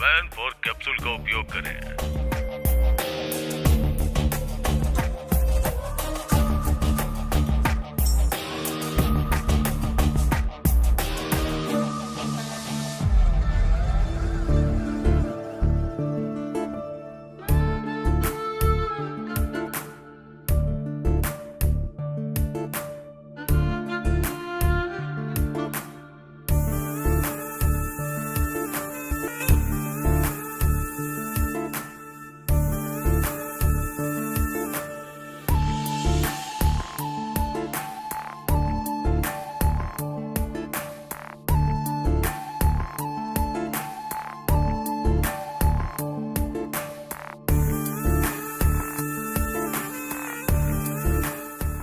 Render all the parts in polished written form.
Man 4 capsule का उपयोग करें।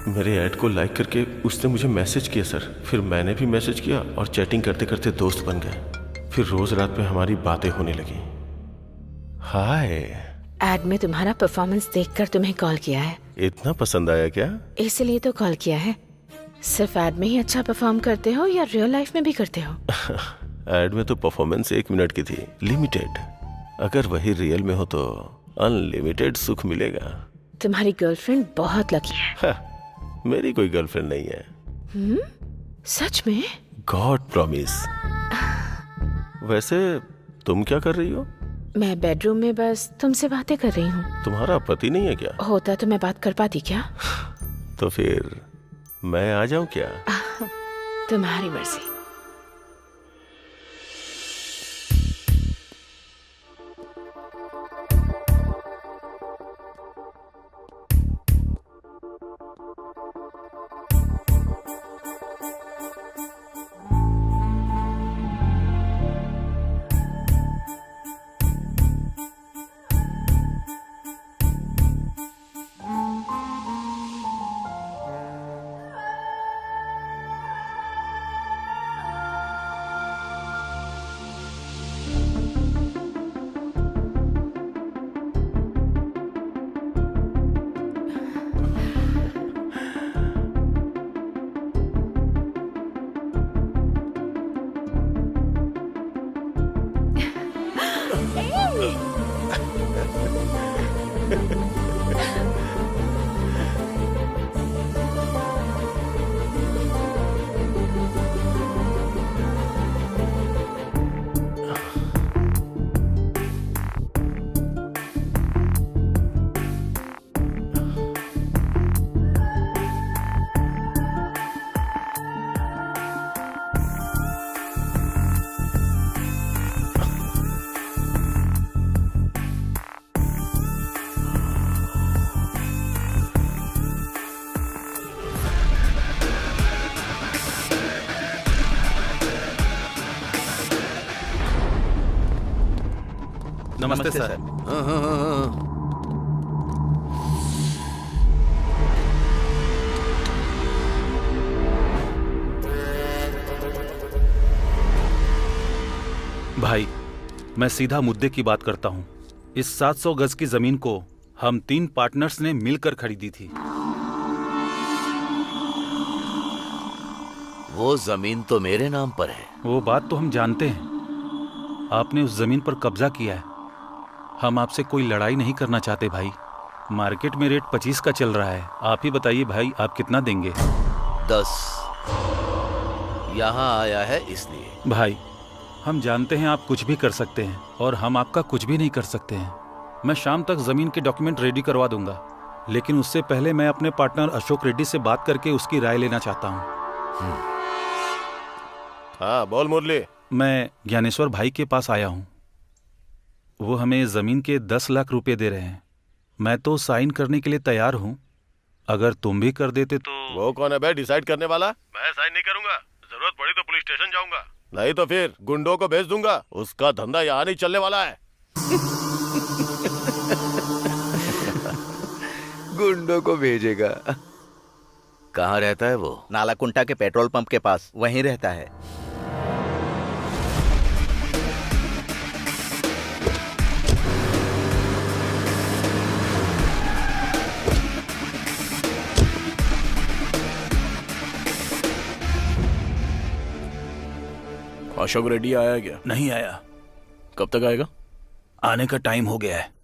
मेरे ऐड को लाइक करके उसने मुझे मैसेज किया सर। फिर मैंने भी मैसेज किया और चैटिंग करते करते दोस्त बन गए। फिर रोज रात में हमारी बातें होने लगी। हाय। एड में तुम्हारा परफॉर्मेंस देखकर तुम्हें कॉल किया है। इतना पसंद आया क्या? इसलिए तो कॉल किया है। सिर्फ एड में ही अच्छा परफॉर्म करते हो या रियल लाइफ में भी करते हो? एड में तो परफॉर्मेंस 1 मिनट की थी, लिमिटेड। अगर वही रियल में हो तो अनलिमिटेड सुख मिलेगा। तुम्हारी गर्लफ्रेंड बहुत लकी है। मेरी कोई गर्लफ्रेंड नहीं है। सच में? God promise. वैसे तुम क्या कर रही हो? मैं बेडरूम में बस तुमसे बातें कर रही हूँ। तुम्हारा पति नहीं है क्या? होता तो मैं बात कर पाती क्या? तो फिर मैं आ जाऊं क्या? तुम्हारी मर्जी। नमस्ते सर। हाँ। भाई, मैं सीधा मुद्दे की बात करता हूँ। इस 700 गज की जमीन को हम 3 पार्टनर्स ने मिलकर खरीदी थी। वो जमीन तो मेरे नाम पर है। वो बात तो हम जानते हैं। आपने उस जमीन पर कब्जा किया है। हम आपसे कोई लड़ाई नहीं करना चाहते भाई। मार्केट में रेट 25 का चल रहा है। आप ही बताइए भाई, आप कितना देंगे? 10। यहाँ आया है इसलिए। भाई, हम जानते हैं आप कुछ भी कर सकते हैं और हम आपका कुछ भी नहीं कर सकते हैं। मैं शाम तक जमीन के डॉक्यूमेंट रेडी करवा दूंगा, लेकिन उससे पहले मैं अपने पार्टनर अशोक रेड्डी से बात करके उसकी राय लेना चाहता हूँ। हाँ बोल मुरली। मैं ज्ञानेश्वर भाई के पास आया हूँ। वो हमें जमीन के 10 लाख रुपए दे रहे हैं। मैं तो साइन करने के लिए तैयार हूँ। अगर तुम भी कर देते तो। वो कौन है बे डिसाइड करने वाला? मैं साइन नहीं करूंगा। जरूरत पड़ी तो पुलिस स्टेशन जाऊंगा, नहीं तो फिर गुंडों को भेज दूंगा। उसका धंधा यहाँ नहीं चलने वाला है। गुंडों को भेजेगा? कहाँ रहता है वो? नालाकुंटा के पेट्रोल पंप के पास, वहीं रहता है। अशोक रेड्डी आया क्या? नहीं आया। कब तक आएगा? आने का टाइम हो गया है।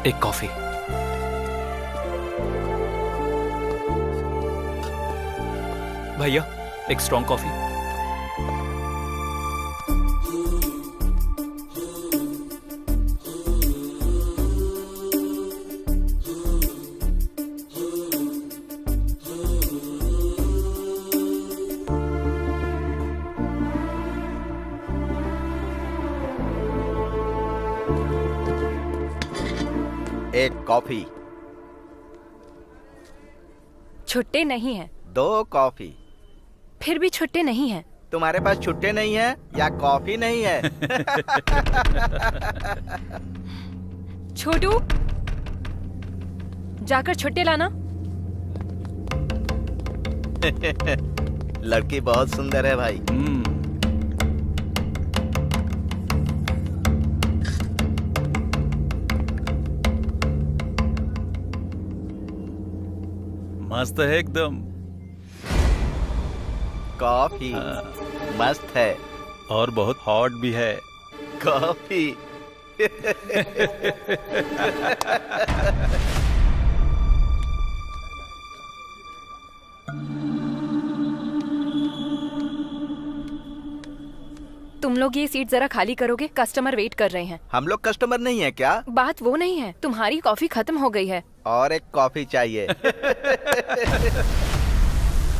एक कॉफी। भैया एक स्ट्रॉन्ग कॉफी। एक कॉफी। छुट्टे नहीं हैं। 2 कॉफी। फिर भी छुट्टे नहीं हैं। तुम्हारे पास छुट्टे नहीं है या कॉफी नहीं है? छोटू, जाकर छुट्टे लाना। लड़की बहुत सुंदर है भाई। मस्त है एकदम। कॉफी मस्त है और बहुत हॉट भी है। कॉफी। तुम लोग ये सीट जरा खाली करोगे? कस्टमर वेट कर रहे हैं। हम लोग कस्टमर नहीं है क्या? बात वो नहीं है, तुम्हारी कॉफी खत्म हो गई है। और एक कॉफी चाहिए।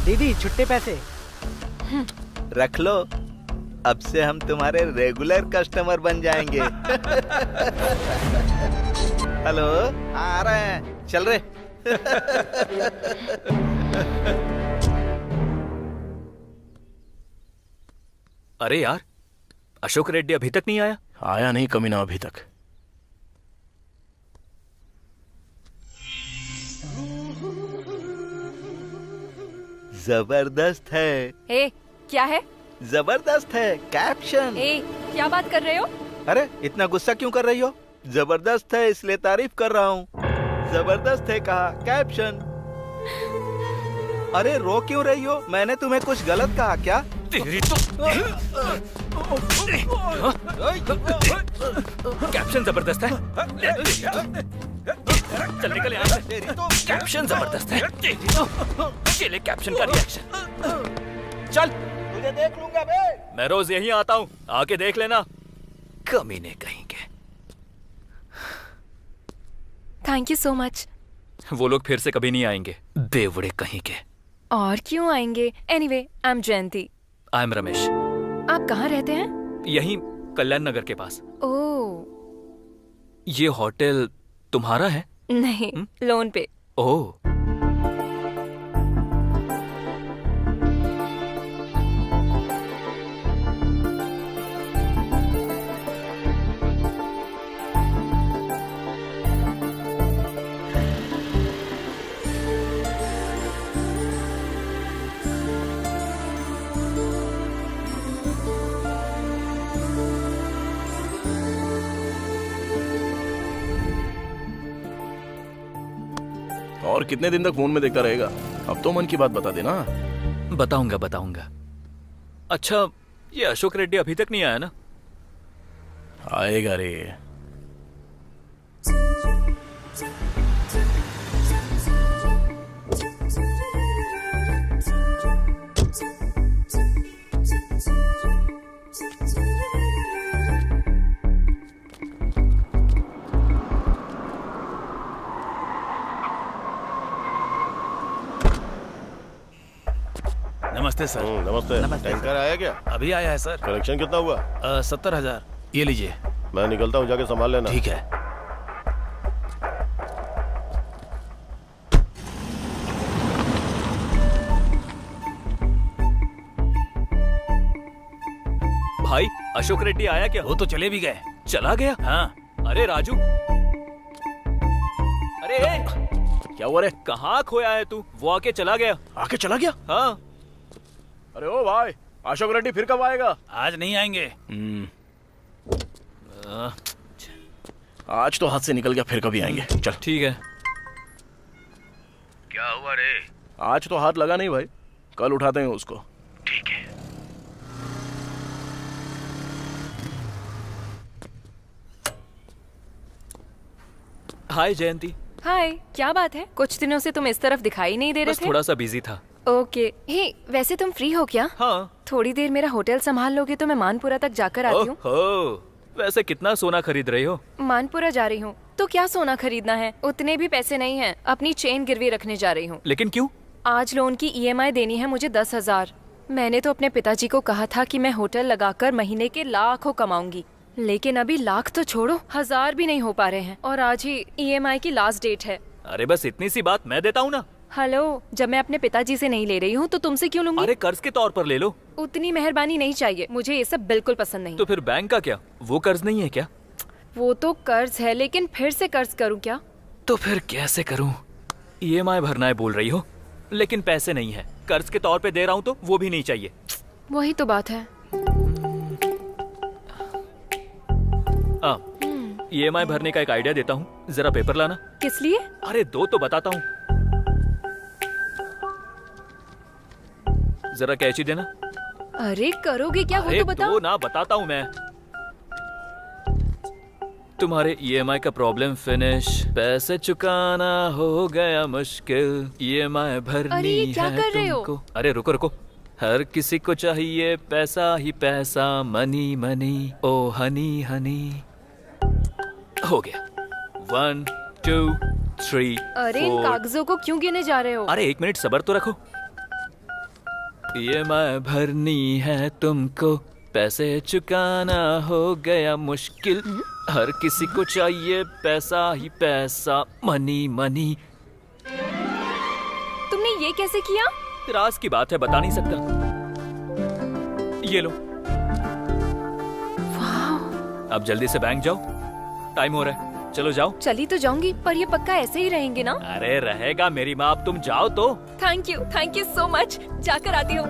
दीदी छुट्टे पैसे रख लो, अब से हम तुम्हारे रेगुलर कस्टमर बन जाएंगे। हेलो, आ रहे हैं, चल रहे। अरे यार, अशोक रेड्डी अभी तक नहीं आया। आया नहीं कमीना अभी तक। जबरदस्त है। ए, क्या है? जबरदस्त है कैप्शन। ए, क्या बात कर रहे हो? अरे इतना गुस्सा क्यों कर रही हो? जबरदस्त है इसलिए तारीफ कर रहा हूँ। जबरदस्त है कहा कैप्शन। अरे रो क्यों रही हो? मैंने तुम्हें कुछ गलत कहा क्या? तेरी तो कैप्शन जबरदस्त है। चल निकल यहाँ से। तेरी तो कैप्शन जबरदस्त है। तेरी तो ये ले कैप्शन का रिएक्शन। चल, तुझे देख लूंगा बे। मैं रोज यहीं आता हूँ, आके देख लेना। कमीने कहीं के। Thank you so much. वो लोग फिर से कभी नहीं आएंगे, बेवड़े कहीं के। और क्यों आएंगे? Anyway, I am Jayanti. I am Ramesh. आप कहाँ रहते हैं? यहीं कल्याण नगर के पास। ओह ये होटल तुम्हारा है? नहीं, लोन पे। ओह, और कितने दिन तक फोन में देखता रहेगा? अब तो मन की बात बता देना। बताऊंगा बताऊंगा। अच्छा, ये अशोक रेड्डी अभी तक नहीं आया ना? आएगा रे। नमस्ते सर। नमस्ते। टैंकर आया क्या? अभी आया है सर। कलेक्शन कितना हुआ? 70,000। ये लीजिए। मैं निकलता हूँ, जाके संभाल लेना। ठीक है। भाई अशोक रेड्डी आया क्या? वो तो चले भी गए। चला गया? हाँ। अरे राजू, अरे क्या हुआ रे? कहाँ खोया है तू? वो आके चला गया। आके चला गया? हाँ। अरे ओ भाई, अशोक रेड्डी फिर कब आएगा? आज नहीं आएंगे। आज तो हाथ से निकल गया, फिर कभी आएंगे। चल ठीक है। क्या हुआ रे? आज तो हाथ लगा नहीं भाई, कल उठाते हैं उसको। ठीक है। हाय जयंती। हाय, क्या बात है? कुछ दिनों से तुम इस तरफ दिखाई नहीं दे रहे बस थे। थोड़ा सा बिजी था। ओके। हे, वैसे तुम फ्री हो क्या? हाँ। थोड़ी देर मेरा होटल संभाल लोगे तो मैं मानपुरा तक जाकर आती हूँ। ओहो, वैसे कितना सोना खरीद रही हो? मानपुरा जा रही हूँ तो क्या सोना खरीदना है, उतने भी पैसे नहीं हैं। अपनी चेन गिरवी रखने जा रही हूँ। लेकिन क्यों? आज लोन की EMI देनी है मुझे 10,000। मैंने तो अपने पिताजी को कहा था कि मैं होटल लगाकर महीने के लाखों कमाऊंगी, लेकिन अभी लाख तो छोड़ो, 1000 भी नहीं हो पा रहे हैं। और आज ही EMI की लास्ट डेट है। अरे बस इतनी सी बात, मैं देता हूँ ना। हेलो, जब मैं अपने पिताजी से नहीं ले रही हूँ तो तुमसे क्यों लूंगी? अरे कर्ज के तौर पर ले लो। उतनी मेहरबानी नहीं चाहिए, मुझे ये सब बिल्कुल पसंद नहीं। तो फिर बैंक का क्या? वो कर्ज नहीं है क्या? वो तो कर्ज है, लेकिन फिर से कर्ज करूँ क्या? तो फिर कैसे करूँ? EMI भरना है बोल रही हो, लेकिन पैसे नहीं है। कर्ज के तौर पे दे रहा हूँ तो वो भी नहीं चाहिए। वही तो बात है। EMI भरने का एक आइडिया देता हूँ, जरा पेपर लाना। किस लिए? अरे दो तो बताता हूँ। जरा कैची देना। अरे करोगे क्या, वो अरे तो बताओ। दो ना, बताता हूँ मैं। तुम्हारे EMI का प्रॉब्लम फिनिश, पैसे चुकाना हो गया मुश्किल, EMI भरनी अरे ये क्या है कर रहे हो? तुमको। अरे रुको रुको, हर किसी को चाहिए पैसा ही पैसा, मनी मनी ओ हनी हनी। हो गया। 1 2 3 अरे इन 4। कागजों को क्यों गिने जा रहे हो? अरे 1 मिनट सब्र तो रखो। EMI भरनी है तुमको, पैसे चुकाना हो गया मुश्किल, हर किसी को चाहिए पैसा ही पैसा, मनी मनी। तुमने ये कैसे किया? राज की बात है, बता नहीं सकता। ये लो। अब जल्दी से बैंक जाओ, टाइम हो रहा है। चलो जाओ। चली तो जाऊंगी, पर ये पक्का ऐसे ही रहेंगे ना? अरे रहेगा मेरी माँ, अब तुम जाओ तो। Thank you so much. जाकर आती हूँ।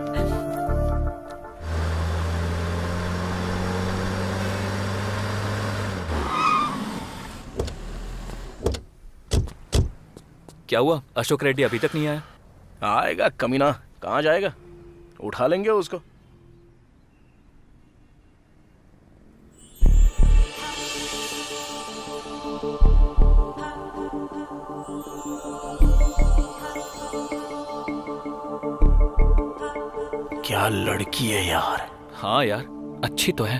क्या हुआ? अशोक रेड्डी अभी तक नहीं आया? आएगा कमीना, कहाँ जाएगा? उठा लेंगे उसको। क्या लड़की है यार। हाँ यार, अच्छी तो है।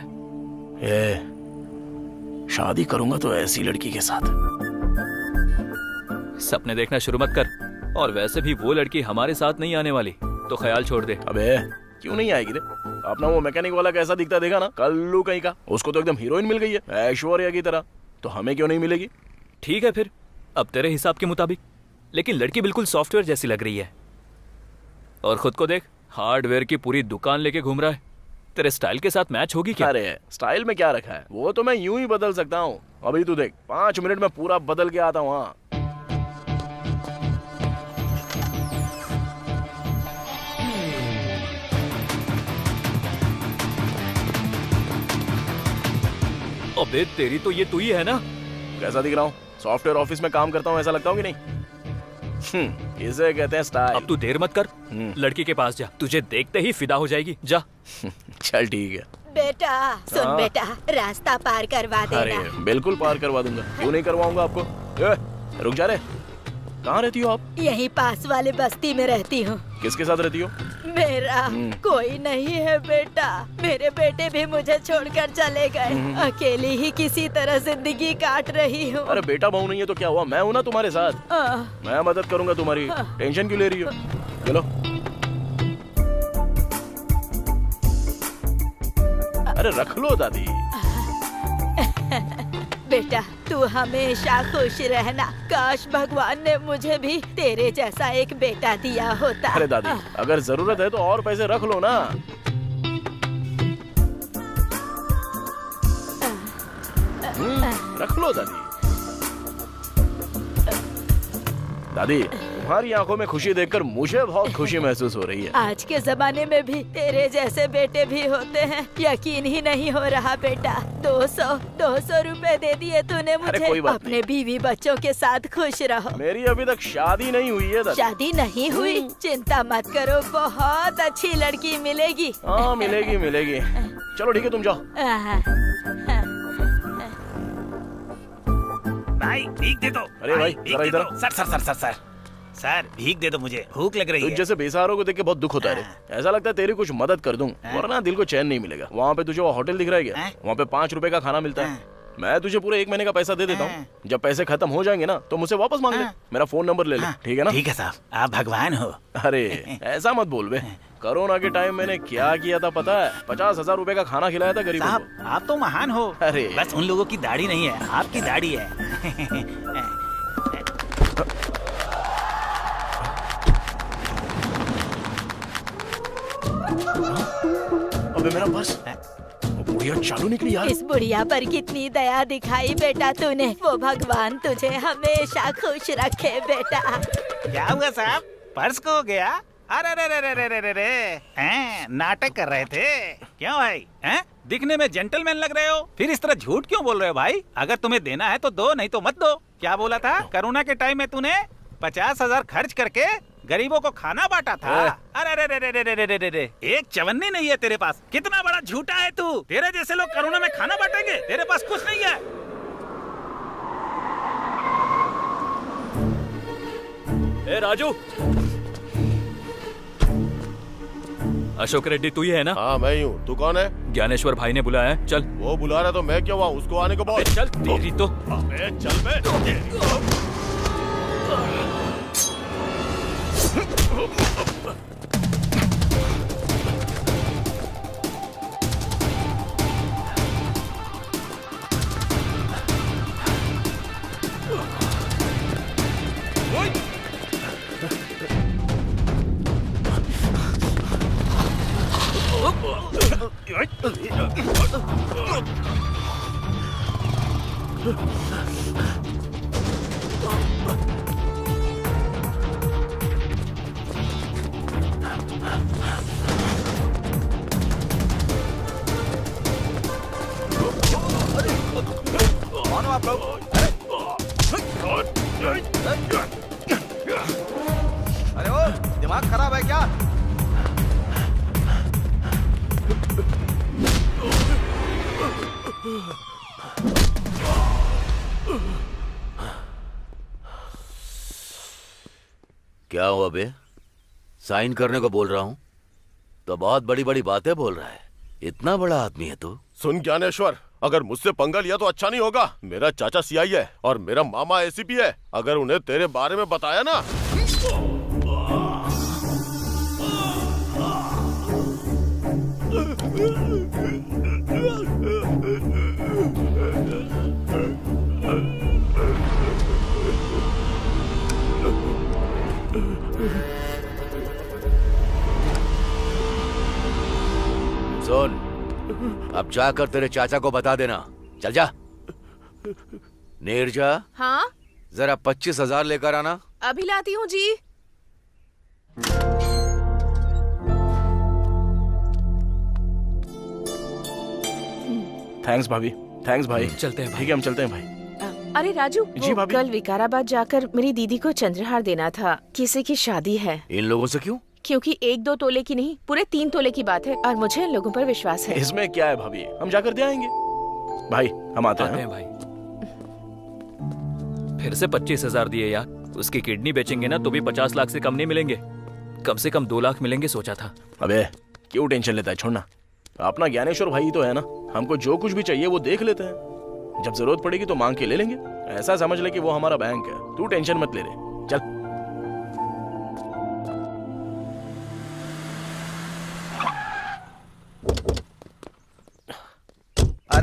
शादी करूंगा तो ऐसी लड़की के साथ। सपने देखना शुरू मत कर। और वैसे भी वो लड़की हमारे साथ नहीं आने वाली, तो ख्याल छोड़ दे। अबे क्यों नहीं आएगी रे? अपना वो मैकेनिक वाला कैसा दिखता देखा ना, कल्लू कहीं का। उसको तो एकदम हीरोइन मिल गई है, ऐश्वर्या की तरह। तो हमें क्यों नहीं मिलेगी? ठीक है फिर, अब तेरे हिसाब के मुताबिक। लेकिन लड़की बिल्कुल सॉफ्टवेयर जैसी लग रही है। और खुद को देख, हार्डवेयर की पूरी दुकान लेके घूम रहा है। तेरे स्टाइल के साथ मैच होगी क्या? अरे स्टाइल में क्या रखा है, वो तो मैं यूं ही बदल सकता हूँ। अभी तू देख, 5 मिनट में पूरा बदल के आता हूँ। हाँ अबे तेरी तो ये तू ही है ना? कैसा दिख रहा हूँ? सॉफ्टवेयर ऑफिस में काम करता हूँ ऐसा लगता हूँ कि नहीं? इसे कहते हैं स्टाइल। अब तू देर मत कर, लड़की के पास जा, तुझे देखते ही फिदा हो जाएगी। जा। चल ठीक है। बेटा सुन बेटा, रास्ता पार करवा देना। अरे बिल्कुल पार करवा दूंगा, क्यों नहीं करवाऊंगा आपको। रुक जा रे, कहाँ रहती हो आप? यहीं पास वाले बस्ती में रहती हूँ। किसके साथ रहती हो? मेरा कोई नहीं है बेटा, मेरे बेटे भी मुझे छोड़कर चले गए। अकेली ही किसी तरह जिंदगी काट रही हूँ। अरे बेटा बहू नहीं है तो क्या हुआ, मैं हूँ ना तुम्हारे साथ। मैं मदद करूंगा तुम्हारी, टेंशन क्यों ले रही हो? चलो। अरे रख लो दादी। बेटा तू हमेशा खुश रहना। काश भगवान ने मुझे भी तेरे जैसा एक बेटा दिया होता। अरे दादी, अगर जरूरत है तो और पैसे रख लो ना। रख लो दादी। दादी, तुम्हारी आंखों में खुशी देखकर मुझे बहुत खुशी महसूस हो रही है। आज के जमाने में भी तेरे जैसे बेटे भी होते हैं, यकीन ही नहीं हो रहा बेटा। 200 रुपए दे दिए तूने मुझे। कोई बात अपने बीवी बच्चों के साथ खुश रहो। मेरी अभी तक शादी नहीं हुई है दादी। शादी नहीं हुई? चिंता मत करो, बहुत अच्छी लड़की मिलेगी। हाँ मिलेगी मिलेगी। चलो ठीक है, तुम जाओ। भाई भीख दे दो। अरे भाई जरा इधर। Sir sir sir sir sir sir भीख दे दो, मुझे भूख लग रही तुझ है। जैसे बेसहारों को देख के बहुत दुख होता है रे। ऐसा लगता है तेरी कुछ मदद कर दूं, वरना दिल को चैन नहीं मिलेगा। वहाँ पे तुझे वो होटल दिख रहा है क्या? वहाँ पे 5 रुपए का खाना मिलता है। मैं तुझे पूरे 1 महीने का पैसा दे देता हूँ। जब पैसे खत्म हो जाएंगे ना तो मुझसे वापस मांग ले। मेरा फोन नंबर ले ले, ठीक है ना? ठीक है साहब, आप भगवान हो। अरे ऐसा मत बोल बे। कोरोना के टाइम मैंने क्या किया था पता है? 50,000 रुपए का खाना खिलाया था गरीबों साहब को। आप तो महान हो। अरे बस उन लोगों की दाढ़ी नहीं है, आपकी दाढ़ी है। अबे मेरा पर्स, वो बुढ़िया चालू निकली यार। इस बुढ़िया पर कितनी दया दिखाई बेटा तूने। वो भगवान तुझे हमेशा खुश रखे बेटा। क्या हुआ साहब, पर्स खो हो गया? अरे रे रे रे रे रे रे रे हैं, नाटक कर रहे थे क्यों भाई? हैं, दिखने में जेंटलमैन लग रहे हो, फिर इस तरह झूठ क्यों बोल रहे हो भाई? अगर तुम्हें देना है तो दो, नहीं तो मत दो। क्या बोला था? कोरोना के टाइम में तूने 50,000 खर्च करके गरीबों को खाना बांटा था। अरे रे रे रे रे रे रे रे, एक चवन्नी नहीं है तेरे पास। कितना बड़ा झूठा है तू। तेरे जैसे लोग कोरोना में खाना बांटेंगे? तेरे पास कुछ नहीं है। ए राजू, अशोक रेड्डी तू ही है ना? हाँ मैं ही हूँ। तू कौन है? ज्ञानेश्वर भाई ने बुलाया है, चल। वो बुला रहा तो मैं क्यों वहाँ? उसको आने को बोल। चल तेरी तो। अबे चल बे। कौन हो आप लोग? अरे ओ, दिमाग खराब है क्या? क्या हुआ बे? साइन करने को बोल रहा हूँ तो बहुत बड़ी बड़ी बातें बोल रहा है। इतना बड़ा आदमी है तू। सुन ज्ञानेश्वर, अगर मुझसे पंगा लिया तो अच्छा नहीं होगा। मेरा चाचा सीआई है और मेरा मामा एसीपी है। अगर उन्हें तेरे बारे में बताया ना। सुन, अब जाकर तेरे चाचा को बता देना। चल जा। नीरजा, हाँ जरा 25,000 लेकर आना। अभी लाती हूँ जी। थैंक्स भाभी, थैंक्स भाई। चलते हैं भाई। ठीक है, हम चलते हैं भाई। अरे राजू, जी वो भाभी। कल विकाराबाद जाकर मेरी दीदी को चंद्रहार देना था। किसी की शादी है। इन लोगों से क्यों? क्योंकि 1-2 तोले की नहीं, पूरे 3 तोले की बात है और मुझे इन लोगों पर विश्वास है। इसमें क्या है भाभी, हम जाकर दे आएंगे। भाई हम आते हैं। भाई फिर से 25,000 दिए यार। उसकी किडनी बेचेंगे ना तो भी 50 लाख से कम नहीं मिलेंगे। कम से कम 2 लाख मिलेंगे सोचा था। अबे क्यों टेंशन लेता है, छोड़ना। अपना ज्ञानेश्वर भाई ही तो है ना। हमको जो कुछ भी चाहिए वो देख लेते हैं। जब जरूरत पड़ेगी तो मांग के ले लेंगे। ऐसा समझ ले कि वो हमारा बैंक है। तू टेंशन मत ले रहे। चल।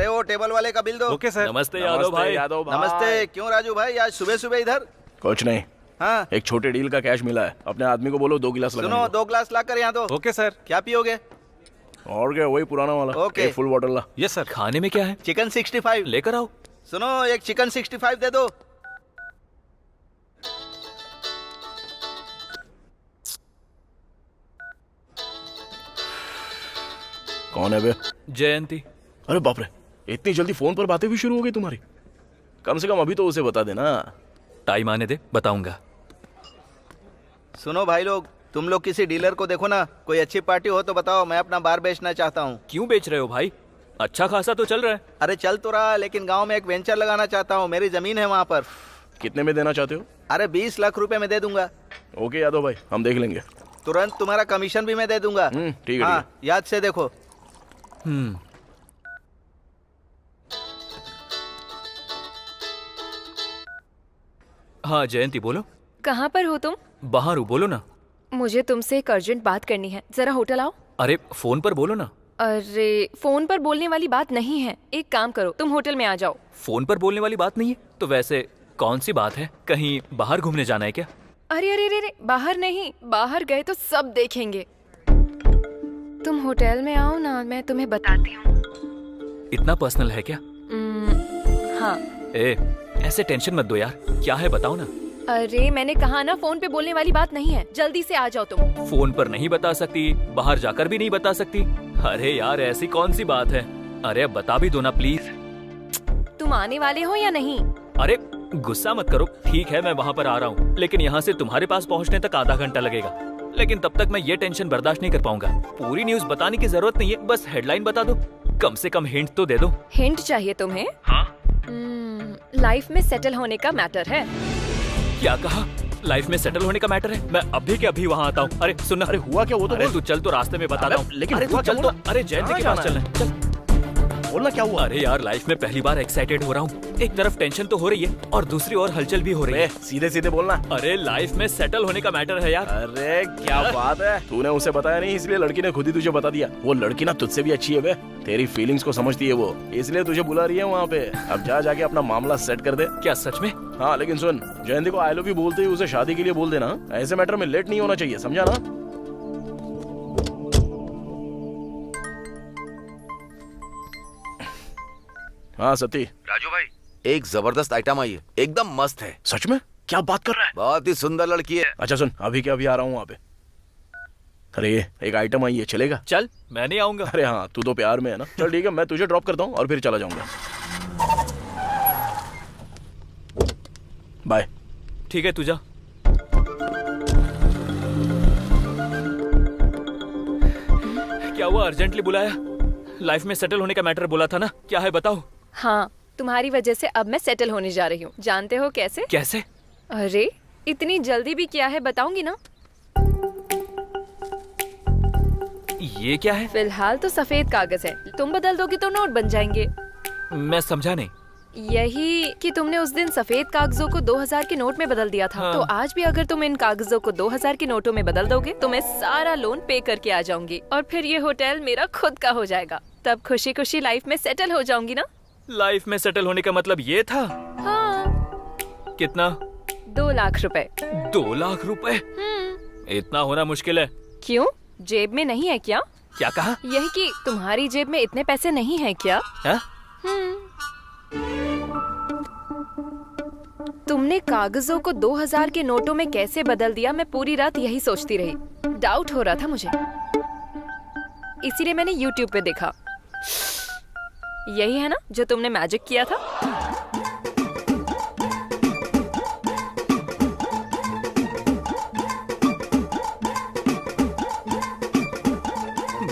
अरे वो टेबल वाले का बिल दो। Okay sir. नमस्ते यादव भाई। यादव भाई। नमस्ते। क्यों राजू भाई आज सुबह सुबह इधर? कुछ नहीं, हाँ एक छोटे डील का कैश मिला है। अपने आदमी को बोलो 2 गिलास लगाने सुनो, को। 2 ग्लास ला कर यहाँ दो। Okay sir. क्या पियोगे? और क्या, वही पुराना वाला। ओके। एक फुल बॉटल ला। Yes sir. खाने में क्या है? चिकन 65 लेकर आओ। सुनो, एक चिकन 65 दे दो। कौन है बे? जयंती। अरे बाप रे, इतनी जल्दी फोन पर बातें भी शुरू हो गई तुम्हारी। कम से कम अभी तो उसे बता देना। टाइम आने दे, बताऊंगा। सुनो भाई लोग, तुम लोग किसी डीलर को देखो ना, कोई अच्छी पार्टी हो तो बताओ, मैं अपना बार बेचना चाहता हूँ। क्यों बेच रहे हो भाई? अच्छा खासा तो चल रहा है। अरे चल तो रहा, लेकिन गांव में एक वेंचर लगाना चाहता हूँ, मेरी जमीन है वहाँ पर। कितने में देना चाहते हो? अरे 20 लाख रुपए में दे दूंगा। ओके यादव भाई, हम देख लेंगे। तुरंत तुम्हारा कमीशन भी मैं दे दूंगा। ठीक है। हाँ, याद से देखो। हाँ जयंती बोलो। कहाँ पर हो तुम? बाहर हूँ, बोलो ना। मुझे तुमसे एक अर्जेंट बात करनी है, जरा होटल आओ। अरे फोन पर बोलो ना। अरे फोन पर बोलने वाली बात नहीं है, एक काम करो, तुम होटल में आ जाओ। फोन पर बोलने वाली बात नहीं है तो वैसे कौन सी बात है? कहीं बाहर घूमने जाना है क्या? अरे अरे अरे, बाहर नहीं, बाहर गए तो सब देखेंगे। तुम होटल में आओ ना, मैं तुम्हें बताती हूँ। इतना पर्सनल है क्या? हाँ। ऐसे टेंशन मत दो यार, क्या है बताओ ना। अरे मैंने कहा ना, फोन पे बोलने वाली बात नहीं है, जल्दी से आ जाओ तुम। फोन पर नहीं बता सकती, बाहर जाकर भी नहीं बता सकती। अरे यार ऐसी कौन सी बात है? अरे अब बता भी दो ना प्लीज। तुम आने वाले हो या नहीं? अरे गुस्सा मत करो, ठीक है मैं वहाँ पर आ रहा हूँ, लेकिन यहाँ से तुम्हारे पास पहुँचने तक आधा घंटा लगेगा। लेकिन तब तक मैं ये टेंशन बर्दाश्त नहीं कर पाऊंगा। पूरी न्यूज बताने की जरूरत नहीं है, बस हेडलाइन बता दो, कम से कम हिंट तो दे दो। हिंट चाहिए तुम्हें? हाँ। लाइफ में सेटल होने का मैटर है। क्या कहा? लाइफ में सेटल होने का मैटर है? मैं अभी के अभी वहाँ आता हूँ। अरे सुन ना। अरे हुआ क्या, वो तो अरे तू चल, तो रास्ते में बता रहा हूँ। लेकिन अरे तू चल तो। अरे जयंती के पास चलना है, चल। बोलना क्या हुआ? अरे यार लाइफ में पहली बार एक्साइटेड हो रहा हूँ। एक तरफ टेंशन तो हो रही है और दूसरी ओर हलचल भी हो रही है। सीधे सीधे बोलना। अरे लाइफ में सेटल होने का मैटर है यार। अरे क्या बात है, तूने उसे बताया नहीं, इसलिए लड़की ने खुद ही तुझे बता दिया। वो लड़की ना तुझसे भी अच्छी है बे, तेरी फीलिंग्स को समझती है वो, इसलिए तुझे बुला रही है वहाँ पे। अब जा जाके अपना मामला सेट कर दे। क्या सच में? हाँ लेकिन सुन, जयंती को आई लव यू बोलते ही उसे शादी के लिए बोल देना। ऐसे मैटर में लेट नहीं होना चाहिए, समझा ना? हाँ सती। राजू भाई, एक जबरदस्त आइटम आई है, एकदम मस्त है। सच में? क्या बात कर रहा है? बहुत ही सुंदर लड़की है। अच्छा सुन, अभी के अभी आ रहा हूँ वहाँ पे। अरे एक आइटम आई है, चलेगा? चल, मैं नहीं आऊंगा। अरे हाँ, तू तो प्यार में है ना। चल ठीक है, मैं तुझे ड्रॉप करता हूँ और फिर चला जाऊंगा। बाय। ठीक है, तू जा। क्या हुआ, अर्जेंटली बुलाया? लाइफ में सेटल होने का मैटर बोला था ना, क्या है बताओ। हाँ, तुम्हारी वजह से अब मैं सेटल होने जा रही हूँ। जानते हो कैसे? कैसे? अरे इतनी जल्दी भी क्या है, बताऊंगी ना। ये क्या है? फिलहाल तो सफेद कागज है, तुम बदल दोगे तो नोट बन जाएंगे। मैं समझा नहीं। यही कि तुमने उस दिन सफेद कागजों को 2000 के नोट में बदल दिया था। हाँ। तो आज भी अगर तुम इन कागजों को 2000 के नोटों में बदल दोगे तो मैं सारा लोन पे करके आ जाऊंगी और फिर ये होटल मेरा खुद का हो जाएगा। तब खुशी खुशी लाइफ में सेटल हो जाऊंगी ना। लाइफ में सेटल होने का मतलब ये था? हाँ। कितना? 2 लाख रुपए। 2 लाख रुपए? इतना होना मुश्किल है। क्यों, जेब में नहीं है क्या? क्या कहा? यही कि तुम्हारी जेब में इतने पैसे नहीं है क्या? है? तुमने कागजों को 2000 के नोटों में कैसे बदल दिया, मैं पूरी रात यही सोचती रही। डाउट हो रहा था मुझे, इसीलिए मैंने YouTube पे देखा। यही है ना जो तुमने मैजिक किया था?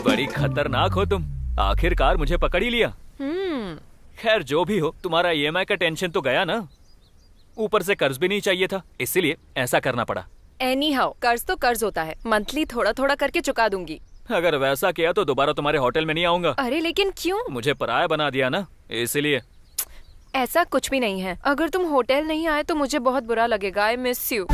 बड़ी खतरनाक हो तुम, आखिरकार मुझे पकड़ ही लिया। खैर जो भी हो, तुम्हारा EMI का टेंशन तो गया ना। ऊपर से कर्ज भी नहीं चाहिए था, इसीलिए ऐसा करना पड़ा। एनी हाउ, कर्ज तो कर्ज होता है, मंथली थोड़ा थोड़ा करके चुका दूंगी। अगर वैसा किया तो दोबारा तुम्हारे होटल में नहीं आऊंगा। अरे लेकिन क्यों? मुझे पराया बना दिया ना, इसलिए। ऐसा कुछ भी नहीं है, अगर तुम होटल नहीं आए तो मुझे बहुत बुरा लगेगा। I miss you.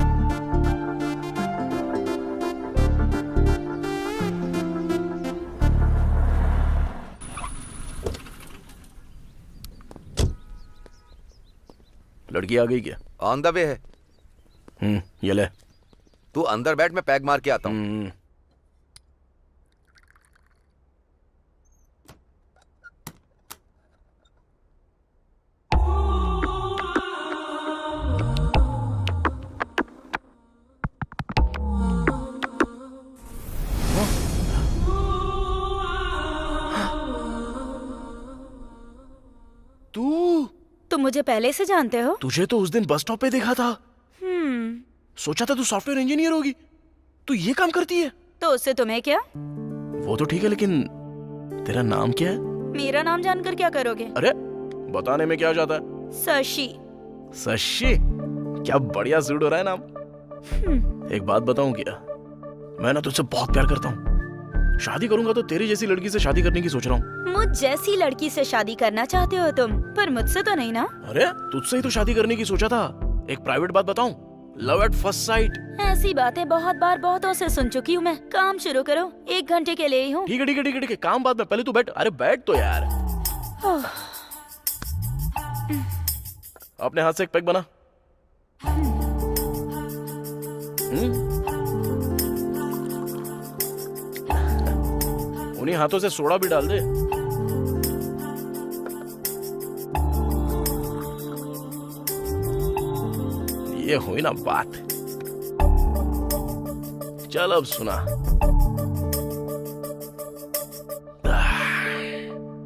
लड़की आ गई क्या? ऑन द वे है। ये ले। तू अंदर बैठ, मैं पैक मार के आता हूँ। तुम मुझे पहले से जानते हो? तुझे तो उस दिन बस स्टॉप पे देखा था। सोचा था तू सॉफ्टवेयर इंजीनियर होगी। तू ये काम करती है? तो उससे तुम्हें क्या? वो तो ठीक है, लेकिन तेरा नाम क्या है? मेरा नाम जानकर क्या करोगे? अरे बताने में क्या जाता है? शशि। शशि? क्या बढ़िया सूट हो रहा है नाम। एक बात बताऊं क्या, मैं ना तुझसे बहुत प्यार करता हूँ। शादी करूंगा तो तेरी जैसी लड़की से शादी करने की सोच रहा हूँ। मुझ जैसी लड़की से शादी करना चाहते हो तुम, पर मुझसे तो नहीं ना? अरे तुझसे ही तो शादी करने की सोचा था। एक प्राइवेट बात बताऊं, लव एट फर्स्ट साइट। ऐसी बातें बहुत बार बहुतों से सुन चुकी हूँ मैं। काम शुरू करो, 1 घंटे के लिए ही हूँ। ठीक है ठीक है ठीक है ठीक है, काम बाद में, पहले तू बैठ। अरे बैठ तो यार। अपने हाथ से एक पैक बना। उन्हीं हाथों से सोडा भी डाल दे। ये हुई ना बात। चल अब सुना,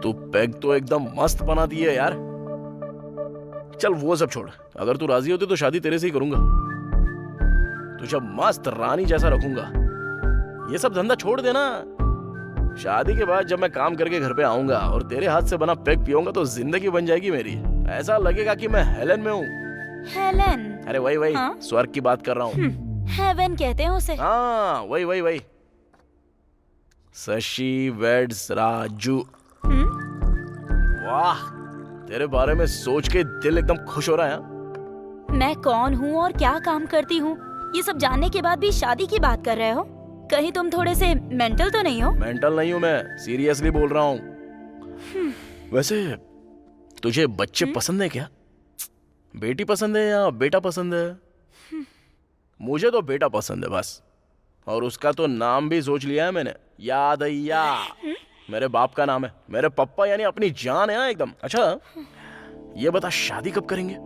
तू पैग तो एकदम मस्त बना दी है यार। चल वो सब छोड़, अगर तू राजी होती तो शादी तेरे से ही करूंगा। तुझे मस्त रानी जैसा रखूंगा। ये सब धंधा छोड़ देना। शादी के बाद जब मैं काम करके घर पे आऊंगा और तेरे हाथ से बना पैग पीऊंगा तो जिंदगी बन जाएगी मेरी। ऐसा लगेगा कि मैं हेलन में हूँ। हेलन? अरे वही स्वर्ग की बात कर रहा हूँ। हेवन कहते हैं उसे। हाँ वही। शशि वेड्स राजू। वाह, तेरे बारे में सोच के दिल एकदम खुश हो रहा है। मैं कौन हूँ और क्या काम करती हूँ, ये सब जानने के बाद भी शादी की बात कर रहे हो? कहीं तुम थोड़े से मेंटल तो नहीं हो? मेंटल नहीं हूँ मैं, सीरियसली बोल रहा हूँ। वैसे तुझे बच्चे पसंद है क्या? बेटी पसंद है या बेटा पसंद है? मुझे तो बेटा पसंद है बस। और उसका तो नाम भी सोच लिया है मैंने, यादయ్యా। मेरे बाप का नाम है। मेरे पप्पा यानी अपनी जान है ना एकदम। अच्छा ये बता, शादी कब करेंगे?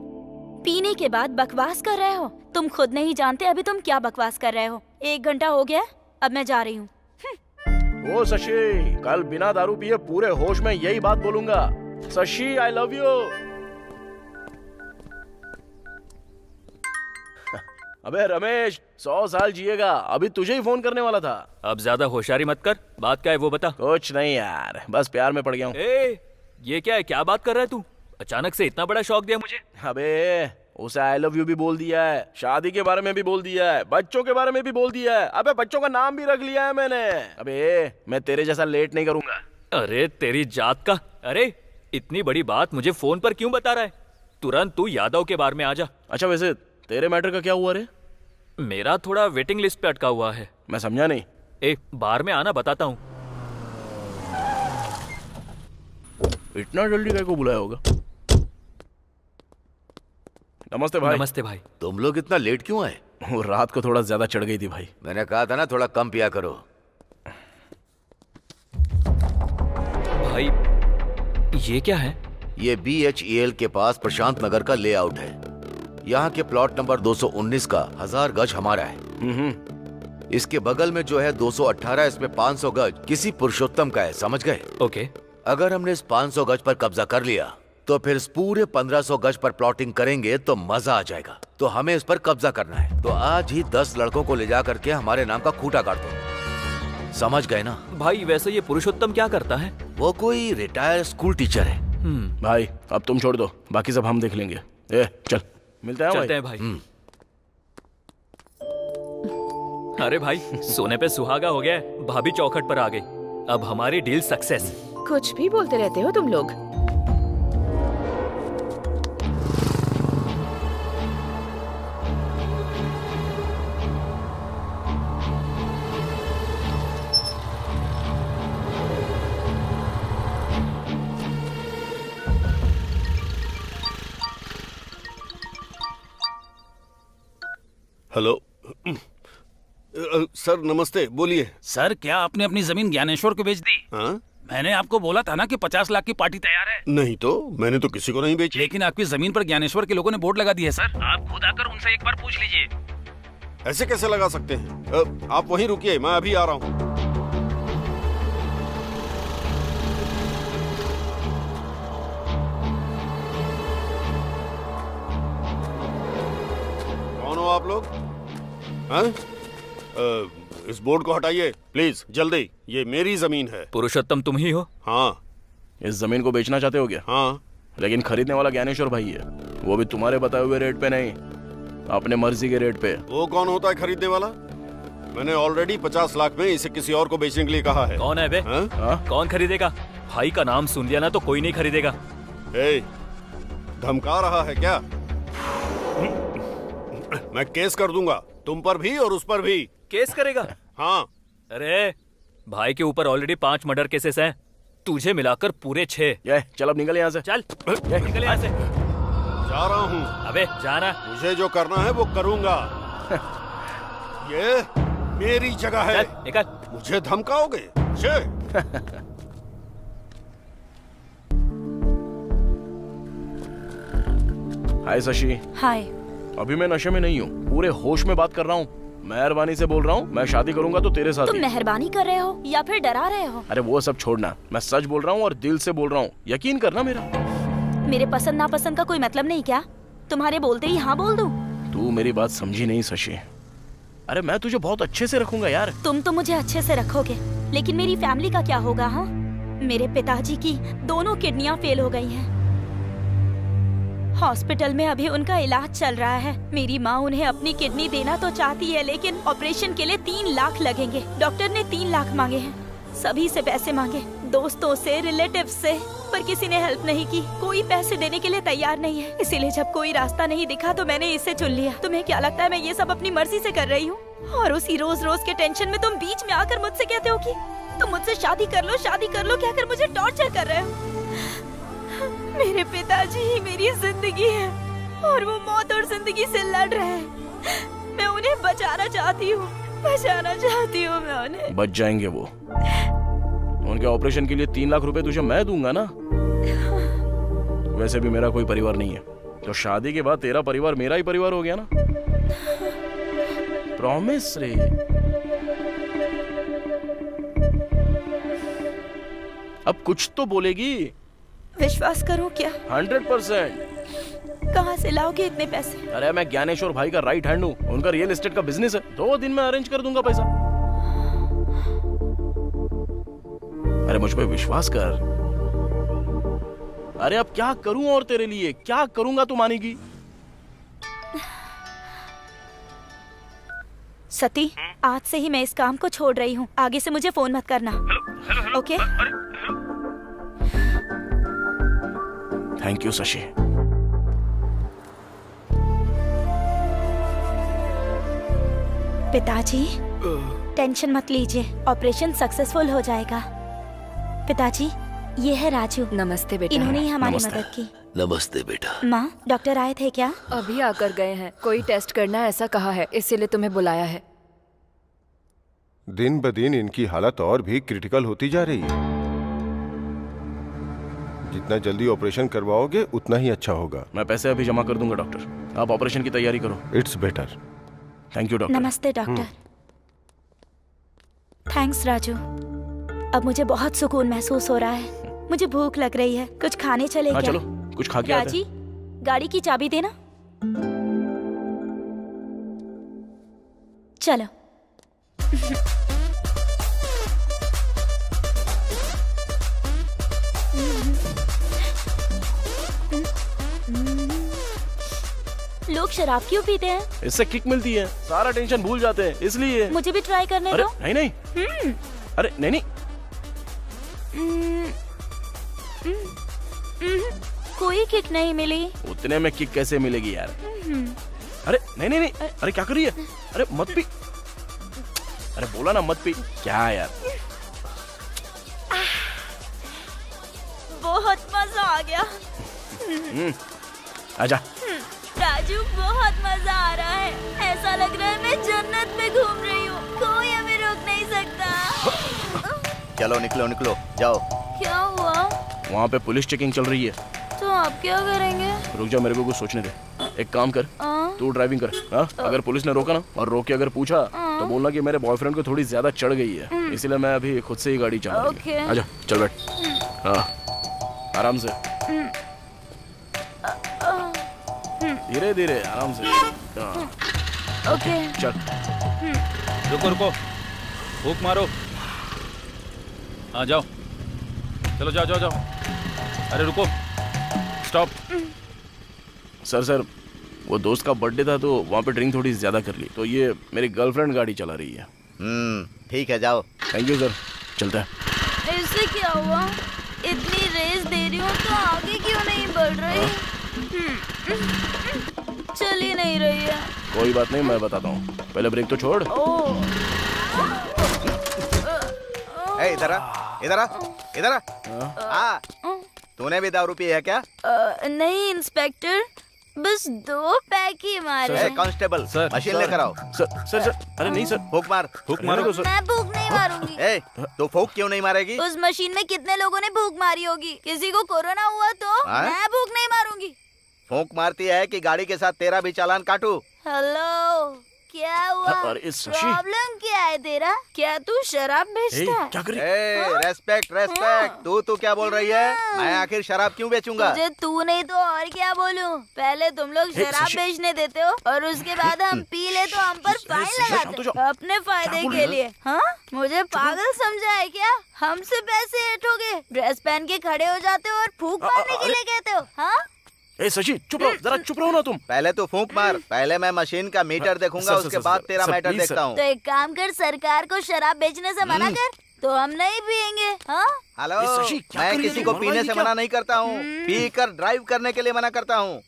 पीने के बाद बकवास कर रहे हो? तुम खुद नहीं जानते अभी तुम क्या बकवास कर रहे हो। 1 घंटा हो गया, अब मैं जा रही हूँ। ओ शशि, कल बिना दारू पिए पूरे होश में यही बात बोलूंगा। शशि आई लव यू। अबे रमेश, 100 साल जिएगा। अभी तुझे ही फोन करने वाला था। अब ज्यादा होशियारी मत कर। बात क्या है वो बता। कुछ नहीं यार, बस प्यार में पड़ गया हूँ। ये क्या है, क्या बात कर रहा है तू? अचानक से इतना बड़ा शौक दिया मुझे। अबे उसे आई लव यू भी बोल दिया है, शादी के बारे में भी बोल दिया है, बच्चों के बारे में भी बोल दिया है। अबे बच्चों का नाम भी रख लिया है मैंने। अबे मैं तेरे जैसा लेट नहीं करूंगा। अरे तेरी जात का। अरे इतनी बड़ी बात मुझे फोन पर क्यों बता रहा है? तुरंत तू यादव के बारे में आ जा। अच्छा वैसे तेरे मैटर का क्या हुआ रे? मेरा थोड़ा वेटिंग लिस्ट पे अटका हुआ है। मैं समझा नहीं। बार में आना, बताता हूँ। इतना जल्दी क्या को बुलाया होगा? नमस्ते भाई। नमस्ते भाई। तुम लोग इतना लेट क्यों आए? वो रात को थोड़ा ज्यादा चढ़ गई थी भाई। मैंने कहा था ना थोड़ा कम पिया करो। भाई ये क्या है? ये BHEL के पास प्रशांत नगर का लेआउट है। यहाँ के प्लॉट नंबर 219 का 1000 गज हमारा है। इसके बगल में जो है 218, इसमें 500 गज किसी पुरुषोत्तम का है, समझ गए? ओके। अगर हमने इस 500 गज पर कब्जा कर लिया तो फिर इस पूरे 1500 गज पर प्लॉटिंग करेंगे तो मजा आ जाएगा। तो हमें इस पर कब्जा करना है। तो आज ही 10 लड़कों को ले जा करके हमारे नाम का खूंटा काट दो, समझ गए ना? भाई वैसे ये पुरुषोत्तम क्या करता है? वो कोई रिटायर्ड स्कूल टीचर है। भाई अब तुम छोड़ दो, बाकी सब हम देख लेंगे। चल मिलते हैं। चलते हैं भाई। अरे भाई सोने पे सुहागा हो गया। भाभी चौखट पर आ गई। अब हमारी डील सक्सेस। कुछ भी बोलते रहते हो तुम लोग। हेलो सर, नमस्ते, बोलिए। सर, क्या आपने अपनी जमीन ज्ञानेश्वर को बेच दी? हाँ? मैंने आपको बोला था ना कि 50 लाख की पार्टी तैयार है। नहीं तो, मैंने तो किसी को नहीं बेची। लेकिन आपकी जमीन पर ज्ञानेश्वर के लोगों ने बोर्ड लगा दी है सर। आप खुद आकर उनसे एक बार पूछ लीजिए। ऐसे कैसे लगा सकते हैं? आप वहीं रुकिए, मैं अभी आ रहा हूँ। कौन हो आप लोग? हाँ? इस बोर्ड को हटाइए प्लीज, जल्दी। ये मेरी जमीन है। पुरुषोत्तम तुम ही हो? हाँ। इस जमीन को बेचना चाहते हो क्या? हाँ। लेकिन खरीदने वाला ज्ञानेश्वर भाई है, वो भी तुम्हारे बताए हुए रेट पे नहीं, अपने मर्जी के रेट पे। वो कौन होता है खरीदने वाला? मैंने ऑलरेडी 50 लाख में इसे किसी और को बेचने के लिए कहा है। कौन है बे? कौन खरीदेगा? भाई का नाम सुन लिया ना तो कोई नहीं खरीदेगा। धमका रहा है क्या? मैं केस कर दूंगा, तुम पर भी और उस पर भी। केस करेगा? हाँ। अरे भाई के ऊपर ऑलरेडी 5 मर्डर केसेस हैं, तुझे मिलाकर पूरे 6। चल अब निकल यहाँ से। चल निकल यहाँ से। जा रहा हूँ। अबे जाना। मुझे जो करना है वो करूंगा। ये मेरी जगह है। चल निकल। मुझे धमकाओगे? हाय शशि। हाय। अभी मैं नशे में नहीं हूँ, पूरे होश में बात कर रहा हूँ। मेहरबानी से बोल रहा हूँ, मैं शादी करूंगा तो तेरे साथ। तुम मेहरबानी कर रहे हो या फिर डरा रहे हो? अरे वो सब छोड़ना, मैं सच बोल रहा हूँ और दिल से बोल रहा हूँ, यकीन करना मेरा। मेरे पसंद नापसंद का कोई मतलब नहीं क्या? तुम्हारे बोलते ही हाँ बोल दूं? तू मेरी बात समझी नहीं शशि। अरे मैं तुझे बहुत अच्छे से रखूंगा यार। तुम तो मुझे अच्छे से रखोगे, लेकिन मेरी फैमिली का क्या होगा? हाँ, मेरे पिताजी की दोनों किडनियां फेल हो गई हैं। हॉस्पिटल में अभी उनका इलाज चल रहा है। मेरी माँ उन्हें अपनी किडनी देना तो चाहती है, लेकिन ऑपरेशन के लिए 3 लाख लगेंगे। डॉक्टर ने 3 लाख मांगे हैं, सभी से पैसे मांगे, दोस्तों से, रिलेटिव्स से, पर किसी ने हेल्प नहीं की। कोई पैसे देने के लिए तैयार नहीं है। इसीलिए जब कोई रास्ता नहीं दिखा तो मैंने इसे चुन लिया। तुम्हें क्या लगता है मैं ये सब अपनी मर्जी से कर रही हूँ? और उसी रोज रोज के टेंशन में तुम बीच में आकर मुझसे कहते हो कि तुम मुझसे शादी कर लो, शादी कर लो, कहकर मुझे टॉर्चर कर रहे हो। मेरे पिताजी ही मेरी जिंदगी है और वो मौत और जिंदगी से लड़ रहे हैं। मैं उन्हें बचाना चाहती हूँ, बचाना चाहती हूँ मैं उन्हें। बच जाएंगे वो। उनके ऑपरेशन के लिए 3 लाख रुपए तुझे मैं दूंगा ना। वैसे भी मेरा कोई परिवार नहीं है, तो शादी के बाद तेरा परिवार मेरा ही परिवार हो गया ना। प्रॉमिस रे। अब कुछ तो बोलेगी। विश्वास करो क्या? 100%। कहाँ से लाओगे इतने पैसे? अरे मैं ज्ञानेश्वर भाई का राइट हैंड हूँ, उनका रियल एस्टेट का बिजनेस है। 2 दिन में अरेंज कर दूंगा पैसा। अरे मुझ पे विश्वास कर। अरे अब क्या करूं और तेरे लिए क्या करूंगा तू मानेगी? सती, आज से ही मैं इस काम को छोड़ रही हूँ। आगे से मुझे फोन मत करना। ओके? Thank you Shashi. पिताजी, टेंशन मत लीजिए, ऑपरेशन सक्सेसफुल हो जाएगा। पिताजी, ये है राजू। नमस्ते बेटा। इन्होंने ही हमारी मदद की। नमस्ते बेटा। माँ, डॉक्टर आए थे क्या? अभी आकर गए हैं, कोई टेस्ट करना ऐसा कहा है, इसीलिए तुम्हें बुलाया है। दिन ब दिन इनकी हालत और भी क्रिटिकल होती जा रही है। जितना जल्दी ऑपरेशन करवाओगे उतना ही अच्छा होगा। मैं पैसे अभी जमा कर दूंगा डॉक्टर, आप ऑपरेशन की तैयारी करो। It's better. Thank you doctor. नमस्ते डॉक्टर। थैंक्स राजू। अब मुझे बहुत सुकून महसूस हो रहा है। मुझे भूख लग रही है, कुछ खाने चले क्या? चलो कुछ खा के आते हैं। राजी, गाड़ी की चाबी देना। चलो। लोग शराब क्यों पीते हैं? इससे किक मिलती है, सारा टेंशन भूल जाते हैं, इसलिए। मुझे भी ट्राई करने अरे दो। नहीं नहीं। अरे नहीं नहीं। कोई किक नहीं मिली। उतने में किक कैसे मिलेगी यार? अरे नहीं नहीं नहीं। अरे क्या कर रही है? अरे मत पी। अरे बोला ना मत पी। क्या यार? बहुत मजा आ गया। आजा। राजू। जीजू बहुत मजा आ रहा है। ऐसा लग रहा है मैं जन्नत में घूम रही हूँ। कोई हमें रोक नहीं सकता। चलो निकलो निकलो जाओ। क्या हुआ? वहाँ पे पुलिस चेकिंग चल रही है। तो आप क्या करेंगे? रुक जा, मेरे को कुछ सोचने दे। एक काम कर, तू ड्राइविंग कर। हाँ, अगर पुलिस ने रोका ना और रोक के अगर पूछा तो बोलना कि मेरे बॉयफ्रेंड को थोड़ी ज्यादा चढ़ गई है, इसलिए मैं अभी खुद से ही गाड़ी चला रही हूँ। आजा, चल बैठ। हाँ, आराम से, धीरे धीरे, आराम से। ओके। चल। रुको रुको, फूक मारो। हाँ जाओ, चलो जाओ जाओ जाओ। अरे रुको, स्टॉप। सर वो दोस्त का बर्थडे था तो वहाँ पे ड्रिंक थोड़ी ज्यादा कर ली, तो ये मेरी गर्लफ्रेंड गाड़ी चला रही है। ठीक है जाओ। थैंक यू सर, चलता है। इससे क्या हुआ? इतनी रेस दे रही हूँ तो आगे क्यों नहीं बढ़ रही? चल ही नहीं रही है। कोई बात नहीं, मैं बताता हूँ, पहले ब्रेक तो छोड़। इधर आ, इधर आ, इधर आ। तूने भी दारू पी है क्या? नहीं इंस्पेक्टर, बस 2 पैक ही मारे। कांस्टेबल, मशीन लेकर आओ। सर, अरे नहीं सर, फूक मार। फूक मारो सर। मैं फूक नहीं मारूंगी। तो फूक क्यों नहीं मारेगी? उस मशीन में कितने लोगों ने फूक मारी होगी? किसी को कोरोना हुआ तो मैं फूक नहीं मारूंगी। फूक मारती है कि गाड़ी के साथ तेरा भी चालान काटू? हेलो, क्या हुआ? प्रॉब्लम क्या है तेरा? क्या तू शराब बेचता है? क्या कर रही? Respect respect. तू क्या बोल रही है? मैं आखिर शराब क्यों बेचूंगा? तुझे तू नहीं तो और क्या बोलूं? पहले तुम लोग शराब बेचने देते हो और उसके बाद हम पी ले तो हम पर फाइन लगाते हो अपने फायदे के लिए। हाँ, मुझे पागल समझा है क्या? हमसे पैसे ऐठोगे, ड्रेस पहन के खड़े हो जाते हो और फूंक मारने के लिए कहते हो? हाँ, शशि चुप रहो, जरा चुप रहो ना तुम। पहले तो फूंक मार, पहले मैं मशीन का मीटर देखूंगा, उसके बाद तेरा मैटर देखता हूँ। तो एक काम कर, सरकार को शराब बेचने से मना कर, तो हम नहीं पियेंगे। हाँ, हेलो, मैं किसी को पीने से मना नहीं करता हूँ, पी कर ड्राइव करने के लिए मना करता हूँ।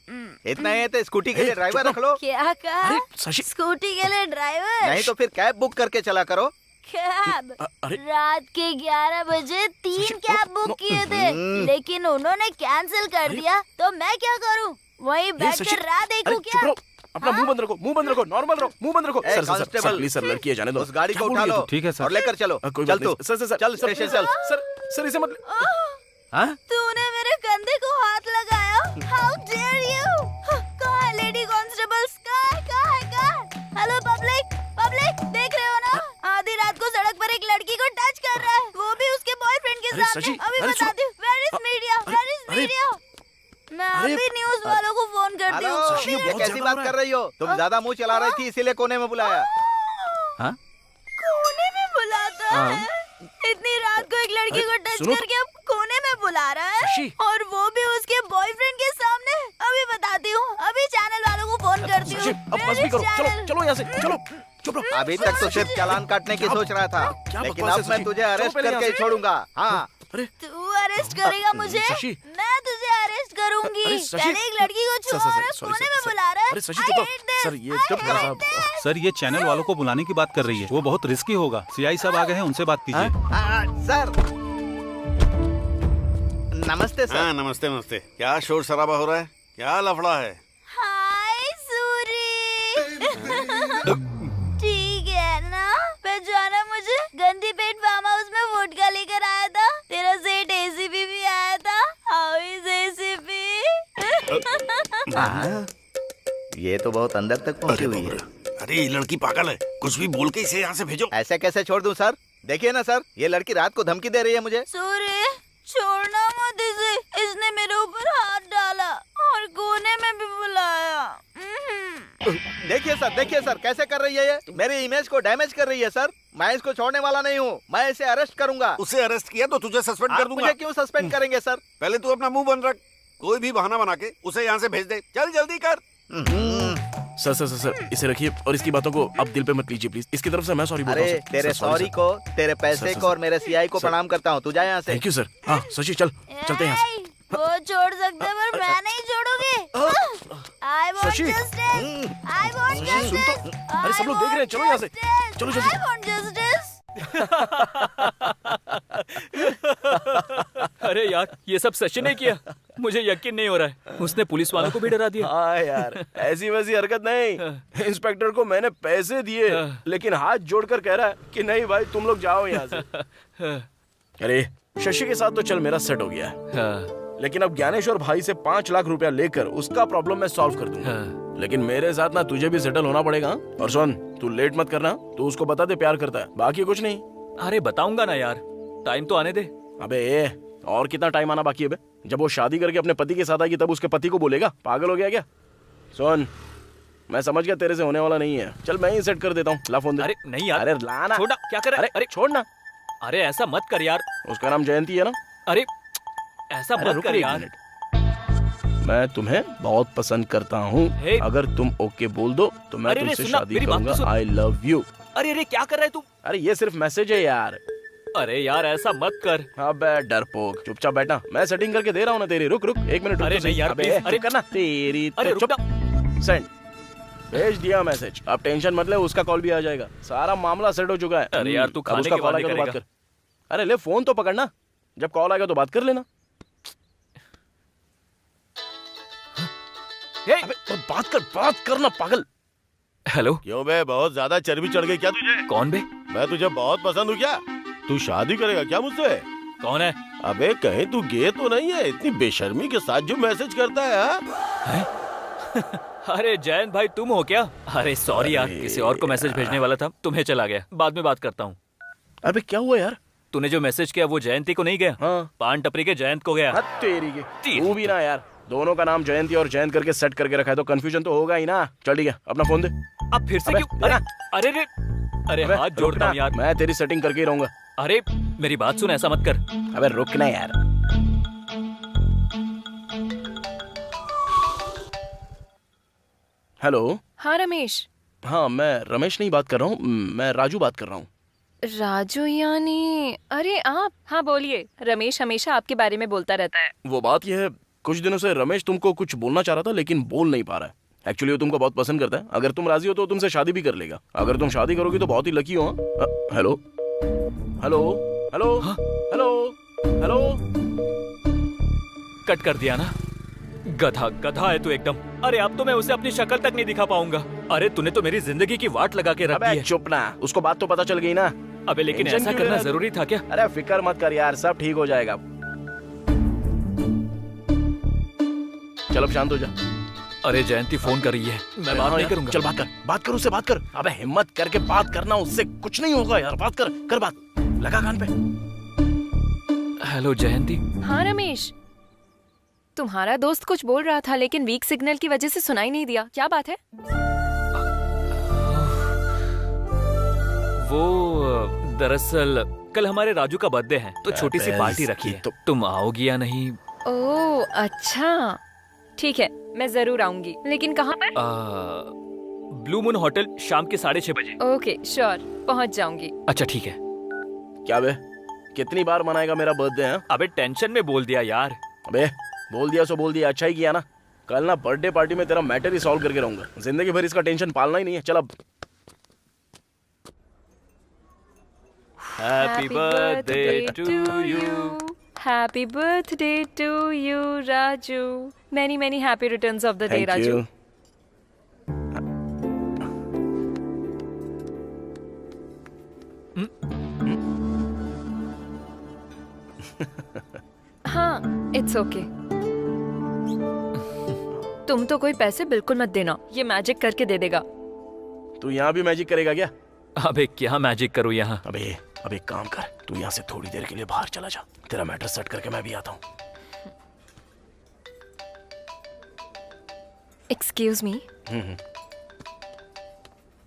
इतना ही है तो स्कूटी के लिए ड्राइवर रख लो। क्या कहा? स्कूटी के लिए ड्राइवर? नहीं तो फिर कैब बुक करके चला करो। कैब? रात के 11 बजे 3 कैब बुक किए थे, लेकिन उन्होंने कैंसिल कर दिया, तो मैं क्या करूं? वहीं बैठकर राह देखूं क्या? अपना मुंह बंद रखो, नॉर्मल रहो, मुंह बंद रखो। सर प्लीज सर, लड़की है, जाने दो। उस गाड़ी को उठा लो। ठीक है सर, और लेकर चलो। चल तू। सर चल स्टेशन चल। सर इसे मत। तूने मेरे कंधे को हाथ लगाया। How dare you? कहाँ है लेडी कांस्टेबल? कहाँ है? हेलो पब्लिक, देख रहे हो ना? आधी रात को सड़क पर एक लड़की को टच कर रहा है, वो भी उसके बॉयफ्रेंड के साथ। अभी बताती हूँ। Where is media? मैं अभी न्यूज वालों को फोन करती हूँ। ये कैसी बात कर रही हो? तुम ज्यादा मुंह चला रही थी, इसीलिए कोने में बुलाया। कोने में बुलाता है? इतनी रात को एक लड़की को टच करके अब कोने में बुला रहा है, और वो भी उसके बॉयफ्रेंड के सामने। अभी बताती हूँ, अभी चैनल वालों को फोन करती हूँ। अब बस भी करो, चलो यहाँ से, चलो चुप रहो। अभी तक तो सिर्फ चालान काटने की सोच रहा था, लेकिन अब मैं तुझे अरेस्ट करके ही छोड़ूंगा। हाँ, तू अरेस्ट करेगा मुझे? मैं तुझे अरेस्ट करूंगी। पहले एक लड़की को छुआ और कोने में बुला रहा है। सर ये चैनल वालों को बुलाने की बात कर रही है, वो बहुत रिस्की होगा। सीआई साहब आ गए हैं, उनसे बात कीजिए। सर नमस्ते सर। हाँ नमस्ते। क्या शोर शराबा हो रहा है? क्या लफड़ा है? हाय सूरी। ठीक है ना? पहचाना मुझे? गंदी पेट फार्म हाउस में वोडका लेकर आया था। तेरा सेठ एसीपी भी आया था। How is ACP? ये तो बहुत अंदर तक पहुंची हुई है। अरे ये लड़की पागल है, कुछ भी बोल के इसे यहाँ से भेजो। ऐसे कैसे छोड़ दूं सर? देखिए ना सर, ये लड़की रात को धमकी दे रही है मुझे। सूर्य, छोड़ना मत इसे। इसने मेरे ऊपर हाथ डाला और कोने में भी बुलाया। देखिए सर कैसे कर रही है ये? मेरी इमेज को डैमेज कर रही है सर। मैं इसको छोड़ने वाला नहीं हूँ, मैं इसे अरेस्ट करूंगा। उसे अरेस्ट किया तो तुझे सस्पेंड कर दूंगा। मुझे क्यों सस्पेंड करेंगे सर? पहले तू अपना मुंह बंद रख, कोई भी बहाना बना के उसे यहाँ से भेज दे। चल जल्दी कर। सर इसे रखिए और इसकी बातों को आप दिल पे मत लीजिए प्लीज। इसकी तरफ से मैं सॉरी बोलता हूँ। अरे तेरे सॉरी को, तेरे पैसे को और मेरे सीआई को प्रणाम करता हूँ। तू जा यहाँ से। Thank you sir. हाँ शशि चलते हैं यहाँ से। वो छोड़ सकते पर मैं नहीं छोड़ूंगी। I want justice. I want justice. अरे सब लोग देख रहे हैं, चलो यहाँ से, चलो जल्दी। I want justice. अरे यार, ये सब सचिन ने किया। मुझे यकीन नहीं हो रहा है, उसने पुलिस वालों को भी डरा दिया। हाँ यार, ऐसी वैसी हरकत नहीं। इंस्पेक्टर को मैंने पैसे दिए, लेकिन हाथ जोड़कर कह रहा है कि नहीं भाई तुम लोग जाओ यहाँ से। अरे शशि के साथ तो चल मेरा सेट हो गया है, लेकिन अब ज्ञानेश्वर भाई से 5 लाख रुपया लेकर उसका प्रॉब्लम मैं सॉल्व कर दूंगा। लेकिन मेरे साथ ना तुझे भी सेटल होना पड़ेगा। और सुन, तू लेट मत करना, तू उसको बता दे प्यार करता है, बाकी कुछ नहीं। अरे बताऊंगा ना यार, टाइम तो आने दे। अबे और कितना टाइम आना बाकी है बे? जब वो शादी करके अपने पति के साथ आएगी तब उसके पति को बोलेगा? पागल हो गया क्या? सुन, मैं समझ गया तेरे से होने वाला नहीं है, चल मैं ही सेट कर देता हूँ। ला फोन दे। अरे नहीं यार, अरे लाना। छोड़ ना, क्या कर रहा है? अरे छोड़ना। अरे ऐसा मत कर यार। उसका नाम जयंती है ना? अरे ऐसा मत कर यार। मैं तुम्हें बहुत पसंद करता हूँ, अगर तुम ओके बोल दो तो मैं तुमसे शादी करूंगा। आई लव यू। अरे क्या कर रहा है तू? अरे ये सिर्फ मैसेज है यार। अरे यार ऐसा मत कर। अबे डरपोक, चुपचाप बैठना, मैं सेटिंग करके दे रहा हूँ ना तेरी। रुक 1 मिनट। अरे नहीं यार, अरे करना तेरी। अरे चुप। सेंड। भेज दिया मैसेज। अब टेंशन मत ले, उसका कॉल भी आ जाएगा। सारा मामला सेट हो चुका है। अरे यार तू खाने उसका के कॉल बाद आएगा तो बात करेगा। कर। अरे ले फोन तो पकड़ना, जब कॉल आएगा तो बात कर लेना। अबे तो बात करना पागल। हेलो। क्यों बे, बहुत ज्यादा चर्बी चढ़ गई क्या तुझे? कौन बे? मैं तुझे बहुत पसंद हूँ क्या? तू शादी करेगा क्या मुझसे? कौन है? अबे कहीं तू गे तो नहीं है? इतनी बेशर्मी के साथ जो मैसेज करता है, हाँ? अरे जयंत भाई तुम हो क्या? अरे सॉरी यार, किसी और को मैसेज भेजने वाला था, तुम्हें चला गया, बाद में बात करता हूँ। अबे क्या हुआ यार? तूने जो मैसेज किया वो जयंती को नहीं गया? हाँ। पान टपरी के जयंत को गया। तेरी की तू भी ना यार, दोनों का नाम जयंती और जयंत करके सेट करके रखा है तो कंफ्यूजन तो होगा ही ना। चल ठीक है, अपना फोन दे। अब फिर से क्यों? अरे हाथ जोड़ता हूँ यार, मैं तेरी सेटिंग करके ही रहूंगा। अरे मेरी बात सुन, ऐसा मत कर। अबे रुक ना यार। हेलो। हाँ रमेश। हाँ मैं रमेश नहीं बात कर रहा हूँ, मैं राजू बात कर रहा हूँ। राजू यानी? अरे आप? हाँ बोलिए। रमेश हमेशा आपके बारे में बोलता रहता है। वो बात यह है, कुछ दिनों से रमेश तुमको कुछ बोलना चाह रहा था लेकिन बोल नहीं पा रहा है। एक्चुअली वो तुमको बहुत पसंद करता है, अगर तुम राजी हो तो तुमसे शादी भी कर लेगा। अगर तुम शादी करोगी तो बहुत ही लकी हो। Hello hello hello hello hello. Cut कर दिया ना? गधा है तू एकदम। अरे अब तो मैं उसे अपनी शक्ल तक नहीं दिखा पाऊंगा। अरे तूने तो मेरी जिंदगी की वाट लगा के रख दी है। चुप ना, उसको बात तो पता चल गई ना। अबे लेकिन ऐसा करना जरूरी था क्या? अरे फिक्र मत कर यार, सब ठीक हो जाएगा। चल अब शांत हो जा। अरे जयंती फोन कर रही है, मैं बात नहीं करूंगा। चल बात कर उससे बात कर। अबे हिम्मत करके बात करना, उससे कुछ नहीं होगा यार। बात कर बात, लगा कान पे। हेलो जयंती। हाँ रमेश, तुम्हारा दोस्त कुछ बोल रहा था लेकिन वीक सिग्नल की वजह से सुनाई नहीं दिया, क्या बात है? वो दरअसल कल हमारे राजू का बर्थडे है तो छोटी सी पार्टी रखी है, तुम आओगी या नहीं? ओह अच्छा, ठीक है मैं जरूर आऊंगी, लेकिन कहाँ पर? ब्लू मून होटल, शाम के 6:30 बजे। ओके श्योर, पहुँच जाऊंगी। अच्छा ठीक है। क्या बे, कितनी बार मनाएगा मेरा बर्थडे है? अबे टेंशन में बोल दिया यार। अबे बोल दिया सो बोल दिया, अच्छा ही किया ना। कल ना बर्थडे पार्टी में तेरा मैटर ही सॉल्व करके रहूंगा, जिंदगी भर इसका टेंशन पालना ही नहीं है। चल अब। Happy birthday to you. Happy birthday to you Raju. Many many happy returns of the day Raju. हाँ इट्स ओके। तुम तो कोई पैसे बिल्कुल मत देना, ये मैजिक करके दे देगा। तू यहाँ भी मैजिक करेगा क्या? अबे क्या मैजिक करूँ यहाँ? अबे एक काम कर, तू यहाँ से थोड़ी देर के लिए बाहर चला जा, तेरा मैटर सेट करके मैं भी आता हूँ। Excuse me.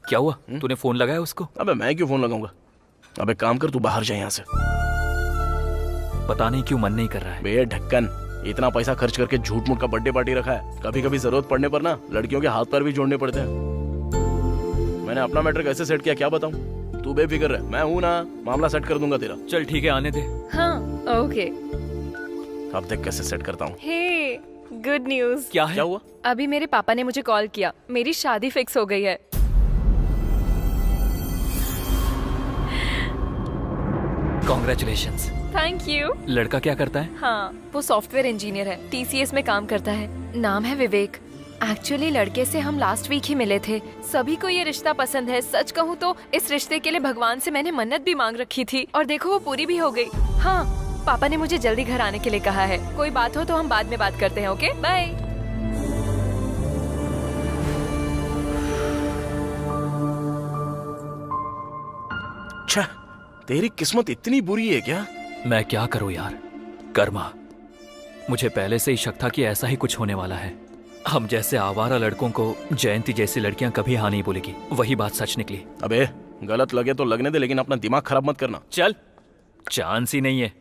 क्या हुआ? तूने फोन लगाया उसको? अबे मैं क्यों फोन लगाऊंगा? अबे काम कर, तू बाहर जा यहाँ से। पता नहीं क्यों मन नहीं कर रहा है। बे ढक्कन, इतना पैसा खर्च करके झूठ मूठ का बर्थडे पार्टी रखा है, कभी कभी जरूरत पड़ने पर ना लड़कियों के हाथ पैर भी जोड़ने पड़ते हैं। मैंने अपना मैटर कैसे सेट किया क्या बताऊं? तू बेफिक्र रह, मैं हूं ना, मामला सेट कर दूंगा तेरा। चल ठीक है, आने दे। हाँ ओके। अब देख कैसे सेट करता हूँ। हे गुड न्यूज। क्या है? क्या हुआ? अभी मेरे पापा ने मुझे कॉल किया, मेरी शादी फिक्स हो गई है। कॉन्ग्रेचुलेशंस। Thank you. लड़का क्या करता है? हाँ, वो सॉफ्टवेयर इंजीनियर है, TCS में काम करता है। नाम है विवेक। एक्चुअली लड़के से हम लास्ट वीक ही मिले थे। सभी को ये रिश्ता पसंद है। सच कहूँ तो इस रिश्ते के लिए भगवान से मैंने मन्नत भी मांग रखी थी और देखो वो पूरी भी हो गई। हाँ, पापा ने मुझे जल्दी घर आने के लिए कहा है। कोई बात हो तो हम बाद में बात करते हैं। Okay, bye. अच्छा, तेरी किस्मत इतनी बुरी है क्या? मैं क्या करूं यार, कर्मा। मुझे पहले से ही शक था कि ऐसा ही कुछ होने वाला है। हम जैसे आवारा लड़कों को जयंती जैसी लड़कियां कभी हाँ नहीं बोलेगी। वही बात सच निकली। अबे गलत लगे तो लगने दे, लेकिन अपना दिमाग खराब मत करना। चल, चांस ही नहीं है।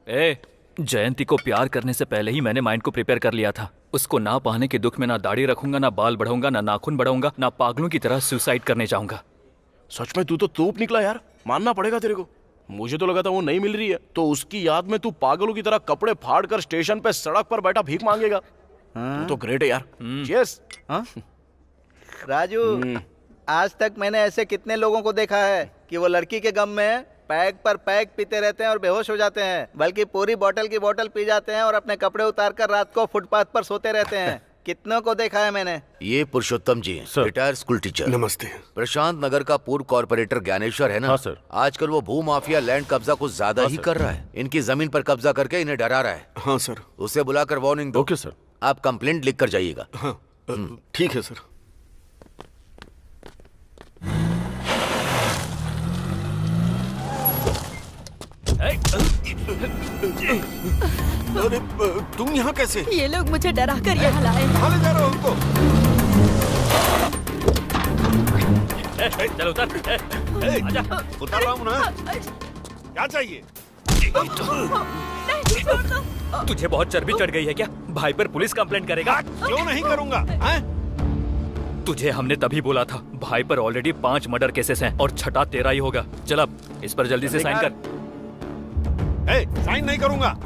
ए, जयंती को प्यार करने से पहले ही मैंने माइंड को प्रिपेयर कर लिया था। उसको ना पाने के दुख में ना दाढ़ी रखूंगा, ना बाल बढ़ाऊंगा, ना नाखून बढ़ाऊंगा, ना पागलों की तरह सुसाइड करने जाऊंगा। सच में तू तो तोप निकला यार, मानना पड़ेगा तेरे को। मुझे तो लगा था वो नहीं मिल रही है तो उसकी याद में तू पागलों की तरह कपड़े फाड़ कर स्टेशन पे सड़क पर बैठा भीख मांगेगा। तू तो ग्रेट है यार। चीयर्स। राजू, आज तक मैंने ऐसे कितने लोगों को देखा है कि वो लड़की के गम में पैग पर पैग पीते रहते हैं और बेहोश हो जाते हैं, बल्कि पूरी बोतल की बोतल पी जाते हैं और अपने कपड़े उतार कर रात को फुटपाथ पर सोते रहते हैं। कितनों को देखा है मैंने। ये पुरुषोत्तम जी हैं, रिटायर्ड स्कूल टीचर। नमस्ते। प्रशांत नगर का पूर्व कॉर्पोरेटर ज्ञानेश्वर है ना? हाँ सर। आजकल वो भू माफिया लैंड कब्जा कुछ ज्यादा ही कर रहा है। इनकी जमीन पर कब्जा करके इन्हें डरा रहा है। हाँ सर। उसे बुलाकर वार्निंग दो। Okay sir. आप कंप्लेंट लिख कर जाइएगा। हाँ ठीक है सर। अरे तुम यहाँ कैसे? ये लोग मुझे डरा कर यहाँ लाए। कहाँ ले जा रहे हो उनको? चल उतर। आजा। उतार रहा हूँ ना। क्या चाहिए? तुझे बहुत चर्बी चढ़ गई है क्या? भाई पर पुलिस कंप्लेंट करेगा? क्यों नहीं करूँगा? तुझे हमने तभी बोला था। भाई पर ऑलरेडी 5 मर्डर केसेस हैं और छठा तेरा ही होगा। चल अब इस पर जल्दी से साइन कर। साइन नहीं करूँगा।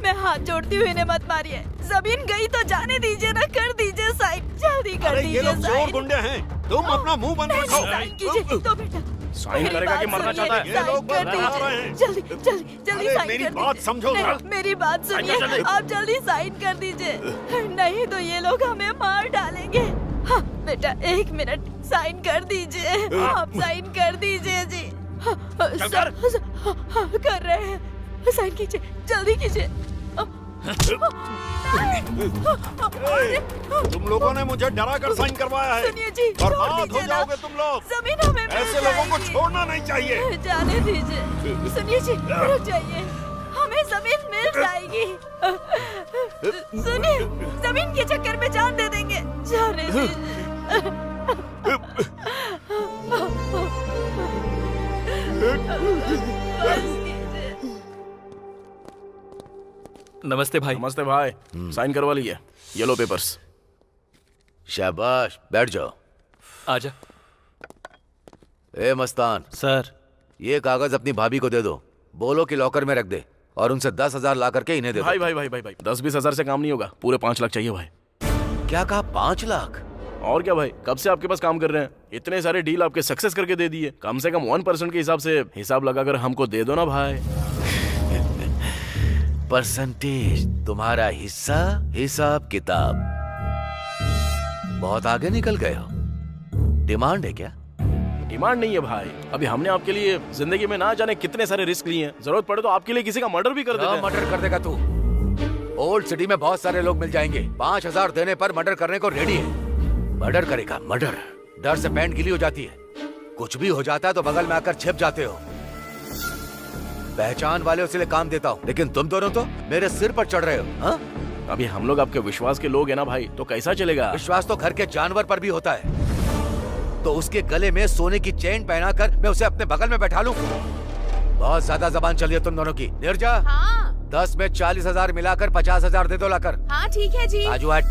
मैं हाथ जोड़ती हुई इन्हें मत मारिए। जमीन गई तो जाने दीजिए ना, कर दीजिए साइन, जल्दी कर दीजिए। ये लोग चोर गुंडे हैं, तुम अपना मुंह बंद रखो। साइन कीजिए तो बेटा। साइन करेगा कि मरना चाहता है? ये लोग बस बता रहे हैं। जल्दी जल्दी जल्दी साइन मेरी कर बात दीजिए। समझो जरा। मेरी बात सुनिए, आप जल्दी साइन कर दीजिए, नहीं तो ये लोग हमें मार डालेंगे। हाँ बेटा, 1 मिनट, साइन कर दीजिए। आप साइन कर दीजिए जी। कर रहे हैं, साइन कीजिए, जल्दी कीजिए। तुम लोगों ने मुझे डरा कर साइन करवाया है। सुनिए जी, बर्बाद हो जाओगे तुम लोग। जमीन हमें मिल ऐसे लोगों को जाएगी। छोड़ना नहीं चाहिए। जाने दीजिए। सुनिए जी, रुक जाइए, हमें जमीन मिल जाएगी। सुनिए, जमीन के चक्कर में जान दे देंगे, जाने दीजिए। नमस्ते भाई। नमस्ते भाई। साइन करवा लीजिए, ये लो पेपर्स। शाबाश, बैठ जाओ। आजा। ए मस्तान सर, ये कागज अपनी भाभी को दे दो। बोलो कि लॉकर में रख दे और उनसे 10,000 ला करके इन्हें दे दो। भाई 10-20 हजार से काम नहीं होगा, पूरे 5 लाख चाहिए भाई। क्या कहा? 5 लाख? और क्या भाई, कब से आपके पास काम कर रहे हैं, इतने सारे डील आपके सक्सेस करके दे दिए। कम से कम 1% के हिसाब से हिसाब लगाकर हमको दे दो ना भाई। परसेंटेज तुम्हारा हिस्सा, हिसाब किताब। बहुत आगे निकल गए हो। डिमांड है क्या? डिमांड नहीं है भाई, अभी हमने आपके लिए जिंदगी में ना जाने कितने सारे रिस्क लिए हैं। जरूरत पड़े तो आपके लिए किसी का मर्डर भी कर देते हैं। मर्डर कर देगा तू? ओल्ड सिटी में बहुत सारे लोग मिल जाएंगे। 5,000 देने पर मर्डर करने को रेडी है। मर्डर करेगा? मर्डर? डर से पैंट गीली हो जाती है। कुछ भी हो जाता है तो बगल में आकर छिप जाते हो। पहचान वाले उसे काम देता हूँ, लेकिन तुम दोनों तो मेरे सिर पर चढ़ रहे हो। हाँ? अभी हम लोग आपके विश्वास के लोग हैं ना भाई, तो कैसा चलेगा? विश्वास तो घर के जानवर पर भी होता है। तो उसके गले में सोने की चेन पहनाकर मैं उसे अपने बगल में बैठा लूं? बहुत ज्यादा जबान चली है तुम दोनों की। निर्जा, 10 में 40,000 मिलाकर 50,000 दे दो लाकर। हाँ ठीक है जी। आजू हट।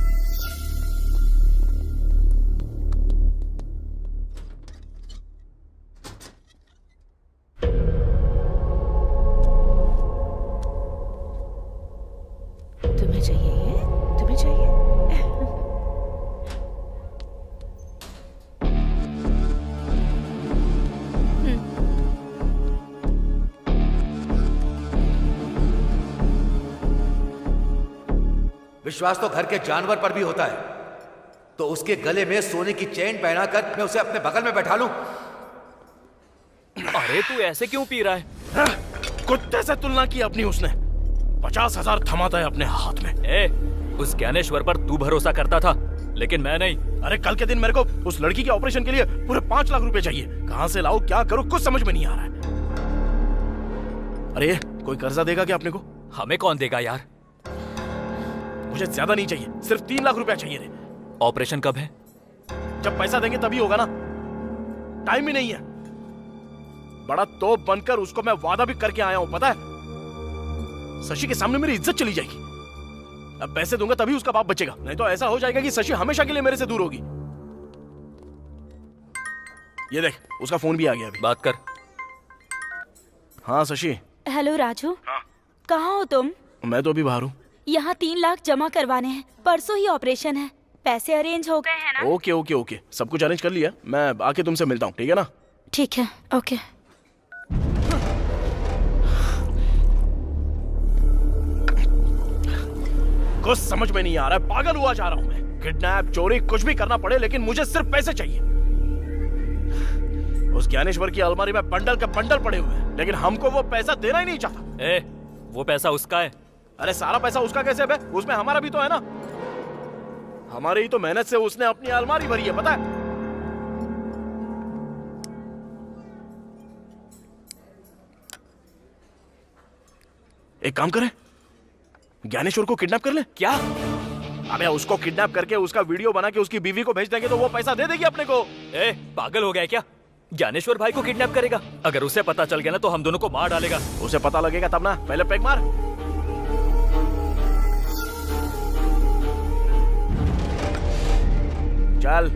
तुम्हें चाहिए ये? तुम्हें चाहिए? विश्वास तो घर के जानवर पर भी होता है। तो उसके गले में सोने की चेन पहनाकर मैं उसे अपने बगल में बैठा लूं? अरे तू ऐसे क्यों पी रहा है? कुत्ते से तुलना की अपनी उसने। 50,000 थमाता है अपने हाथ में। उस ज्ञानेश्वर पर तू भरोसा करता था, लेकिन मैं नहीं। अरे कल के दिन मेरे को उस लड़की के ऑपरेशन के लिए पूरे 5 लाख रुपए चाहिए। कहां से लाऊं, क्या करूं, कुछ समझ में नहीं आ रहा है। अरे कोई कर्जा देगा क्या अपने को? हमें कौन देगा यार? मुझे ज्यादा नहीं चाहिए, सिर्फ 3 लाख रुपया चाहिए रे। ऑपरेशन कब है? जब पैसा देंगे तभी होगा ना, टाइम ही नहीं है। बड़ा तोप बनकर उसको मैं वादा भी करके आया हूं, पता है? शशि के सामने मेरी इज्जत चली जाएगी। अब पैसे दूंगा तभी उसका बाप बचेगा, नहीं तो ऐसा हो जाएगा कि शशि हमेशा के लिए मेरे से दूर होगी। ये देख, उसका फोन भी आ गया अभी। बात कर। हाँ शशि। हेलो राजू। कहाँ हो तुम? मैं तो अभी बाहर हूँ। यहाँ 3 लाख जमा करवाने हैं, परसों ही ऑपरेशन है। पैसे अरेंज हो गए हैं ना? ओके ओके ओके, सब कुछ अरेंज कर लिया। मैं आके तुमसे मिलता हूँ, ठीक है ना? ठीक है, ओके। कुछ समझ में नहीं आ रहा है, पागल हुआ जा रहा हूँ मैं। किडनैप, चोरी, कुछ भी करना पड़े, लेकिन मुझे सिर्फ पैसे चाहिए। उस ज्ञानेश्वर की अलमारी में बंडल के बंडल पड़े हुए हैं, लेकिन हमको वो पैसा देना ही नहीं चाहता। वो पैसा उसका है। अरे सारा पैसा उसका कैसे है? उसमें हमारा भी तो है ना। हमारी ही तो मेहनत से उसने अपनी अलमारी भरी है, पता है? एक काम करें, ज्ञानेश्वर को किडनैप कर ले। क्या? अबे उसको किडनैप करके उसका वीडियो बना के उसकी बीवी को भेज देंगे तो वो पैसा दे देगी अपने को। पागल हो गया क्या? ज्ञानेश्वर भाई को किडनैप करेगा? अगर उसे पता चल गया ना तो हम दोनों को मार डालेगा। उसे पता लगेगा तब ना, पहले पैक मार। चल।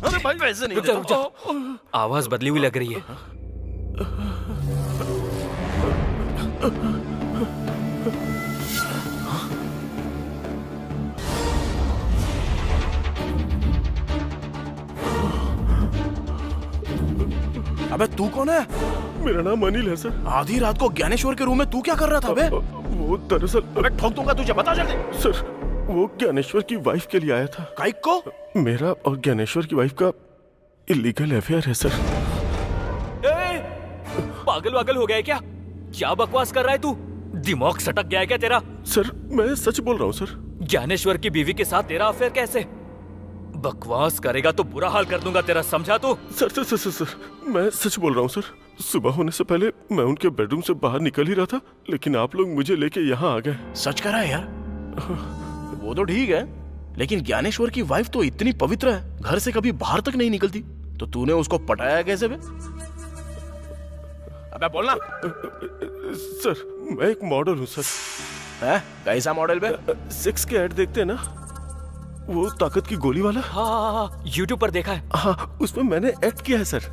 अरे भाई वैसे नहीं। रुक जा। आवाज बदली हुई लग रही है। अबे तू कौन है? मेरा नाम अनिल है सर। आधी रात को ज्ञानेश्वर के रूम में तू क्या कर रहा था बे? वो दरअसल, अबे ठोक दूंगा तुझे, बता जल्दी। सर वो ज्ञानेश्वर की वाइफ के लिए आया था। काइक को? मेरा और ज्ञानेश्वर की वाइफ का इलीगल अफेयर है सर। पागल वागल हो गया है क्या? क्या बकवास कर रहा है तू? दिमाग सटक गया है क्या तेरा? सर मैं सच बोल रहा हूँ सर। ज्ञानेश्वर की बीवी के साथ तेरा अफेयर कैसे? बकवास करेगा तो बुरा हाल कर दूंगा तेरा, समझा तू? Sir sir sir sir, sir मैं सच बोल रहा हूँ सर। सुबह होने से पहले मैं उनके बेडरूम से बाहर निकल ही रहा था, लेकिन आप लोग मुझे लेके यहाँ आ गए। सच करा है यार? वो तो ठीक है, लेकिन ज्ञानेश्वर की वाइफ तो इतनी पवित्र है, घर से कभी बाहर तक नहीं निकलती, तो तूने उसको पटाया कैसे बे? अबे बोलना। सर मैं एक मॉडल हूँ सर। है? कैसा मॉडल बे? 6 के ऐड देखते हैं ना, वो ताकत की गोली वाला। हाँ, यूट्यूब पर देखा है। हाँ, उसमें मैंने एक्ट किया है सर।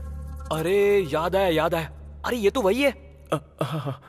अरे याद आया। अरे ये तो वही है। हाँ।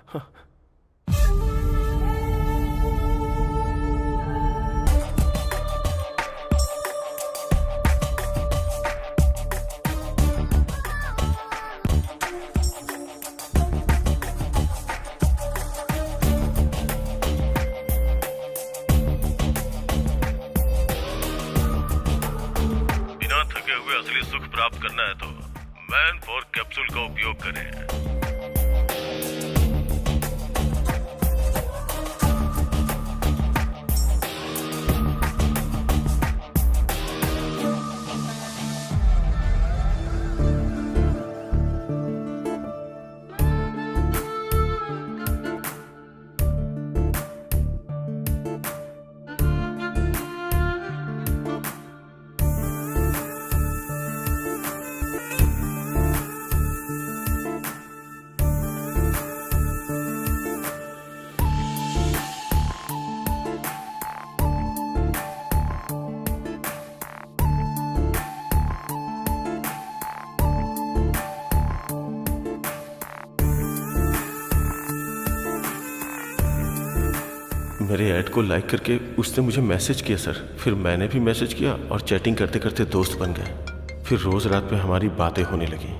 मेरे ऐड को लाइक करके उसने मुझे मैसेज किया सर। फिर मैंने भी मैसेज किया और चैटिंग करते करते दोस्त बन गए। फिर रोज रात में हमारी बातें होने लगी।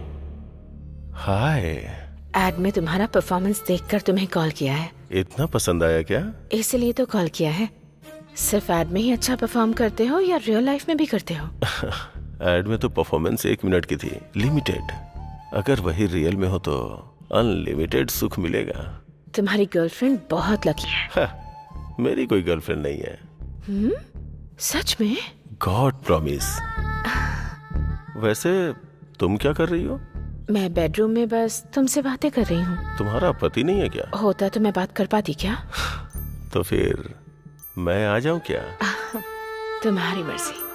हाय। एड में तुम्हारा परफॉर्मेंस देखकर तुम्हें कॉल किया है। इतना पसंद आया क्या? इसलिए तो कॉल किया है। सिर्फ एड में ही अच्छा परफॉर्म करते हो या रियल लाइफ में भी करते हो? एड में तो परफॉर्मेंस 1 मिनट की थी, लिमिटेड। अगर वही रियल में हो तो अनलिमिटेड सुख मिलेगा। तुम्हारी गर्लफ्रेंड बहुत लकी है। मेरी कोई गर्लफ्रेंड नहीं है। सच में? God promise. वैसे तुम क्या कर रही हो? मैं बेडरूम में बस तुमसे बातें कर रही हूँ। तुम्हारा पति नहीं है क्या? होता तो मैं बात कर पाती क्या? तो फिर मैं आ जाऊं क्या? तुम्हारी मर्जी।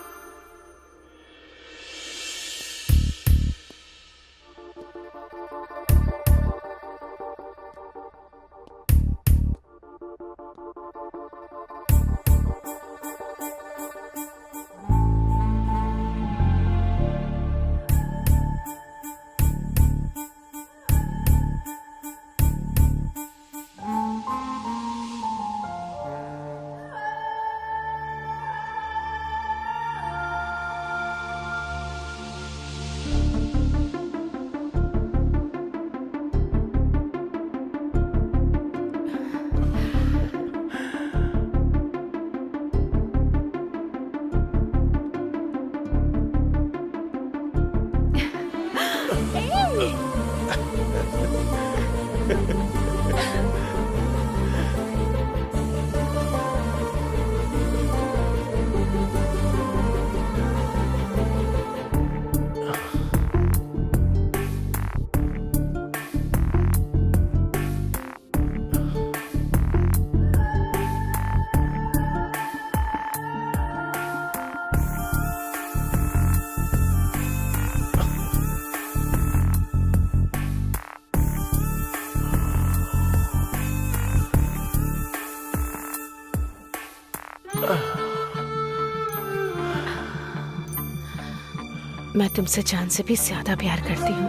मैं तुमसे जान से भी ज्यादा प्यार करती हूँ।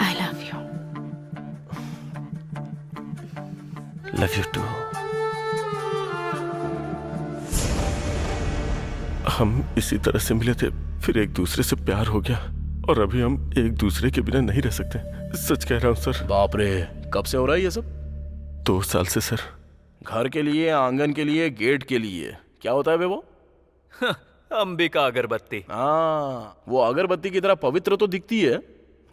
I love you. Love you too. हम इसी तरह से मिले थे, फिर एक दूसरे से प्यार हो गया और अभी हम एक दूसरे के बिना नहीं रह सकते। सच कह रहा हूँ सर। बाप रे, कब से हो रहा है ये सब? 2 साल से सर। घर के लिए, आंगन के लिए, गेट के लिए, क्या होता है बे वो? अंबिका अगरबत्ती। हाँ, वो अगरबत्ती की तरह पवित्र तो दिखती है,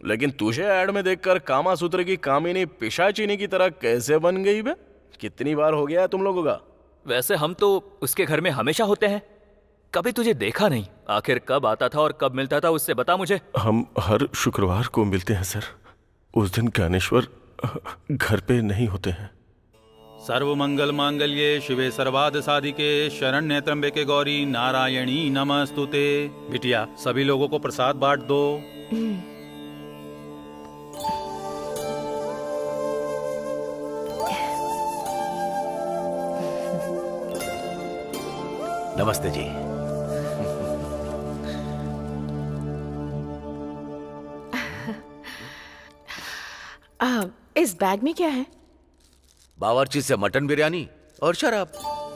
लेकिन तुझे ऐड में देखकर कामासूत्र की कामिनी पिशाचिनी की तरह कैसे बन गई बे? कितनी बार हो गया है तुम लोगों का? वैसे हम तो उसके घर में हमेशा होते हैं, कभी तुझे देखा नहीं। आखिर कब आता था और कब मिलता था उससे बता मुझे। हम हर शुक्रवार को मिलते हैं सर। उस दिन ज्ञानेश्वर घर पे नहीं होते हैं। सर्व मंगल मांगल्ये शिवे सर्वाद साधिके शरण्य त्र्यंबके गौरी नारायणी नमस्तुते। बिटिया, सभी लोगों को प्रसाद बांट दो। नमस्ते जी। इस बैग में क्या है? बावर्ची से मटन बिरयानी और शराब।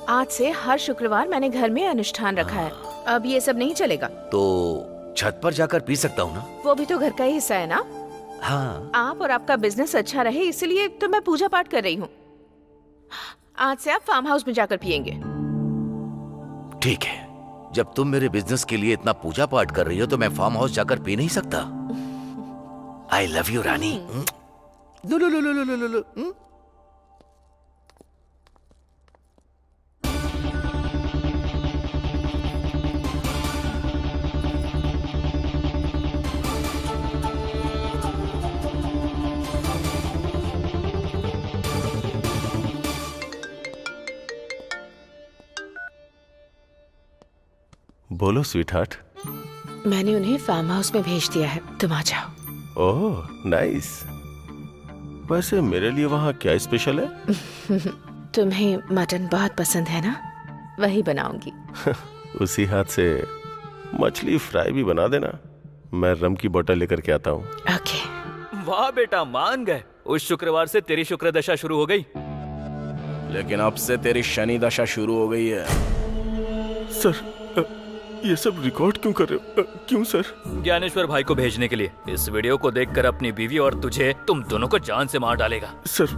आज से हर शुक्रवार मैंने घर में अनुष्ठान रखा है। अब ये सब नहीं चलेगा। तो छत पर जाकर पी सकता हूँ ना? वो भी तो घर का ही हिस्सा है ना। हाँ। आप और आपका बिजनेस अच्छा रहे इसलिए तो मैं पूजा पाठ कर रही हूँ। आज से आप फार्म हाउस में जाकर पियेंगे। ठीक है, जब तुम मेरे बिजनेस के लिए इतना पूजा पाठ कर रही हो तो मैं फार्म हाउस जाकर पी नहीं सकता? आई लव यू रानी। लो लो लो लो लो लो लो। बोलो स्वीटहार्ट। मैंने उन्हें फार्म हाउस में भेज दिया है, तुम आ जाओ। Oh nice. वैसे मेरे लिए वहाँ क्या स्पेशल है? तुम्हें मटन बहुत पसंद है ना, वही बनाऊंगी। उसी हाथ से मछली फ्राई भी बना देना। मैं रम की बोतल लेकर के आता हूँ। ओके। वाह बेटा, मान गए। उस शुक्रवार से तेरी शुक्र दशा शुरू हो गई। लेकिन अब से तेरी शनि दशा शुरू हो गई है। सर ये सब रिकॉर्ड क्यों कर रहे हो? क्यों सर? ज्ञानेश्वर भाई को भेजने के लिए। इस वीडियो को देखकर अपनी बीवी और तुझे, तुम दोनों को जान से मार डालेगा। सर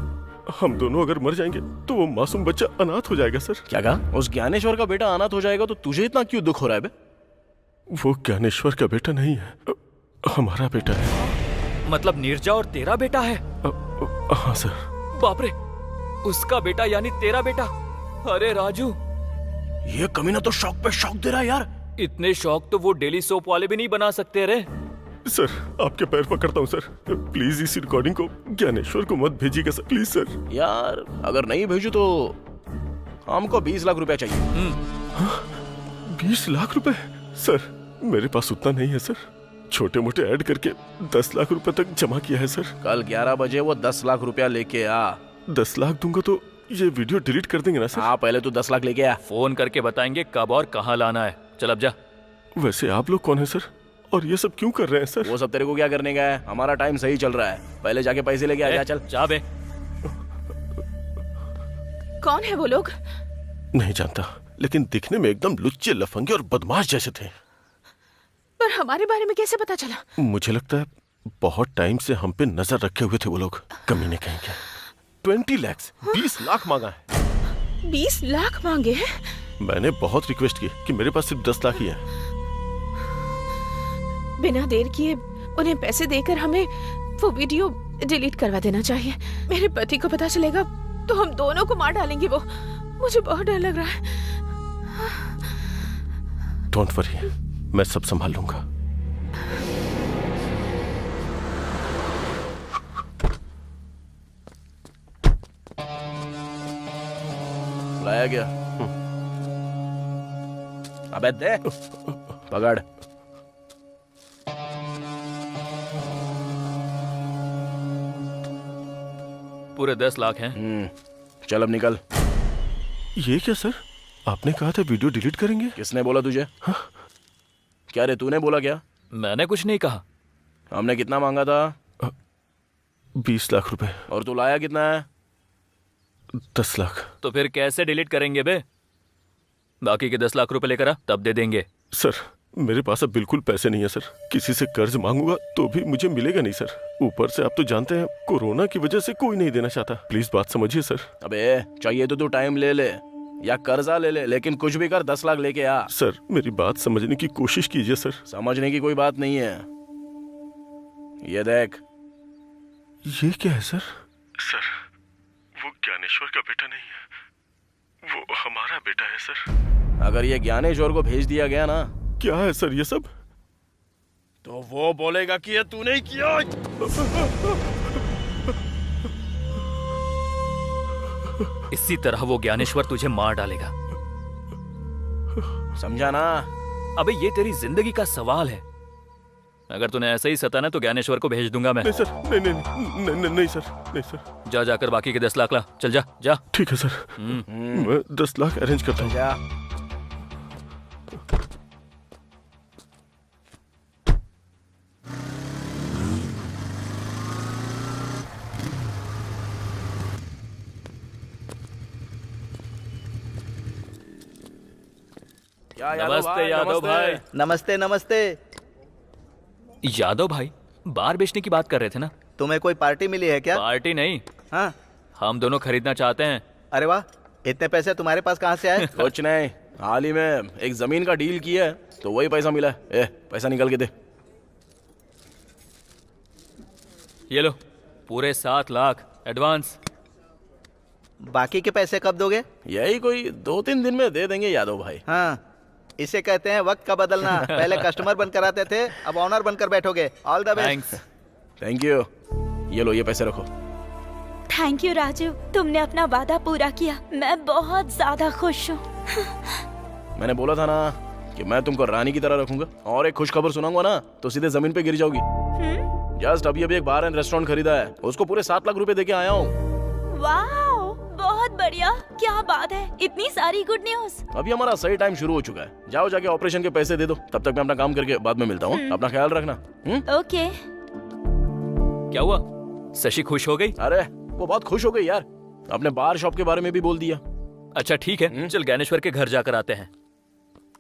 हम दोनों अगर मर जाएंगे तो वो मासूम बच्चा अनाथ हो जाएगा सर। क्या कहा? उस ज्ञानेश्वर का बेटा अनाथ हो जाएगा तो तुझे इतना क्यों दुख हो रहा है बे? वो ज्ञानेश्वर का बेटा नहीं है, हमारा बेटा है। मतलब नीरजा और तेरा बेटा है? हाँ सर। बाप रे, उसका बेटा यानी तेरा बेटा। अरे राजू, ये कमीना तो शौक पे शौक दे रहा है यार। इतने शौक तो वो डेली सोप वाले भी नहीं बना सकते रे। सर आपके पैर पकड़ता हूँ सर, प्लीज इस रिकॉर्डिंग को ज्ञानेश्वर को मत भेजिएगा सर, प्लीज सर। यार अगर नहीं भेजू तो हमको 20 लाख रुपया चाहिए। 20 लाख रुपए? सर मेरे पास उतना नहीं है सर, छोटे मोटे ऐड करके 10 लाख रुपए तक जमा किया है सर। कल 11 बजे वो 10 लाख रुपया लेके आ। 10 लाख दूंगा तो ये वीडियो डिलीट कर देंगे ना सर? हाँ पहले तो 10 लाख लेके आ। फोन करके बताएंगे कब और कहाँ लाना है। चल अब जा। वैसे आप लोग कौन है सर, और ये सब क्यों कर रहे हैं सर? वो सब तेरे को क्या करने का है, हमारा टाइम सही चल रहा है। पहले जाके पैसे लेके आ जा। चल जा बे। कौन है वो लोग? नहीं जानता, लेकिन दिखने में एकदम लुच्चे, लफंगे और बदमाश जैसे थे। पर हमारे बारे में कैसे पता चला? मुझे लगता है बहुत टाइम से हम पे नजर रखे हुए थे वो लोग, कमीने कहेंगे। 20 लाख, 20 लाख मांगा है। 20 लाख मांगे हैं? मैंने बहुत रिक्वेस्ट की कि मेरे पास सिर्फ 10 लाख ही है। बिना देर किए उन्हें पैसे देकर हमें वो वीडियो डिलीट करवा देना चाहिए। मेरे पति को पता चलेगा तो हम दोनों को मार डालेंगे वो। मुझे बहुत डर लग रहा है। डोंट वरी, मैं सब संभाल लूंगा। लाया गया। अबे दे, पकड़। पूरे 10 लाख हैं। चल अब निकल। ये क्या सर, आपने कहा था वीडियो डिलीट करेंगे? किसने बोला तुझे? हाँ? क्या रे, तूने बोला क्या? मैंने कुछ नहीं कहा। हमने कितना मांगा था? 20 लाख रुपए। और तू लाया कितना है? 10 लाख। तो फिर कैसे डिलीट करेंगे बे? बाकी के 10 लाख रुपए लेकर आ, तब दे देंगे। सर मेरे पास अब बिल्कुल पैसे नहीं है सर, किसी से कर्ज मांगूंगा तो भी मुझे मिलेगा नहीं सर। ऊपर से आप तो जानते हैं कोरोना की वजह से कोई नहीं देना चाहता। प्लीज बात समझिए सर। अबे चाहिए तो तू टाइम ले ले या कर्जा ले ले, लेकिन कुछ भी कर 10 लाख लेके आ। सर मेरी बात समझने की कोशिश कीजिए सर। समझने की कोई बात नहीं है। ये देख। ये क्या है सर? सर वो ज्ञानेश्वर का बेटा नहीं है, वो हमारा बेटा है सर। अगर ये ज्ञानेश्वर को भेज दिया गया ना। क्या है सर ये सब? तो वो बोलेगा कि ये तूने किया। इसी तरह वो ज्ञानेश्वर तुझे मार डालेगा, समझा ना? अबे ये तेरी जिंदगी का सवाल है। अगर तूने ऐसे ही सताना तो ज्ञानेश्वर को भेज दूंगा मैं। नहीं सर, नहीं सर, नहीं सर। जा जाकर बाकी के 10 लाख ला। चल जा जा। ठीक है सर, मैं 10 लाख अरेंज करता हूँ। नमस्ते यादव भाई। नमस्ते नमस्ते। यादव भाई बार बेचने की बात कर रहे थे ना? तुम्हें कोई पार्टी मिली है क्या? पार्टी नहीं। हाँ, हम दोनों खरीदना चाहते हैं। अरे वाह, इतने पैसे तुम्हारे पास कहाँ से आए? कुछ नहीं, हाल ही में एक जमीन का डील किया है तो वही पैसा मिला है। पैसा निकल के दे। ये लो पूरे 7 लाख एडवांस। बाकी के पैसे कब दोगे? यही कोई 2-3 दिन में दे देंगे यादव भाई। हाँ, इसे कहते हैं वक्त का बदलना। पहले कस्टमर बनकर आते थे, अब ऑनर बनकर बैठोगे। All the best. Thank you. ये लो, ये पैसे रखो। थैंक यू राजू, तुमने अपना वादा पूरा किया। मैं बहुत ज्यादा खुश हूँ। मैंने बोला था ना कि मैं तुमको रानी की तरह रखूंगा, और एक खुश खबर सुनाऊंगा ना तो सीधे जमीन पे गिर जाओगी। जस्ट अभी एक बार एंड रेस्टोरेंट खरीदा है, उसको पूरे 7 लाख रुपए देके आया हूँ। वाह, बहुत बढ़िया। क्या बात है, इतनी सारी गुड न्यूज। अभी हमारा सही टाइम शुरू हो चुका है। जाओ जाके ऑपरेशन के पैसे दे दो, तब तक मैं अपना काम करके बाद में मिलता हूँ। अपना ख्याल रखना। ओके। क्या हुआ, शशि खुश हो गई? अरे वो बहुत खुश हो गई यार। अपने बार शॉप के बारे में भी बोल दिया। अच्छा ठीक है, चल ज्ञानेश्वर के घर जाकर आते हैं।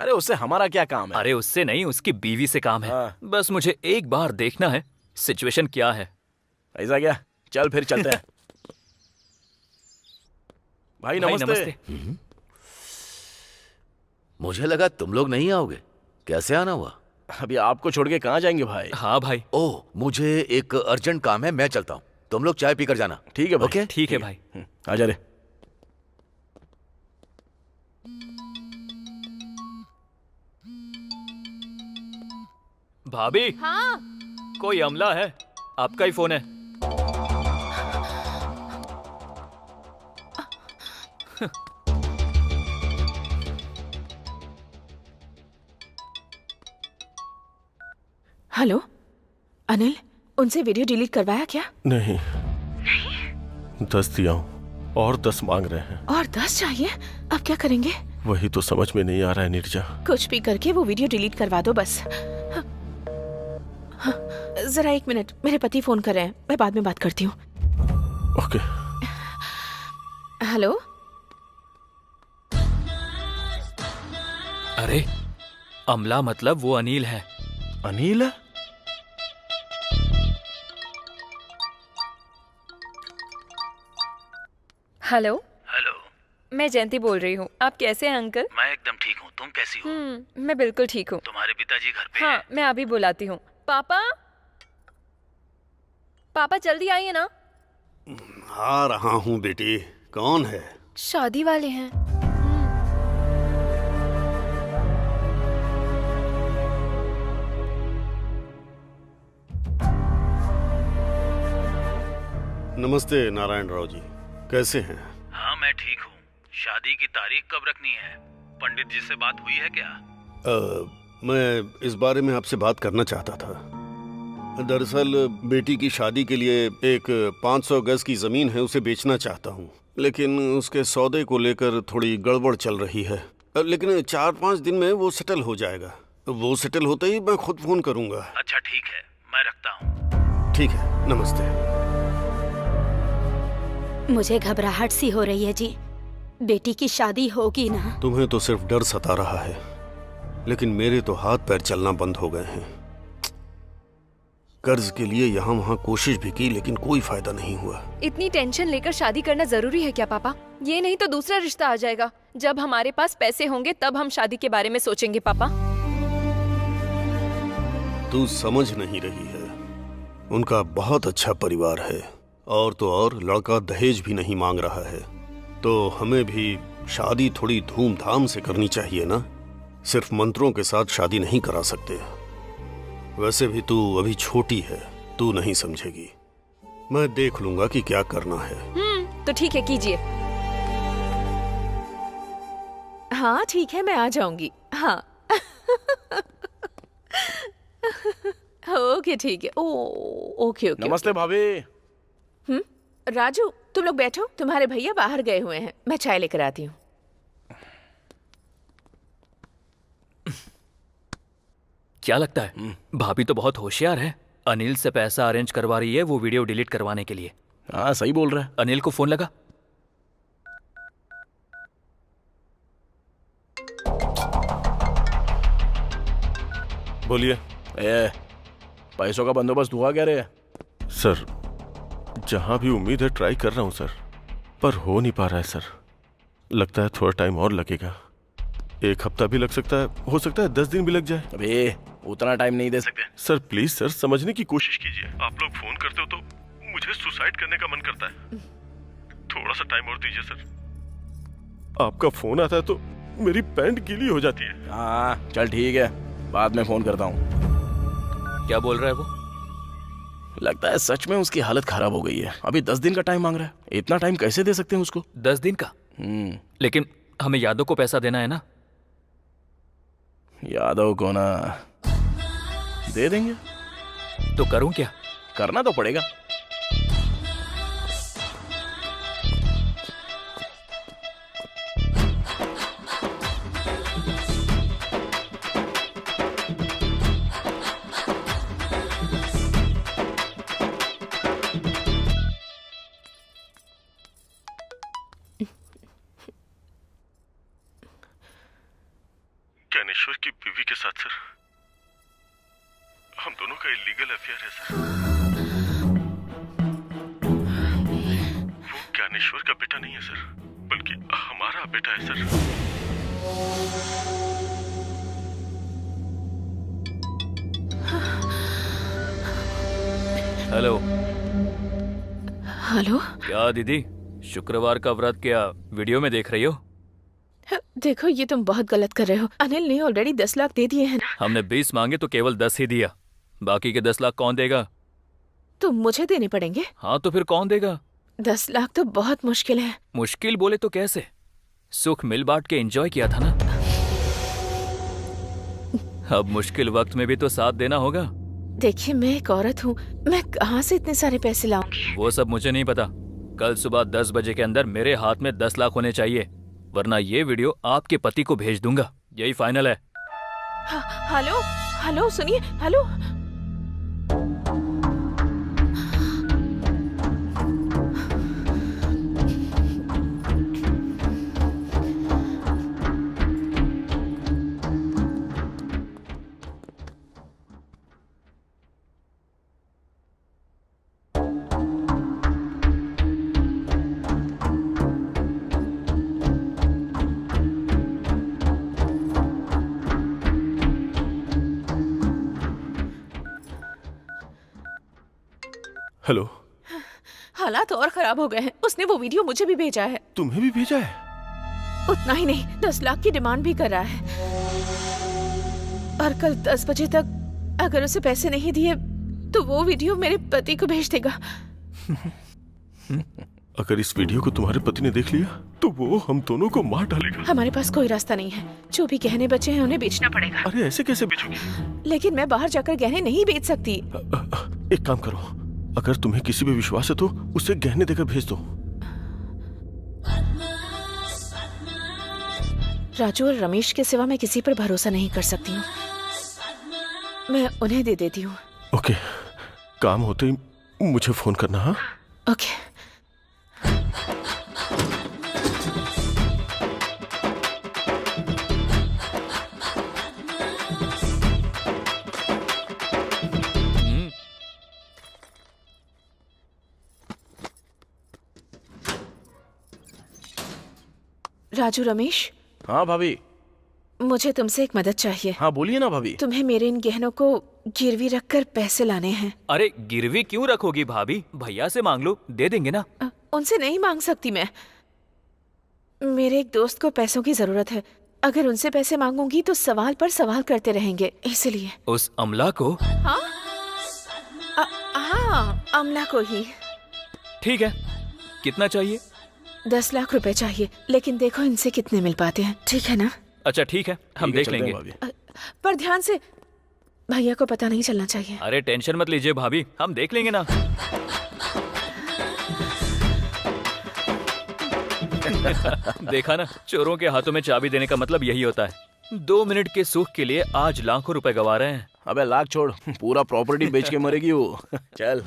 अरे उससे हमारा क्या काम है? अरे उससे नहीं, उसकी बीवी से काम है। बस मुझे एक बार देखना है सिचुएशन क्या है। ऐसा क्या? चल फिर चलते हैं। भाई नमस्ते। मुझे लगा तुम लोग नहीं आओगे। कैसे आना हुआ? अभी आपको छोड़ के कहाँ जाएंगे भाई? हाँ भाई। ओह, मुझे एक अर्जेंट काम है, मैं चलता हूँ। तुम लोग चाय पीकर जाना। ठीक है भाई। ओके? ठीक है भाई। आजा रे। भाभी। हाँ। कोई अमला है, आपका ही फोन है। हेलो अनिल, उनसे वीडियो डिलीट करवाया क्या? नहीं। 10 दिया हूँ और 10 मांग रहे हैं। और 10 चाहिए? अब क्या करेंगे? वही तो समझ में नहीं आ रहा है नीरजा। कुछ भी करके वो वीडियो डिलीट करवा दो बस। जरा 1 मिनट, मेरे पति फोन कर रहे हैं, मैं बाद में बात करती हूँ। ओके। हेलो। अरे अमला मतलब वो अनिल है। अनिल है? हेलो। हेलो, मैं जयंती बोल रही हूँ। आप कैसे हैं अंकल? मैं एकदम ठीक हूँ। तुम कैसी हो? मैं बिल्कुल ठीक हूँ। तुम्हारे पिताजी घर पे हाँ, हैं? मैं अभी बुलाती हूँ। पापा, पापा जल्दी आइए ना। आ रहा हूँ बेटी। कौन है? शादी वाले हैं। नमस्ते नारायण राव जी, कैसे हैं? हाँ मैं ठीक हूँ। शादी की तारीख कब रखनी है? पंडित जी से बात हुई है क्या? मैं इस बारे में आपसे बात करना चाहता था। दरअसल बेटी की शादी के लिए एक 500 गज की जमीन है, उसे बेचना चाहता हूँ, लेकिन उसके सौदे को लेकर थोड़ी गड़बड़ चल रही है। लेकिन 4-5 दिन में वो सेटल हो जाएगा। वो सेटल होते ही मैं खुद फोन करूंगा। अच्छा ठीक है, मैं रखता हूँ। ठीक है, नमस्ते। मुझे घबराहट सी हो रही है जी। बेटी की शादी होगी ना? तुम्हें तो सिर्फ डर सता रहा है, लेकिन मेरे तो हाथ पैर चलना बंद हो गए हैं। कर्ज के लिए यहाँ वहाँ कोशिश भी की, लेकिन कोई फायदा नहीं हुआ। इतनी टेंशन लेकर शादी करना जरूरी है क्या पापा? ये नहीं तो दूसरा रिश्ता आ जाएगा। जब हमारे पास पैसे होंगे तब हम शादी के बारे में सोचेंगे पापा। तू समझ नहीं रही है। उनका बहुत अच्छा परिवार है, और तो और लड़का दहेज भी नहीं मांग रहा है। तो हमें भी शादी थोड़ी धूमधाम से करनी चाहिए ना। सिर्फ मंत्रों के साथ शादी नहीं करा सकते। वैसे भी तू अभी छोटी है, तू नहीं समझेगी। मैं देख लूंगा कि क्या करना है। तो ठीक है, कीजिए। हाँ ठीक है, मैं आ जाऊंगी। हाँ। ओके ठीक है। Okay okay. नमस्ते भाभी। राजू, तुम लोग बैठो, तुम्हारे भैया बाहर गए हुए हैं, मैं चाय लेकर आती हूँ। क्या लगता है? भाभी तो बहुत होशियार है। अनिल से पैसा अरेंज करवा रही है वो वीडियो डिलीट करवाने के लिए। हाँ सही बोल रहा है। अनिल को फोन लगा। बोलिए। पैसों का बंदोबस्त हुआ क्या रे? सर, जहां भी उम्मीद है ट्राई कर रहा हूं सर, पर हो नहीं पा रहा है सर। लगता है थोड़ा टाइम और लगेगा। 1 हफ्ता भी लग सकता है, हो सकता है 10 दिन भी लग जाए। अबे उतना टाइम नहीं दे सकते। सर प्लीज सर, समझने की कोशिश कीजिए। आप लोग फोन करते हो तो मुझे सुसाइड करने का मन करता है। थोड़ा सा टाइम और दीजिए सर। आपका फोन आता है तो मेरी पैंट गीली हो जाती है। हाँ चल ठीक है, बाद में फोन करता हूँ। क्या बोल रहा है वो? लगता है सच में उसकी हालत खराब हो गई है। अभी 10 दिन का टाइम मांग रहा है। इतना टाइम कैसे दे सकते हैं उसको? 10 दिन का? लेकिन हमें यादव को पैसा देना है ना। यादव को ना दे देंगे। तो करूं क्या? करना तो पड़ेगा। ज्ञानेश्वर की बीवी के साथ सर। हम दोनों का इलीगल अफेयर है सर। वो ज्ञानेश्वर का बेटा नहीं है सर, बल्कि हमारा बेटा है सर। हेलो। हेलो। क्या दीदी, शुक्रवार का व्रत क्या वीडियो में देख रही हो? देखो, ये तुम बहुत गलत कर रहे हो। अनिल ने ऑलरेडी 10 लाख दे दिए हैं ना। हमने 20 मांगे तो केवल 10 ही दिया, बाकी के 10 लाख कौन देगा? तो मुझे देने पड़ेंगे। हाँ तो फिर कौन देगा? 10 लाख तो बहुत मुश्किल है। मुश्किल बोले तो कैसे? सुख मिल बांट के एंजॉय किया था ना। अब मुश्किल वक्त में भी तो साथ देना होगा। देखिए, मैं एक औरत हूँ, मैं कहाँ से इतने सारे पैसे लाऊंगी? वो सब मुझे नहीं पता। कल सुबह 10 बजे के अंदर मेरे हाथ में 10 लाख होने चाहिए, वरना ये वीडियो आपके पति को भेज दूंगा। यही फाइनल है। हेलो हेलो, सुनिए। हेलो। हेलो। हालात और खराब हो गए हैं। उसने वो वीडियो मुझे भी भेजा है। तुम्हें भी भेजा है? उतना ही नहीं, 10 लाख की डिमांड भी कर रहा है। और कल 10 बजे तक अगर उसे पैसे नहीं दिए तो वो वीडियो मेरे पति को भेज देगा। अगर इस वीडियो को तुम्हारे पति ने देख लिया तो वो हम दोनों को मार डालेगा। हमारे पास कोई रास्ता नहीं है। जो भी गहने बचे हैं उन्हें बेचना पड़ेगा। अरे ऐसे कैसे बेचोगी? लेकिन मैं बाहर जाकर गहने नहीं बेच सकती। एक काम करो, अगर तुम्हें किसी पे विश्वास है तो उसे गहने देकर भेज दो। राजू और रमेश के सिवा मैं किसी पर भरोसा नहीं कर सकती हूँ। मैं उन्हें दे देती हूँ। ओके, काम होते ही मुझे फोन करना। हाँ ओके। राजू, रमेश। हाँ भाभी। मुझे तुमसे एक मदद चाहिए। हाँ बोलिए ना भाभी। तुम्हें मेरे इन गहनों को गिरवी रखकर पैसे लाने हैं। अरे गिरवी क्यों रखोगी भाभी? भैया से मांग लो, दे देंगे ना। उनसे नहीं मांग सकती मैं। मेरे एक दोस्त को पैसों की जरूरत है। अगर उनसे पैसे मांगूंगी तो सवाल पर सवाल करते रहेंगे, इसलिए। उस अमला को? हाँ अमला को ही। ठीक है, कितना चाहिए? 10 लाख रुपए चाहिए, लेकिन देखो इनसे कितने मिल पाते हैं। ठीक है ना? अच्छा ठीक है, हम देख लेंगे। पर ध्यान से, भैया को पता नहीं चलना चाहिए। अरे टेंशन मत लीजिए भाभी, हम देख लेंगे ना। देखा ना, चोरों के हाथों में चाबी देने का मतलब यही होता है। 2 मिनट के सुख के लिए आज लाखों रुपए गवा रहे हैं। अबे लाख छोड़, पूरा प्रॉपर्टी बेच के मरेगी वो। चल।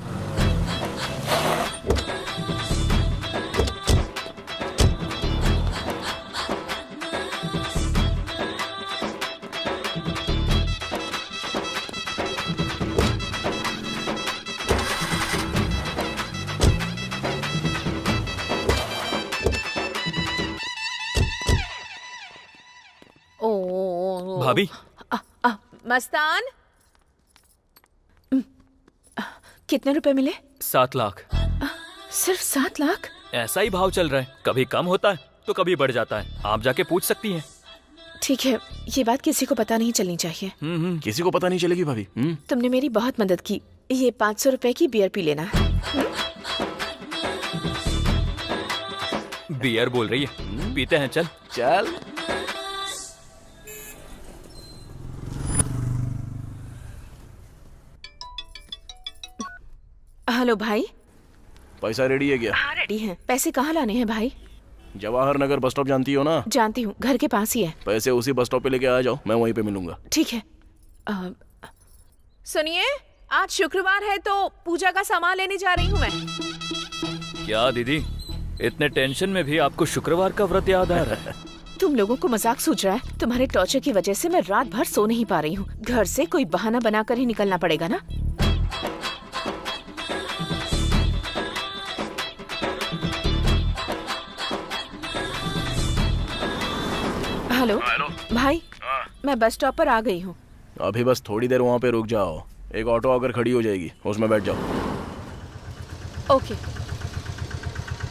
भाभी। मस्तान, कितने रुपए मिले? 7 लाख। सिर्फ 7 लाख? ऐसा ही भाव चल रहा है, कभी कम होता है तो कभी बढ़ जाता है। आप जाके पूछ सकती हैं। ठीक है, ये बात किसी को पता नहीं चलनी चाहिए। किसी को पता नहीं चलेगी भाभी। तुमने मेरी बहुत मदद की। ये 500 रुपए की बियर पी लेना। बियर बोल रही है, पीते हैं। चल चल। हेलो भाई। पैसा रेडी है क्या? हाँ रेडी है। पैसे कहाँ लाने हैं भाई? जवाहर नगर बस स्टॉप जानती हो ना? जानती हूँ, घर के पास ही है। पैसे उसी बस स्टॉप पे लेके आ जाओ, मैं वहीं पे मिलूंगा। ठीक है। सुनिए, आज शुक्रवार है तो पूजा का सामान लेने जा रही हूँ मैं। क्या दीदी, इतने टेंशन में भी आपको शुक्रवार का व्रत याद आ रहा है? तुम लोगों को मजाक सूझ रहा है? तुम्हारे टॉर्चर की वजह से मैं रात भर सो नहीं पा रही हूँ। घर से कोई बहाना बनाकर ही निकलना पड़ेगा ना। हेलो भाई, मैं बस स्टॉप पर आ गई हूँ। अभी बस थोड़ी देर वहाँ पे रुक जाओ, एक ऑटो आकर खड़ी हो जाएगी, उसमें बैठ जाओ। ओके,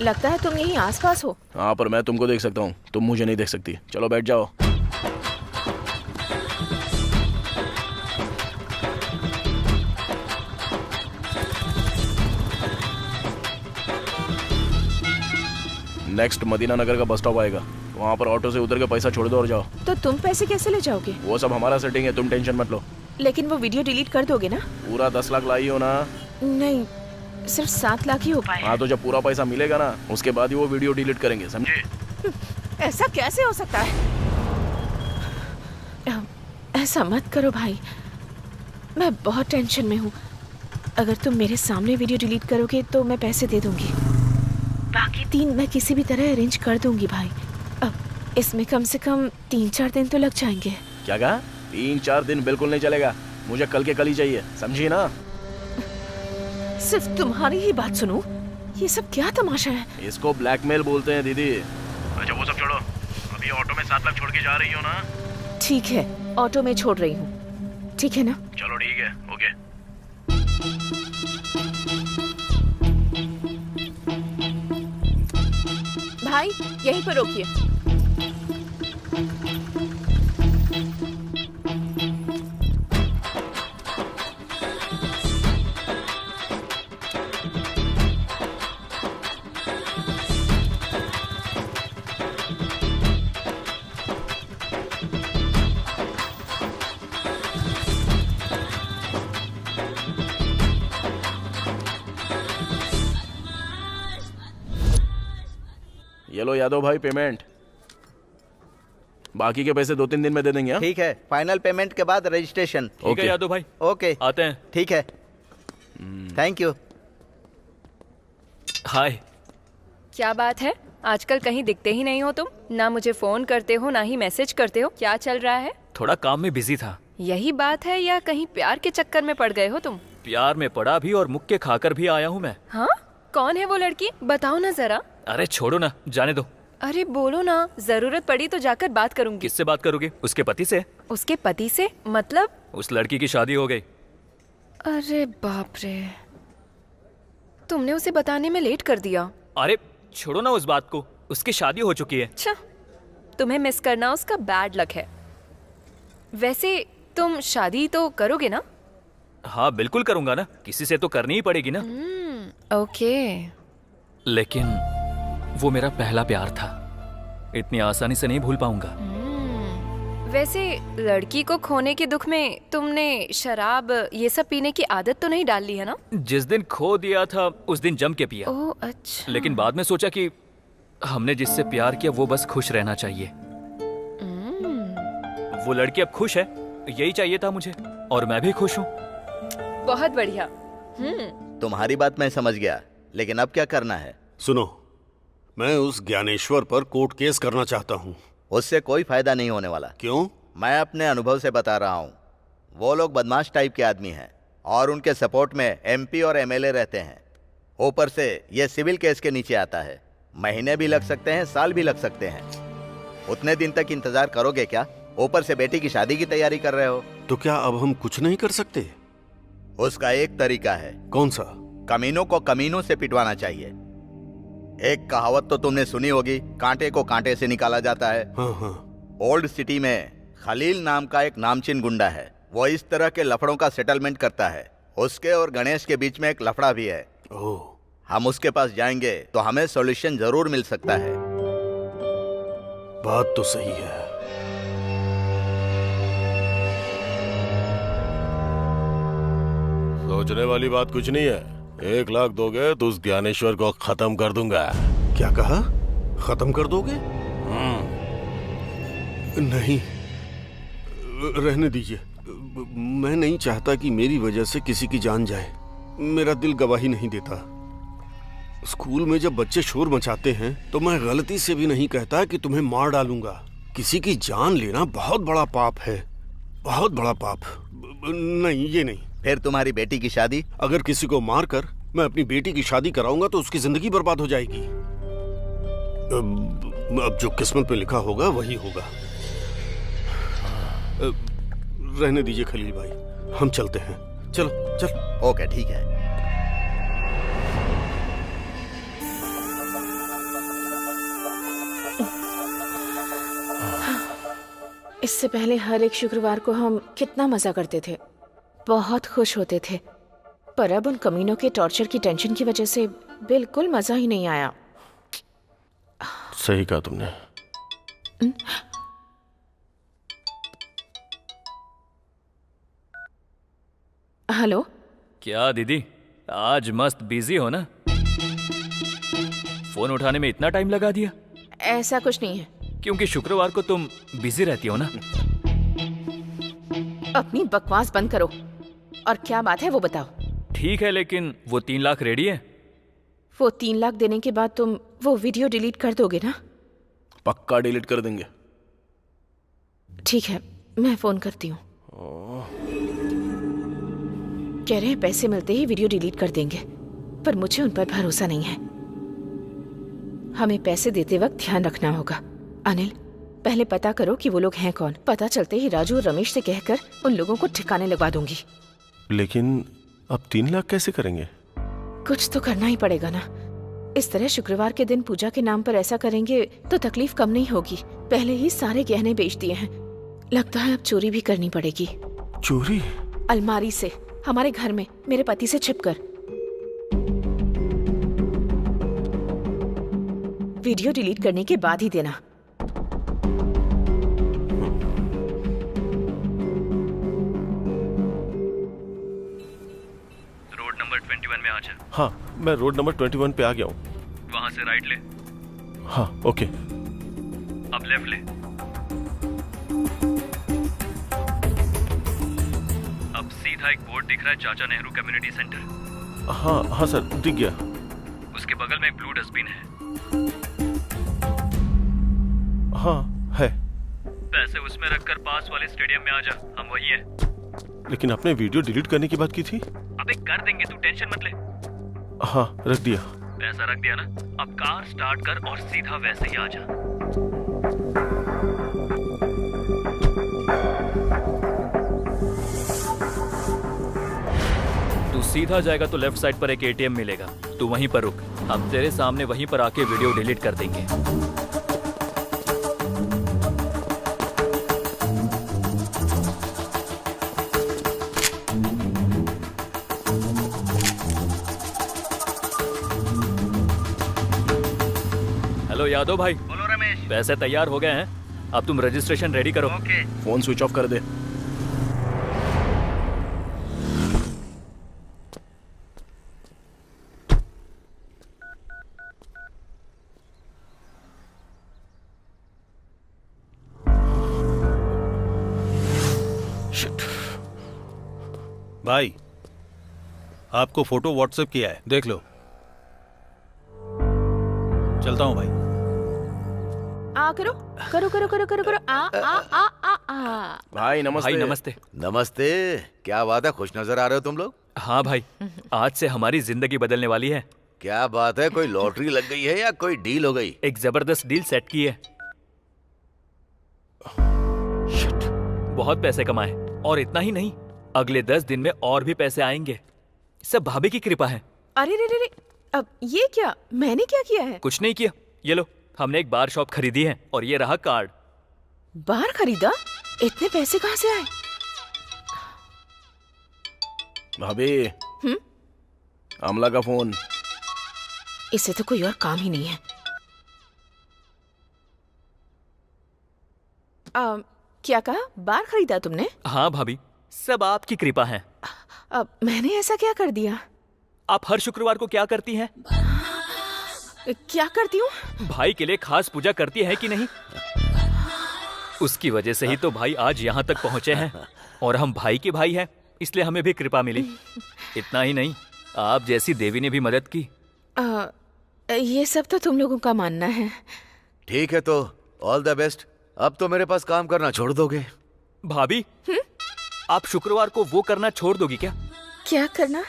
लगता है तुम यहीं आसपास हो। हाँ, पर मैं तुमको देख सकता हूँ, तुम मुझे नहीं देख सकती। चलो बैठ जाओ। नेक्स्ट मदीना नगर का बस स्टॉप आएगा, वहाँ पर ऑटो से उतर के पैसा छोड़ दो और जाओ। तो तुम पैसे कैसे ले जाओगे? वो सब हमारा सेटिंग है, तुम टेंशन मत लो। लेकिन वो वीडियो डिलीट कर दोगे ना? पूरा 10 लाख लाई हो ना? नहीं, सिर्फ 7 लाख ही हो पाए। हाँ, तो जब पूरा पैसा मिलेगा ना, उसके बाद ही वो वीडियो डिलीट करेंगे, समझे? ऐसा कैसे हो सकता है? ऐसा मत करो भाई, मैं बहुत टेंशन में हूँ। अगर तुम मेरे सामने वीडियो डिलीट करोगे तो मैं पैसे दे दूंगी, बाकी 3 मैं किसी भी तरह अरेंज कर दूंगी भाई। अब इसमें कम से कम 3-4 दिन तो लग जाएंगे। क्या कहा? 3-4 दिन बिल्कुल नहीं चलेगा, मुझे कल के कल ही चाहिए, समझी ना? सिर्फ तुम्हारी ही बात सुनूं? ये सब क्या तमाशा है? इसको ब्लैकमेल बोलते हैं दीदी। अच्छा वो सब छोड़ो, अभी ऑटो में 7 लाख छोड़ के जा रही हो ना? ठीक है, ऑटो में छोड़ रही हूँ, ठीक है ना? चलो ठीक है, ओके। भाई यहीं पर रोकिए। ये लो यादव भाई पेमेंट, बाकी के पैसे 2-3 दिन में दे देंगे। ठीक है, फाइनल पेमेंट के बाद रजिस्ट्रेशन। ठीक है यादव भाई, ओके आते हैं। ठीक है, थैंक यू। हाय। क्या बात है, आजकल कहीं दिखते ही नहीं हो तुम। ना मुझे फोन करते हो, ना ही मैसेज करते हो। क्या चल रहा है? थोड़ा काम में बिजी था। यही बात है या कहीं प्यार के चक्कर में पड़ गए हो तुम? प्यार में पड़ा भी और मुक्के खाकर भी आया हूँ मैं। हाँ, कौन है वो लड़की? बताओ ना जरा। अरे छोड़ो ना, जाने दो। अरे बोलो ना, जरूरत पड़ी तो जाकर बात करूंगी। किससे बात करोगे? उसके पति से। उसके पति से मतलब? उस लड़की की शादी हो गई। अरे बाप रे, तुमने उसे बताने में लेट कर दिया। अरे छोड़ो ना उस बात को, उसकी शादी हो चुकी है। अच्छा, तुम्हें मिस करना उसका बैड लक है। वैसे तुम शादी तो करोगे ना? हाँ बिल्कुल करूंगा ना, किसी से तो करनी ही पड़ेगी ना। ओके। लेकिन वो मेरा पहला प्यार था, इतनी आसानी से नहीं भूल पाऊंगा। वैसे लड़की को खोने के दुख में तुमने शराब ये सब पीने की आदत तो नहीं डाल ली है ना? जिस दिन खो दिया था उस दिन जम के पिया। ओह अच्छा। लेकिन बाद में सोचा कि हमने जिससे प्यार किया वो बस खुश रहना चाहिए। वो लड़की अब खुश है, यही चाहिए था मुझे, और मैं भी खुश हूँ। बहुत बढ़िया। तुम्हारी बात मैं समझ गया, लेकिन अब क्या करना है? सुनो, मैं उस ज्ञानेश्वर पर कोर्ट केस करना चाहता हूँ। उससे कोई फायदा नहीं होने वाला। क्यों? मैं अपने अनुभव से बता रहा हूँ। वो लोग बदमाश टाइप के आदमी हैं और उनके सपोर्ट में एमपी और एमएलए रहते हैं। ऊपर से ये सिविल केस के नीचे आता है, महीने भी लग सकते हैं, साल भी लग सकते हैं। उतने दिन तक इंतजार करोगे क्या? ऊपर से बेटी की शादी की तैयारी कर रहे हो। तो क्या अब हम कुछ नहीं कर सकते? उसका एक तरीका है। कौन सा? कमीनों को कमीनों से पिटवाना चाहिए। एक कहावत तो तुमने सुनी होगी, कांटे को कांटे से निकाला जाता है। हाँ हाँ। ओल्ड सिटी में खलील नाम का एक नामचीन गुंडा है, वो इस तरह के लफड़ों का सेटलमेंट करता है। उसके और गणेश के बीच में एक लफड़ा भी है। ओह। हम उसके पास जाएंगे तो हमें सॉल्यूशन जरूर मिल सकता है। बात तो सही है। सोचने वाली बात कुछ नहीं है। 1 लाख दोगे तो उस ज्ञानेश्वर को खत्म कर दूंगा। क्या कहा? खत्म कर दोगे? नहीं, रहने दीजिए। मैं नहीं चाहता कि मेरी वजह से किसी की जान जाए। मेरा दिल गवाही नहीं देता। स्कूल में जब बच्चे शोर मचाते हैं तो मैं गलती से भी नहीं कहता कि तुम्हें मार डालूंगा। किसी की जान लेना बहुत बड़ा पाप है, बहुत बड़ा पाप। नहीं, ये नहीं। फिर तुम्हारी बेटी की शादी? अगर किसी को मारकर मैं अपनी बेटी की शादी कराऊंगा तो उसकी जिंदगी बर्बाद हो जाएगी। अब जो किस्मत में लिखा होगा वही होगा। रहने दीजिए खलील भाई, हम चलते हैं। चलो चल। ओके ठीक है। इससे पहले हर एक शुक्रवार को हम कितना मजा करते थे, बहुत खुश होते थे। पर अब उन कमीनों के टॉर्चर की टेंशन की वजह से बिल्कुल मजा ही नहीं आया। सही कहा तुमने। हेलो। क्या दीदी, आज मस्त बिजी हो ना? फोन उठाने में इतना टाइम लगा दिया? ऐसा कुछ नहीं है। क्योंकि शुक्रवार को तुम बिजी रहती हो ना। अपनी बकवास बंद करो और क्या बात है वो बताओ। ठीक है, लेकिन वो 3 लाख रेडी है? वो 3 लाख देने के बाद तुम वो वीडियो डिलीट कर दोगे ना? पक्का डिलीट कर देंगे। ठीक है, मैं फोन करती हूँ। कह रहे हैं पैसे मिलते ही वीडियो डिलीट कर देंगे, पर मुझे उन पर भरोसा नहीं है। हमें पैसे देते वक्त ध्यान रखना होगा। अनिल, पहले पता करो कि वो लोग हैं कौन। पता चलते ही राजू और रमेश से कहकर उन लोगों को ठिकाने लगवा दूंगी। लेकिन अब 3 लाख कैसे करेंगे? कुछ तो करना ही पड़ेगा ना। इस तरह शुक्रवार के दिन पूजा के नाम पर ऐसा करेंगे तो तकलीफ कम नहीं होगी। पहले ही सारे गहने बेच दिए हैं, लगता है अब चोरी भी करनी पड़ेगी। चोरी? अलमारी से, हमारे घर में, मेरे पति से छिपकर। वीडियो डिलीट करने के बाद ही देना। रोड नंबर 21 में आ जा। हाँ, मैं रोड नंबर 21 पे आ गया हूँ। वहां से राइट ले। हाँ, ओके। अब लेफ्ट ले। अब सीधा एक बोर्ड दिख रहा है, चाचा नेहरू कम्युनिटी सेंटर। हाँ हाँ सर, दिख गया। उसके बगल में एक ब्लू डस्टबिन है। हाँ है। पैसे उसमें रखकर पास वाले स्टेडियम में आ जा, हम वही हैं। लेकिन आपने वीडियो डिलीट करने की बात की थी। अबे कर देंगे, तू टेंशन मत ले। हाँ, रख दिया। पैसा रख दिया ना? अब कार स्टार्ट कर और सीधा वैसे ही आ जा। तू सीधा जाएगा तो लेफ्ट साइड पर एक एटीएम मिलेगा, तू वहीं पर रुक। हम तेरे सामने वहीं पर आके वीडियो डिलीट कर देंगे। हेलो यादव भाई। बोलो रमेश। पैसे तैयार हो गए हैं, अब तुम रजिस्ट्रेशन रेडी करो। ओके। फोन स्विच ऑफ कर दे। भाई, आपको फोटो व्हाट्सएप किया है, देख लो। चलता हूँ भाई। आ करो करो करो करो करो करो। आ आ आ आ आ। भाई नमस्ते। भाई नमस्ते। नमस्ते। क्या बात है, खुश नजर आ रहे हो तुम लोग? हाँ भाई, आज से हमारी जिंदगी बदलने वाली है। क्या बात है, कोई लॉटरी लग गई है या कोई डील हो गई? एक जबरदस्त डील सेट की है। शिट, बहुत पैसे कमाए, और इतना ही नहीं, अगले 10 दिन में और भी पैसे आएंगे। सब भाभी की कृपा है। अरे रे रे रे, अब ये क्या? मैंने क्या किया है? कुछ नहीं किया, ये लो, हमने एक बार शॉप खरीदी है और ये रहा कार्ड। बार खरीदा? इतने पैसे कहाँ से आए? भाभी, अमला का फोन। इसे तो कोई और काम ही नहीं है। क्या कहा? बार खरीदा तुमने? हाँ भाभी, सब आपकी कृपा है। अब मैंने ऐसा क्या कर दिया? आप हर शुक्रवार को क्या करती हैं? क्या करती हूँ? भाई के लिए खास पूजा करती है कि नहीं? उसकी वजह से ही तो भाई आज यहाँ तक पहुँचे हैं, और हम भाई के भाई हैं, इसलिए हमें भी कृपा मिली। इतना ही नहीं, आप जैसी देवी ने भी मदद की। ये सब तो तुम लोगों का मानना है। ठीक है, तो ऑल द बेस्ट। अब तो मेरे पास काम करना छोड़ दोगे? भाभी आप शुक्रवार को वो करना छोड़ दोगी क्या? क्या करना?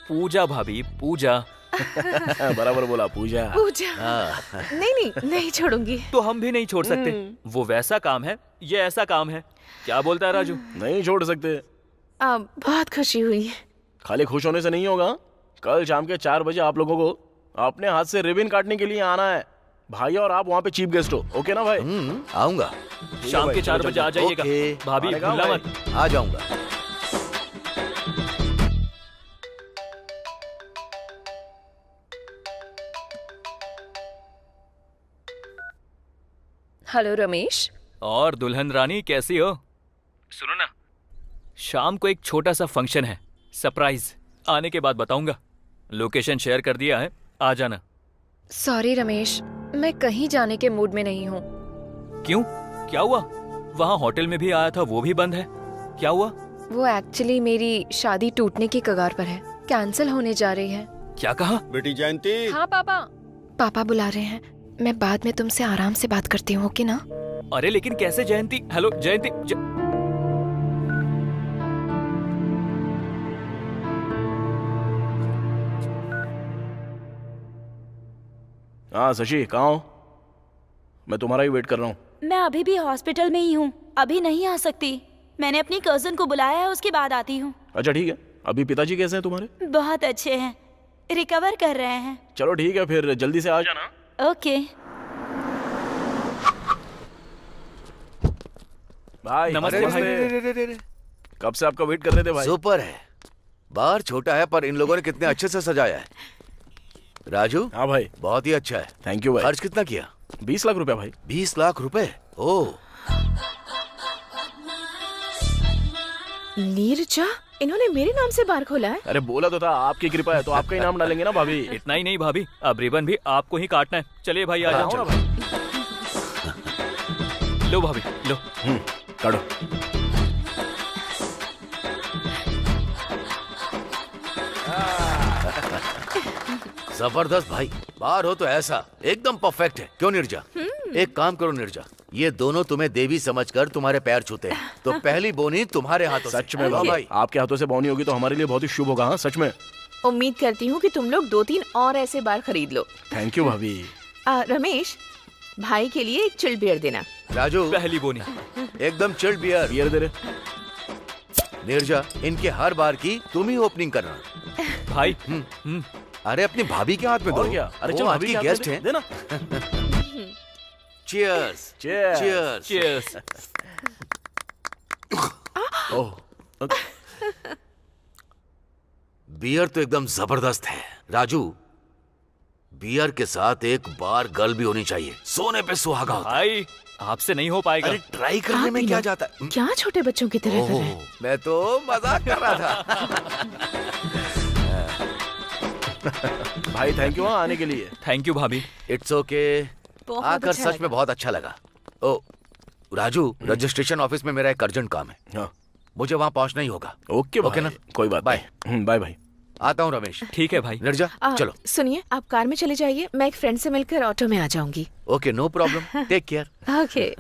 पूजा भाभी, पूजा। बराबर बोला, पूजा। पूजा। नहीं छोड़ूंगी। तो हम भी नहीं छोड़ सकते। वो वैसा काम है, ये ऐसा काम है। क्या बोलता है राजू? नहीं छोड़ सकते। बहुत खुशी हुई। खाली खुश होने से नहीं होगा। कल शाम के 4 बजे आप लोगों को अपने हाथ से रिबन काटने के लिए आना है भाई, और आप वहाँ पे चीफ गेस्ट हो। ओके ना भाई? आऊंगा। शाम के 4 बजे आ जाइएगा। भाभी भूलना मत। आ जाऊंगा। हेलो रमेश। और दुल्हन रानी कैसी हो? सुनो ना, शाम को एक छोटा सा फंक्शन है, सरप्राइज। आने के बाद बताऊंगा। लोकेशन शेयर कर दिया है, आ जाना। सॉरी रमेश, मैं कहीं जाने के मूड में नहीं हूँ। क्यों? क्या हुआ? वहाँ होटल में भी आया था, वो भी बंद है। क्या हुआ? वो एक्चुअली मेरी शादी टूटने की कगार पर है, कैंसिल होने जा रही है। क्या कहा? बेटी जयंती। हाँ पापा। पापा बुला रहे हैं, मैं बाद में तुमसे आराम से बात करती हूँ, ओके ना? अरे लेकिन कैसे जयंती? हेलो जयंती हाँ शशि, कहाँ हो? मैं तुम्हारा ही वेट कर रहा हूँ। मैं अभी भी हॉस्पिटल में ही हूँ, अभी नहीं आ सकती। मैंने अपनी कजिन को बुलाया है, उसके बाद आती हूँ। अच्छा ठीक है। अभी पिताजी कैसे हैं तुम्हारे? बहुत अच्छे हैं, रिकवर कर रहे हैं। चलो ठीक है, फिर जल्दी से आ जाना। ओके। भाई नमस्ते भाई। कब से आपका वेट कर रहे थे भाई। सुपर है। बार छोटा है पर इन लोगों ने कितने अच्छे से सजाया है। राजू। हाँ भाई। बहुत ही अच्छा है। थैंक यू भाई। खर्च कितना किया? 20 लाख रुपया भाई। 20 लाख रुपए? ओह। नीरजा, इन्होंने मेरे नाम से बार खोला है? अरे बोला तो था, आपकी कृपा है तो आपका ही नाम डालेंगे ना भाभी। इतना ही नहीं भाभी, अब रिबन भी आपको ही काटना है। चलिए भाई, आ जाओ ना भाई। लो भाभी लो। काटो। जबरदस्त भाई। बाहर हो तो ऐसा एकदम परफेक्ट है। क्यों निर्जा? एक काम करो निर्जा, ये दोनों तुम्हें देवी समझकर तुम्हारे पैर छूते हैं, तो पहली बोनी तुम्हारे हाथों से। सच में भाई, आपके हाथों से बोनी होगी तो हमारे लिए बहुत ही शुभ होगा। हाँ सच में। उम्मीद करती हूँ कि तुम लोग 2-3 और ऐसे बार खरीद लो। थैंक यू भाभी। रमेश, भाई के लिए एक चिल्ड बियर देना। राजू, पहली बोनी एकदम चिल्ड बियर। बियर दे रहे। निर्जा, इनके हर बार की तुम ही ओपनिंग करना भाई। अरे अपनी भाभी के हाथ में दो। क्या? अरे वो चल आज भाभी की के हाथ गेस्ट में हैं। देना। चीयर्स। Cheers. चीयर्स। ओह, बियर तो एकदम जबरदस्त है। राजू, बियर के साथ एक बार गर्ल भी होनी चाहिए। सोने पे सुहागा होता है। भाई आपसे नहीं हो पाएगा। अरे ट्राई करने में क्या जाता है? क्या छोटे बच्चों की तरह कर रहे हैं? मैं तो मजाक कर रहा था। भाई थैंक यू आने के लिए। थैंक यू भाभी। It's okay. बहुत आकर अच्छा सच में बहुत अच्छा लगा। ओ राजू, रजिस्ट्रेशन ऑफिस में मेरा एक अर्जेंट काम है। हाँ। मुझे वहाँ पहुँचना ही होगा। ओके ओके ना? कोई बात। बाय। बाय भाई। आता हूँ रमेश। ठीक है भाई। निर्जा चलो। सुनिए, आप कार में चले जाइए, मैं एक फ्रेंड से मिलकर ऑटो में आ जाऊंगी। Okay, no problem. Take care. Okay.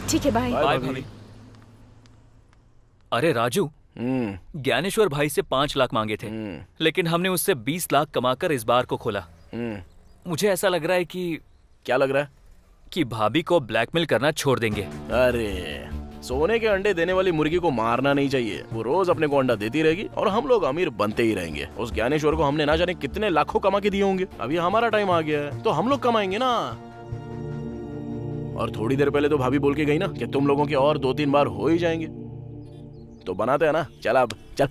ठीक है, बाय। बाय भाभी। अरे राजू, ज्ञानेश्वर भाई से 5 लाख मांगे थे, लेकिन हमने उससे 20 लाख कमाकर इस बार को खोला। मुझे ऐसा लग रहा है कि क्या लग रहा है? कि भाभी को ब्लैकमेल करना छोड़ देंगे। अरे सोने के अंडे देने वाली मुर्गी को मारना नहीं चाहिए। वो रोज अपने को अंडा देती रहेगी और हम लोग अमीर बनते ही रहेंगे। उस ज्ञानेश्वर को हमने ना जाने कितने लाखों कमा के दिए होंगे। अभी हमारा टाइम आ गया है तो हम लोग कमाएंगे ना। और थोड़ी देर पहले तो भाभी बोल के गई ना कि तुम लोगों के और 2-3 बार हो ही जाएंगे, तो बनाते हैं ना। चल अब चल।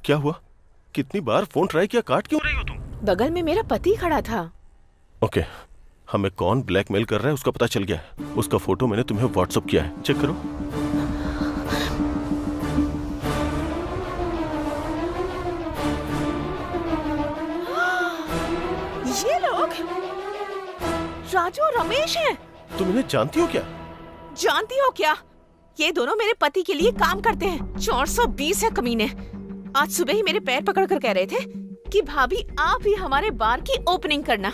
क्या हुआ? कितनी बार फोन ट्राई किया, काट क्यों रही हो तुम? बगल में मेरा पति खड़ा था। ओके, हमें कौन ब्लैकमेल कर रहा है उसका पता चल गया है। उसका फोटो मैंने तुम्हें व्हाट्सएप किया है, चेक करो। ये लोग राजू और रमेश हैं। तुम इन्हें जानती हो क्या? जानती हो क्या? ये दोनों मेरे पति के लिए काम करते हैं। 420 है कमीने। आज सुबह ही मेरे पैर पकड़ कर कह रहे थे कि भाभी आप ही हमारे बार की ओपनिंग करना,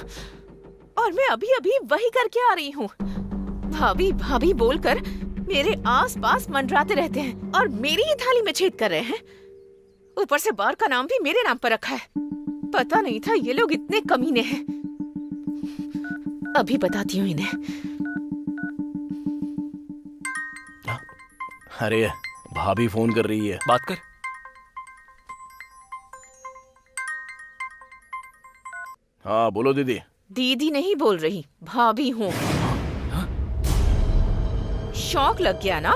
और मैं अभी अभी वही करके आ रही हूँ। भाभी भाभी बोलकर मेरे आसपास मंडराते रहते हैं और मेरी ही थाली में छेद कर रहे हैं। ऊपर से बार का नाम भी मेरे नाम पर रखा है। पता नहीं था ये लोग इतने कमीने हैं। अभी बताती हूँ इन्हें। अरे भाभी फोन कर रही है, बात कर। हाँ बोलो दीदी। दीदी नहीं बोल रही, भाभी हूँ। शौक लग गया ना?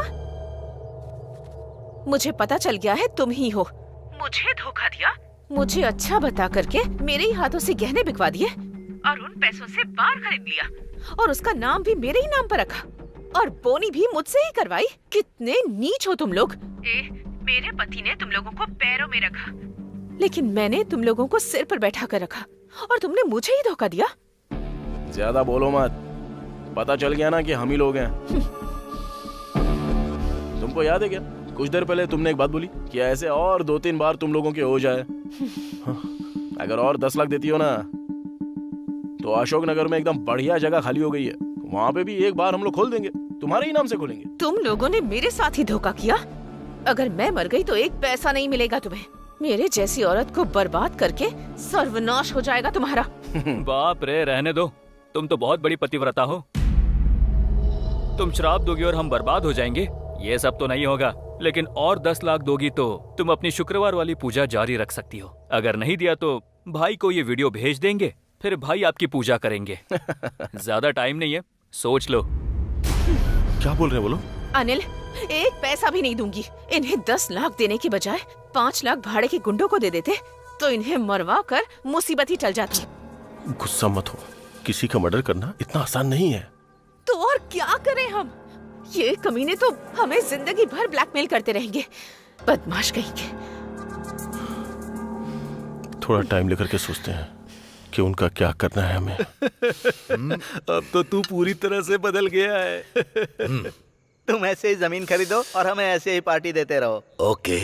मुझे पता चल गया है तुम ही हो। मुझे धोखा दिया, मुझे अच्छा बता करके मेरे ही हाथों से गहने बिकवा दिए और उन पैसों से बार खरीद लिया और उसका नाम भी मेरे ही नाम पर रखा और बोनी भी मुझसे ही करवाई। कितने नीच हो तुम लोग। मेरे पति ने तुम लोगों को पैरों में रखा, लेकिन मैंने तुम लोगों को सिर पर बैठा कर रखा और तुमने मुझे ही धोखा दिया। ज्यादा बोलो मत, पता चल गया ना कि हम ही लोग हैं। तुमको याद है क्या, कुछ देर पहले तुमने एक बात बोली कि ऐसे और 2-3 बार तुम लोगों के हो जाए। अगर और 10 लाख देती हो ना तो अशोक नगर में एकदम बढ़िया जगह खाली हो गई है, वहाँ पे भी एक बार हम लोग खोल देंगे, तुम्हारे ही नाम से खोलेंगे। तुम लोगों ने मेरे साथ ही धोखा किया। अगर मैं मर गई तो एक पैसा नहीं मिलेगा तुम्हें। मेरे जैसी औरत को बर्बाद करके सर्वनाश हो जाएगा तुम्हारा। बाप रे, रहने दो। तुम तो बहुत बड़ी पतिव्रता हो। तुम श्राप दोगी और हम बर्बाद हो जाएंगे, ये सब तो नहीं होगा। लेकिन और 10 लाख दोगी तो तुम अपनी शुक्रवार वाली पूजा जारी रख सकती हो। अगर नहीं दिया तो भाई को ये वीडियो भेज देंगे, फिर भाई आपकी पूजा करेंगे। ज्यादा टाइम नहीं है, सोच लो। क्या बोल रहे हैं बोलो? अनिल, एक पैसा भी नहीं दूंगी। इन्हें 10 लाख देने की बजाय 5 लाख भाड़े के गुंडों को दे देते तो इन्हें मरवा कर मुसीबत ही टल जाती। गुस्सा मत हो, किसी का मर्डर करना इतना आसान नहीं है। तो और क्या करें हम? ये कमीने तो हमें जिंदगी भर ब्लैकमेल करते रहेंगे। बदमाश कहीं के। थोड़ा टाइम लेकर के सोचते हैं कि उनका क्या करना है हमें। अब तो तू पूरी तरह से बदल गया है। तुम ऐसे ही जमीन खरीदो और हमें ऐसे ही पार्टी देते रहो। ओके।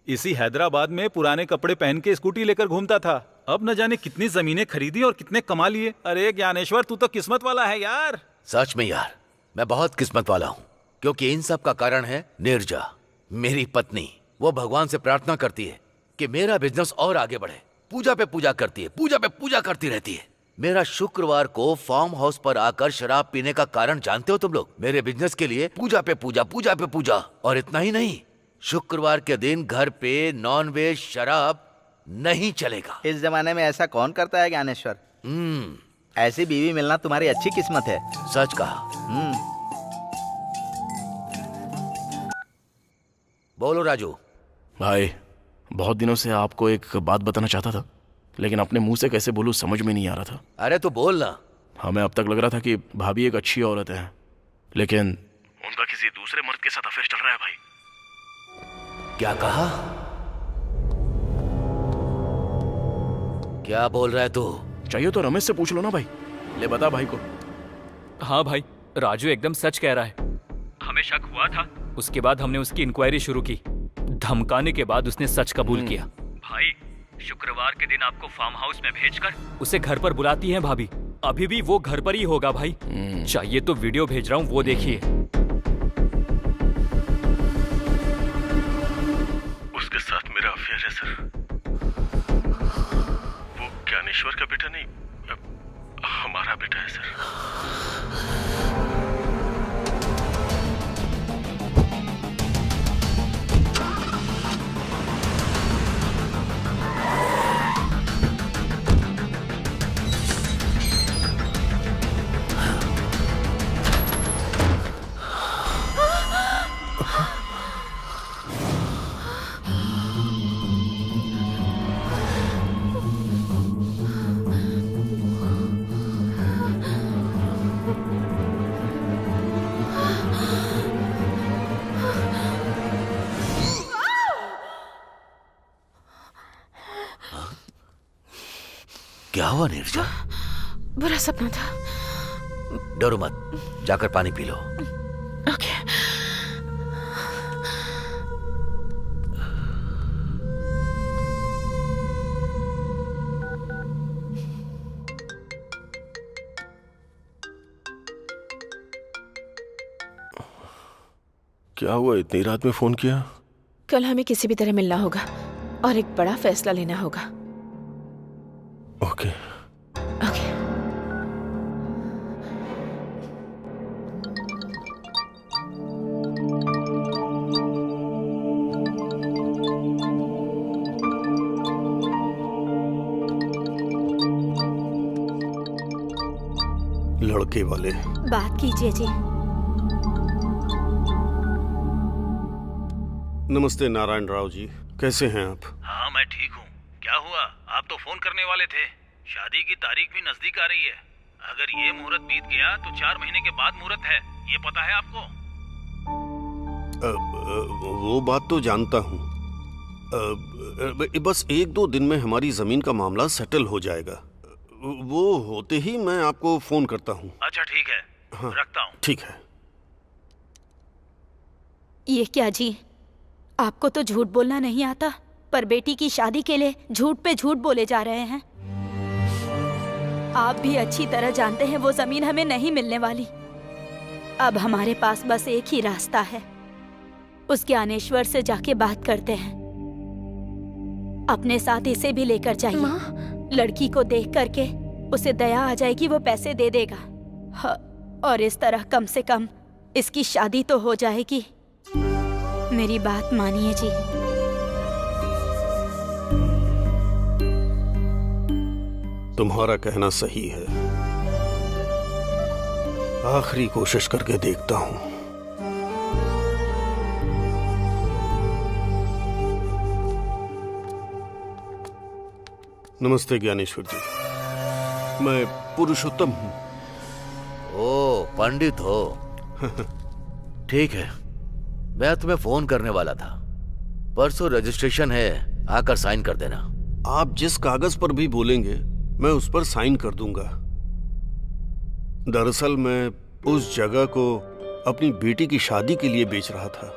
इसी हैदराबाद में पुराने कपड़े पहन के स्कूटी लेकर घूमता था। अब न जाने कितनी जमीनें खरीदी और कितने कमा लिए। अरे ज्ञानेश्वर, तू तो किस्मत वाला है यार। सच में यार, मैं बहुत किस्मत वाला हूँ, क्योंकि इन सब का कारण है नीरजा, मेरी पत्नी। वो भगवान से प्रार्थना करती है कि मेरा बिजनेस और आगे बढ़े। पूजा पे पूजा करती है, पूजा पे पूजा करती रहती है। मेरा शुक्रवार को फार्म हाउस पर आकर शराब पीने का कारण जानते हो तुम लोग? मेरे बिजनेस के लिए पूजा पे पूजा, पूजा पे पूजा। और इतना ही नहीं, शुक्रवार के दिन घर पे नॉन वेज शराब नहीं चलेगा। इस जमाने में ऐसा कौन करता है ज्ञानेश्वर? ऐसी बीवी मिलना तुम्हारी अच्छी किस्मत है। सच कहा। बोलो राजू। भाई, बहुत दिनों से आपको एक बात बताना चाहता था, लेकिन अपने मुंह से कैसे बोलूं समझ में नहीं आ रहा था। अरे तो बोल ना। हमें अब तक लग रहा था कि भाभी एक अच्छी औरत है, लेकिन उनका किसी दूसरे मर्द के साथ अफेयर चल रहा है। भाई, क्या कहा? क्या बोल रहा है तू? चाहिए तो रमेश से पूछ लो ना भाई। ले बता भाई को। हाँ भाई, राजू एकदम सच कह रहा है। हमें शक हुआ था, उसके बाद हमने उसकी इंक्वायरी शुरू की। धमकाने के बाद उसने सच कबूल किया। भाई, शुक्रवार के दिन आपको फार्म हाउस में भेजकर उसे घर पर बुलाती हैं भाभी। अभी भी वो घर पर ही होगा भाई। चाहिए तो वीडियो भेज रहा हूँ, वो देखिए। उसके साथ मेरा अफेयर है सर। वो ज्ञानेश्वर का बेटा नहीं, हमारा बेटा है सर। क्या हुआ नीरजा? बुरा सपना था। डरो मत, जाकर पानी पी लो। ओके। क्या हुआ, इतनी रात में फोन किया? कल हमें किसी भी तरह मिलना होगा और एक बड़ा फैसला लेना होगा। ओके। ओके। लड़के वाले बात कीजिए जी। नमस्ते नारायण राव जी, कैसे हैं आप? हाँ मैं ठीक हूँ। क्या हुआ, आप तो फोन करने वाले थे। शादी की तारीख भी नजदीक आ रही है। अगर ये मुहूर्त बीत गया तो 4 महीने के बाद मुहूर्त है, ये पता है आपको? वो बात तो जानता हूँ। बस 1-2 दिन में हमारी जमीन का मामला सेटल हो जाएगा। वो होते ही मैं आपको फोन करता हूँ। अच्छा ठीक है। हाँ, रखता हूँ। ठीक है। ये क्या जी, आपको तो झूठ बोलना नहीं आता, पर बेटी की शादी के लिए झूठ पे झूठ बोले जा रहे हैं। आप भी अच्छी तरह जानते हैं वो जमीन हमें नहीं मिलने वाली। अब हमारे पास बस एक ही रास्ता है, उस ज्ञानेश्वर से जाके बात करते हैं। अपने साथ इसे भी लेकर जाइए। लड़की को देख करके उसे दया आ जाएगी, वो पैसे दे देगा। हाँ, और इस तरह कम से कम इसकी शादी तो हो जाएगी। मेरी बात मानिए जी। तुम्हारा कहना सही है, आखिरी कोशिश करके देखता हूँ। नमस्ते ज्ञानेश्वर जी, मैं पुरुषोत्तम हूँ। ओ पंडित हो? ठीक है, मैं तुम्हें फोन करने वाला था। परसों रजिस्ट्रेशन है, आकर साइन कर देना। आप जिस कागज पर भी बोलेंगे मैं उस पर साइन कर दूंगा। दरअसल मैं उस जगह को अपनी बेटी की शादी के लिए बेच रहा था।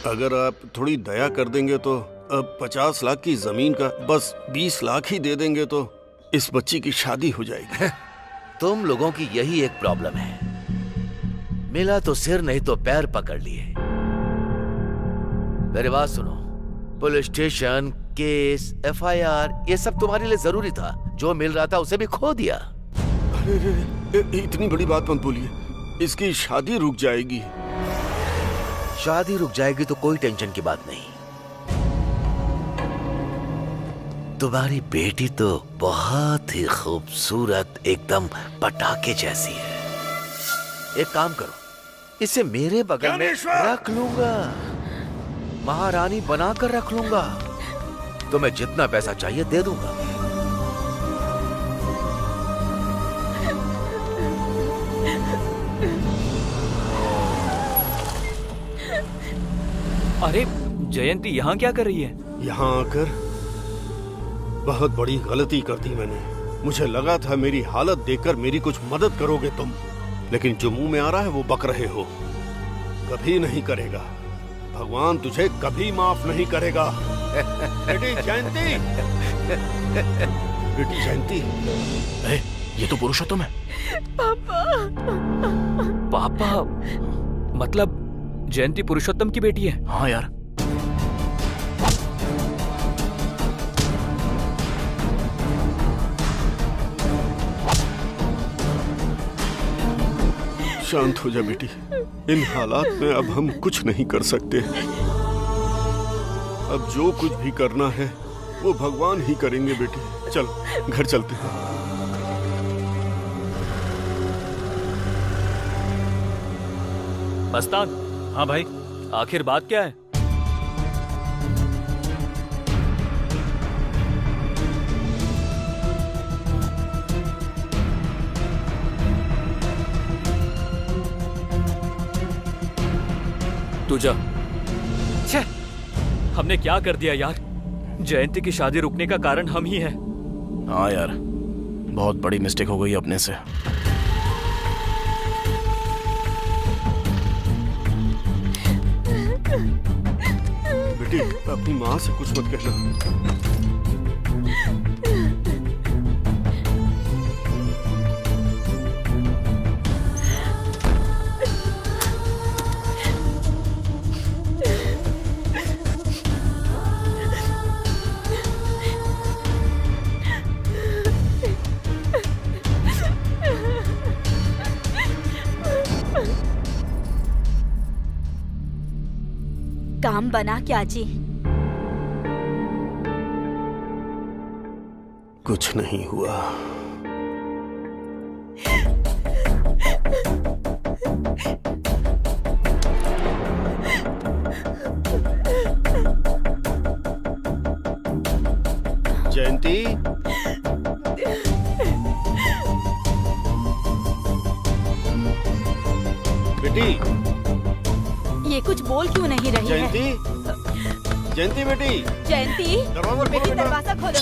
अगर आप थोड़ी दया कर देंगे तो अब 50 लाख की जमीन का बस 20 लाख ही दे देंगे तो इस बच्ची की शादी हो जाएगी। तुम लोगों की यही एक प्रॉब्लम है, मिला तो सिर नहीं तो पैर पकड़ लिए। मेरी बात सुनो, पुलिस स्टेशन, केस, FIR ये सब तुम्हारे लिए जरूरी था। जो मिल रहा था उसे भी खो दिया। अरे इतनी बड़ी बात मत बोलिए, इसकी शादी रुक जाएगी। शादी रुक जाएगी तो कोई टेंशन की बात नहीं। तुम्हारी बेटी तो बहुत ही खूबसूरत, एकदम पटाखे जैसी है। एक काम करो, इसे मेरे बगल में रख लूंगा, महारानी बनाकर रख लूंगा। तुम्हें जितना पैसा चाहिए दे दूंगा। अरे जयंती यहाँ क्या कर रही है? यहाँ आकर बहुत बड़ी गलती कर दी मैंने। मुझे लगा था मेरी हालत देखकर मेरी कुछ मदद करोगे तुम, लेकिन जो मुंह में आ रहा है वो बक रहे हो। कभी नहीं करेगा, भगवान तुझे कभी माफ नहीं करेगा। बेटी जयंती, बेटी जयंती, ये तो पुरुषोत्तम है। पापा। पापा मतलब जयंती पुरुषोत्तम की बेटी है? हाँ यार। शांत हो जा बेटी, इन हालात में अब हम कुछ नहीं कर सकते। अब जो कुछ भी करना है वो भगवान ही करेंगे बेटी। चल घर चलते हैं। मस्तान। हाँ भाई। आखिर बात क्या है? तू जा। छे, हमने क्या कर दिया यार? जयंती की शादी रुकने का कारण हम ही हैं। हाँ यार, बहुत बड़ी मिस्टेक हो गई अपने से। बेटी, अपनी माँ से कुछ मत कहना। काम बना क्या जी? कुछ नहीं हुआ। जयंती, बेटी, ये कुछ बोल क्यों नहीं रही है? जयंती, जयंती बेटी, जयंती, दरवाजा खोलो बेटी बेटा। दरवाजा खोलो।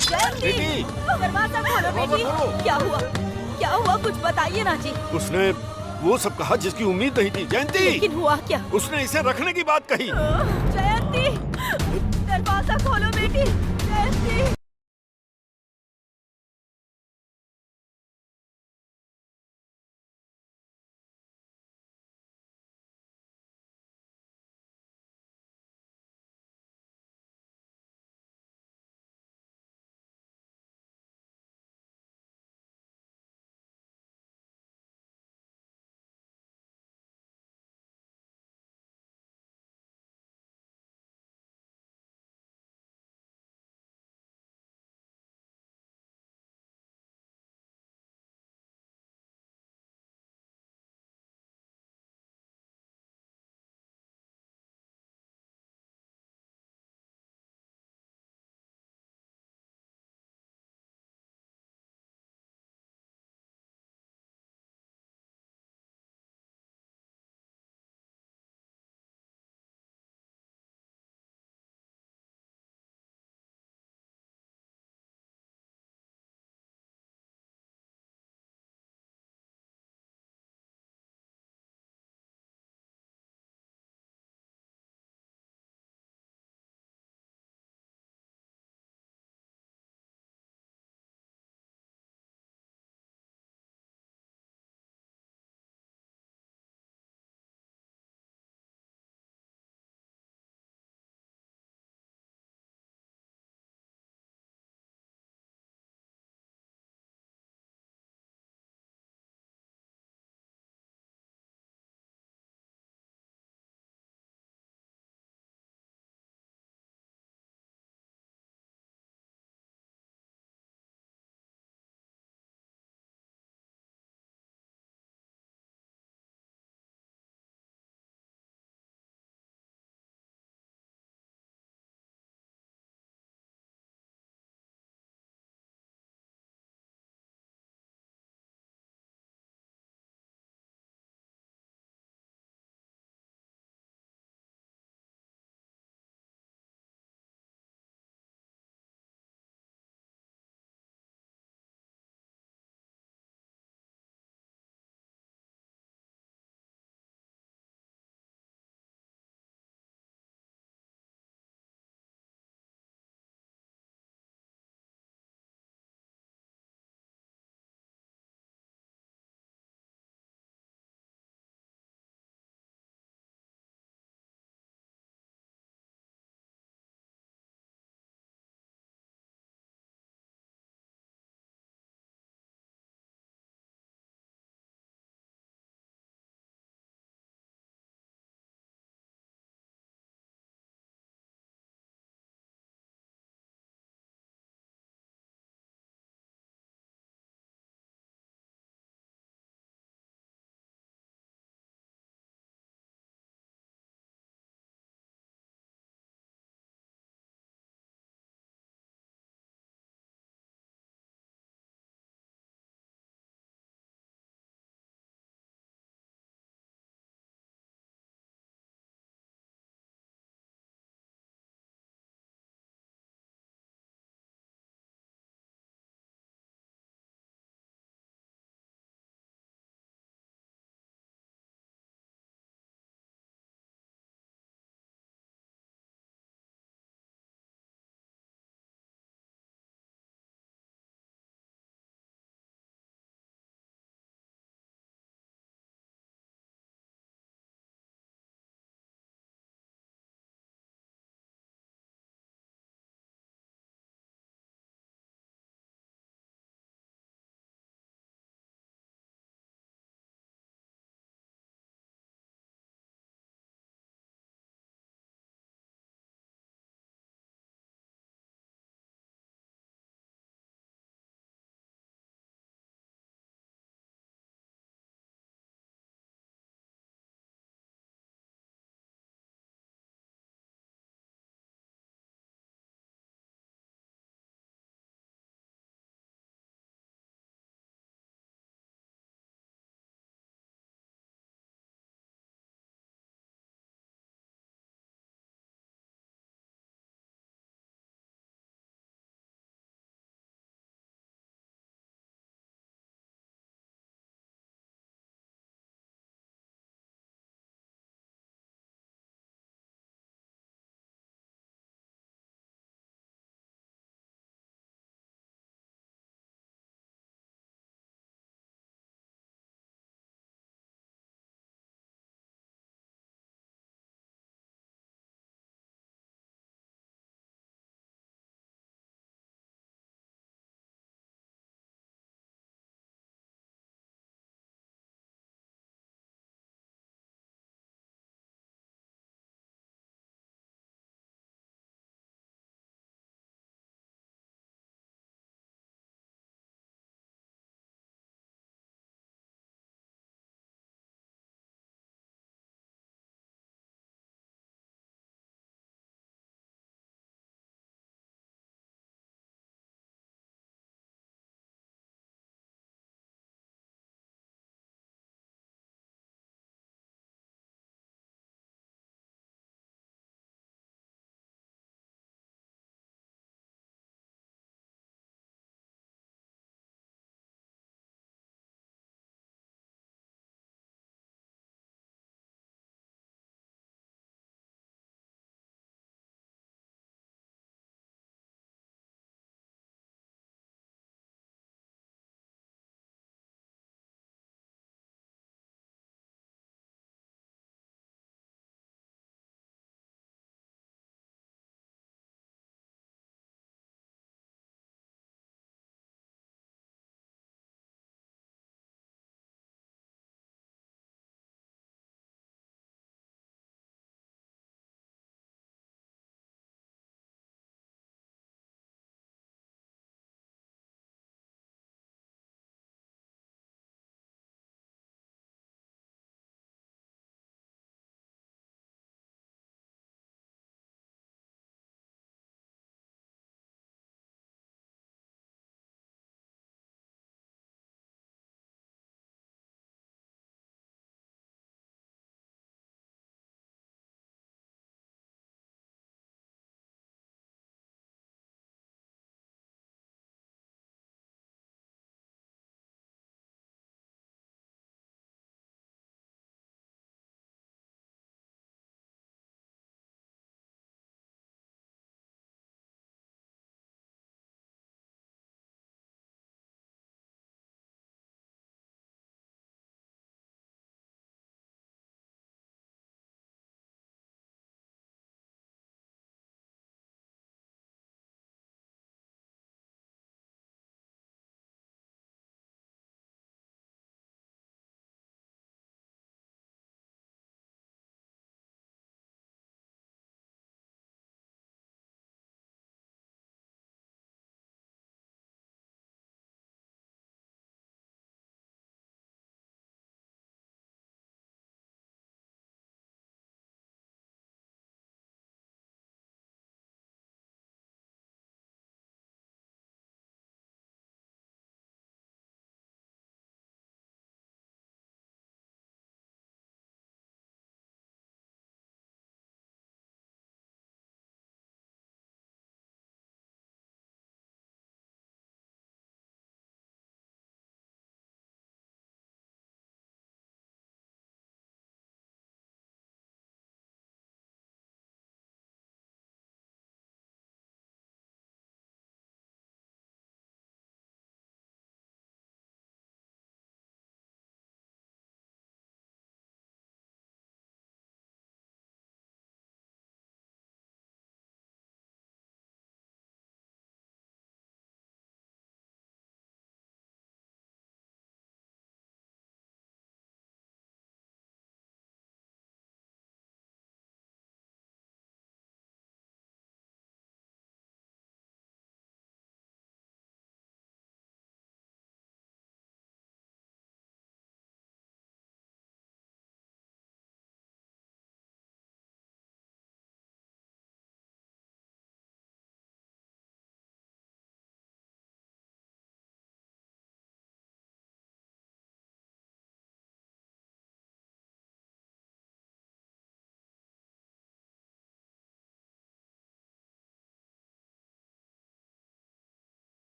जयंती, बेटी, दरवाजा खोलो बेटी। क्या हुआ? क्या हुआ? कुछ बताइए ना जी। उसने वो सब कहा जिसकी उम्मीद नहीं थी। जयंती, लेकिन हुआ क्या? उसने इसे रखने की बात कही। जयंती, दरवाजा खोलो बेटी।